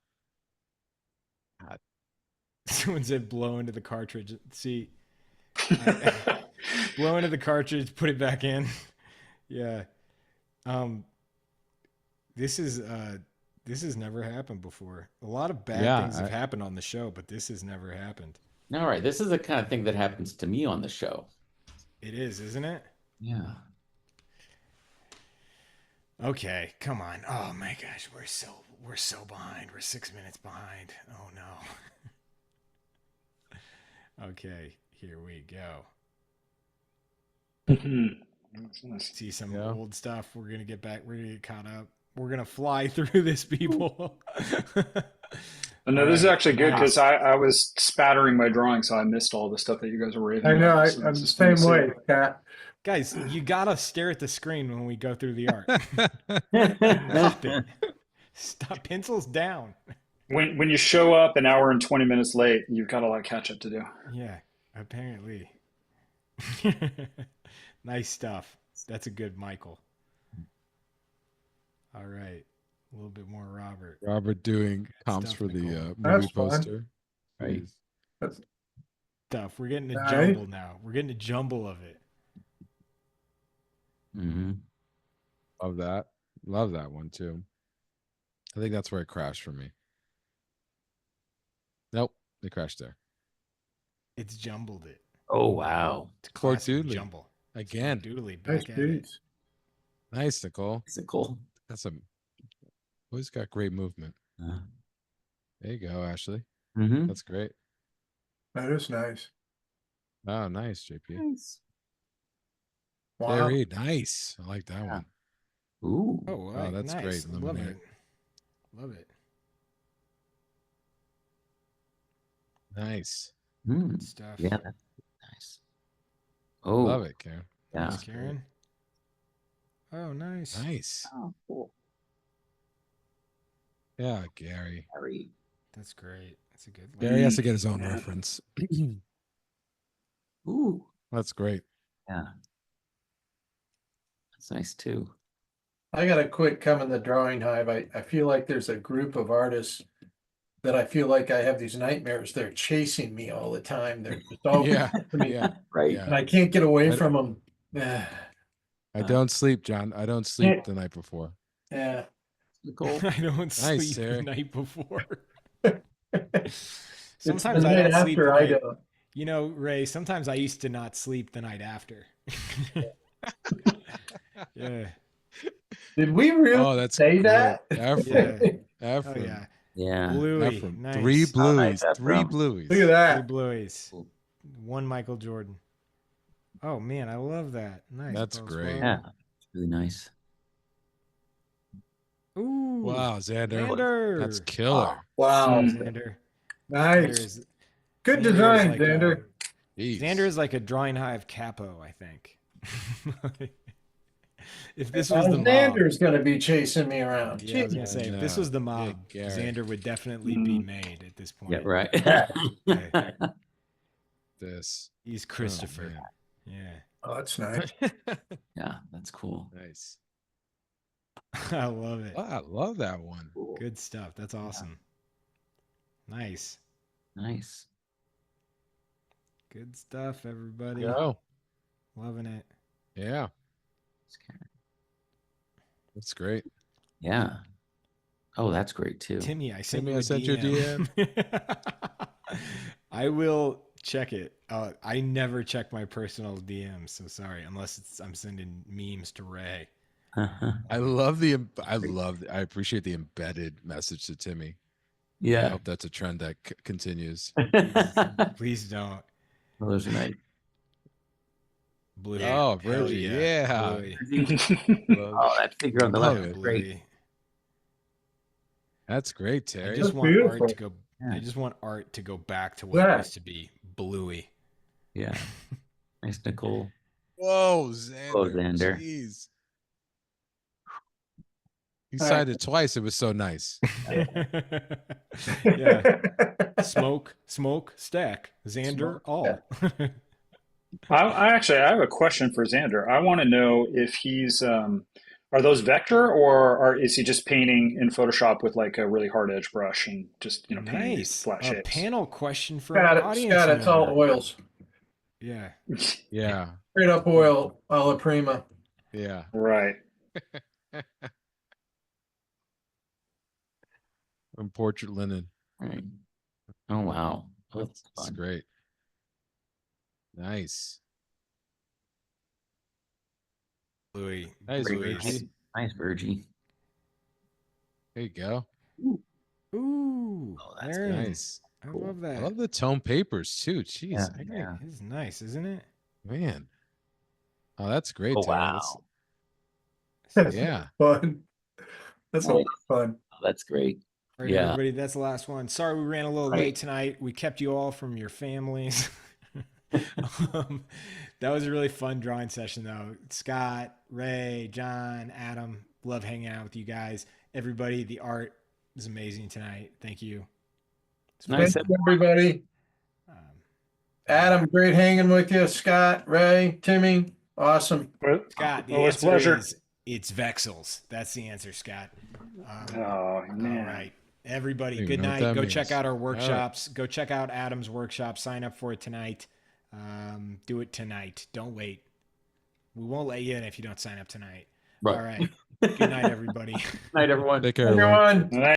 Someone said blow into the cartridge. See, blow into the cartridge, put it back in. Yeah. This has never happened before. A lot of bad things have happened on the show, but this has never happened. All right. This is the kind of thing that happens to me on the show. It is, isn't it? Yeah. Okay, come on. Oh my gosh, we're so behind. We're 6 minutes behind. Oh no. Okay, here we go. See some old stuff. We're gonna get back. We're gonna get caught up. We're gonna fly through this, people. No, this is actually good because I was spattering my drawing, so I missed all the stuff that you guys were raving I know. about. I'm the same way, Pat. Guys, you gotta stare at the screen when we go through the art. Stop it. Stop. Pencils down. When you show up an hour and 20 minutes late, you've got a lot of catch up to do. Yeah, apparently. Nice stuff. That's a good Michael. All right. A little bit more Robert. Robert doing comps Stuff, for the Nicole. movie That's fun. poster. Right. Stuff. We're getting a Nice. jumble now. We're getting a jumble of it. Mm-hmm. Love that. Love that one too. I think that's where it crashed for me. Nope, they crashed there. It's jumbled it. Oh, wow. It's Poor classic Doodly. jumble. Again. Doodly Nice back at it. dudes. Nice, Nicole. Is it cool? That's always got great movement. Uh, There you go, Ashley. mm-hmm. That's great. That is nice. Oh, nice, JP. Nice. Wow. Very nice. I like that one. Ooh. Oh, that's nice. great. Love Illuminate. it. Love it. Nice. Mm. Good stuff. Yeah, that's nice. Oh, Love it, Karen. yeah. Thanks, Karen. Oh, nice. Nice. Oh, cool. Yeah, Gary. Harry. That's great. That's a good one. Gary has to get his own reference. Ooh. That's great. Yeah. That's nice too. I got a quick come in the Drawing Hive. I feel like there's a group of artists that I feel like I have these nightmares. They're chasing me all the time. They're just all Yeah, to me, yeah. Right. Yeah. and I can't get away I- from them. I don't sleep, John. I don't sleep the night before. Yeah. Nicole. I don't sleep the Sarah. night before. It's Sometimes the I night don't sleep. after I don't. You know, Ray, sometimes I used to not sleep the night after. Yeah. Did we really Oh, that's say great. that? Yeah. Oh, Ephraim. yeah. Yeah. Bluey. Ephraim. Nice. Three Oh, nice, blueies. Three Ephraim. blueies. Look at Three that. Blueies. Cool. One Michael Jordan. Oh, man, I love that. Nice. That's Post great. Yeah. It's really nice. Ooh. Wow, Xander. Xander. That's killer. Wow. Xander. Nice. Good Xander is design, like Xander. Jeez. Xander is like a Drawing Hive capo, I think. If this was the mob, Xander's gonna be chasing me around. yeah, I was gonna say, if this No. was the mob, Gary. Xander would definitely be made at this point. Yeah, right. Yeah. This. He's Christopher. man. Yeah. Oh, that's nice. Yeah, that's cool. Nice. I love it. Oh, I love that one. Cool. Good stuff. That's awesome. Nice. Nice. Good stuff, everybody. Go. Loving it. Yeah. That's great. Yeah. Oh, that's great too. Timmy, I sent Timmy, you I a sent you a DM. I will check it. I never check my personal DMs, so sorry, unless I'm sending memes to Ray. I appreciate the embedded message to Timmy. I Yeah. hope that's a trend that continues. Please don't. Well, those are nice. Blue. Oh, Hell Virgie, yeah. yeah. Bluey. Oh, that figure on the Love left it. is great. Bluey. That's great, I Terry. just That's want beautiful. art to go. Yeah. I just want art to go back to what it Yeah. used to be. Bluey. Yeah. Nice, Nicole. Whoa, Xander. Oh, Xander. Jeez. He All signed it twice. It was so nice. Yeah. Smoke, stack. Xander, Smoke, all. I have a question for Xander. I want to know if he's are those vector or is he just painting in Photoshop with like a really hard edge brush and just painting these Nice. flat A shapes? panel question for Scott, an audience Scott, it's all member. oils. Yeah. Yeah. Straight up oil, a la prima. Yeah. Right. And portrait linen. Right. Oh wow. That's That's fun. great. Nice. Bluey. Nice, Bluey Virgie. is- Nice, Virgie. There you go. Ooh. Oh, that's there it is. Nice. I Cool. love I that. love the tone papers too. Jeez, Yeah. Great. Yeah. This is nice, isn't it? man. Oh, that's great, Oh Terry. wow. That's Yeah. fun. That's a lot of fun. Oh, that's great. All right, Yeah. everybody, that's the last one. Sorry we ran a little Right. late tonight. We kept you all from your families. That was a really fun drawing session, though. Scott, Ray, John, Adam, love hanging out with you guys. Everybody, the art is amazing tonight. Thank you. It's Nice. Thank you, everybody. Um, Adam, great hanging with you. Scott, Ray, Timmy, awesome. Scott, the Always answer pleasure. is it's Vexels. That's the answer, Scott. Oh All man. right. Everybody, Don't good even know what night. that Go means. check out our right. workshops. Go check out Adam's workshop. Sign up for it tonight. Do it tonight. Don't wait. We won't let you in if you don't sign up tonight. Right. All right. Good night, everybody. Night, everyone. Take care, everyone. Everyone. All right.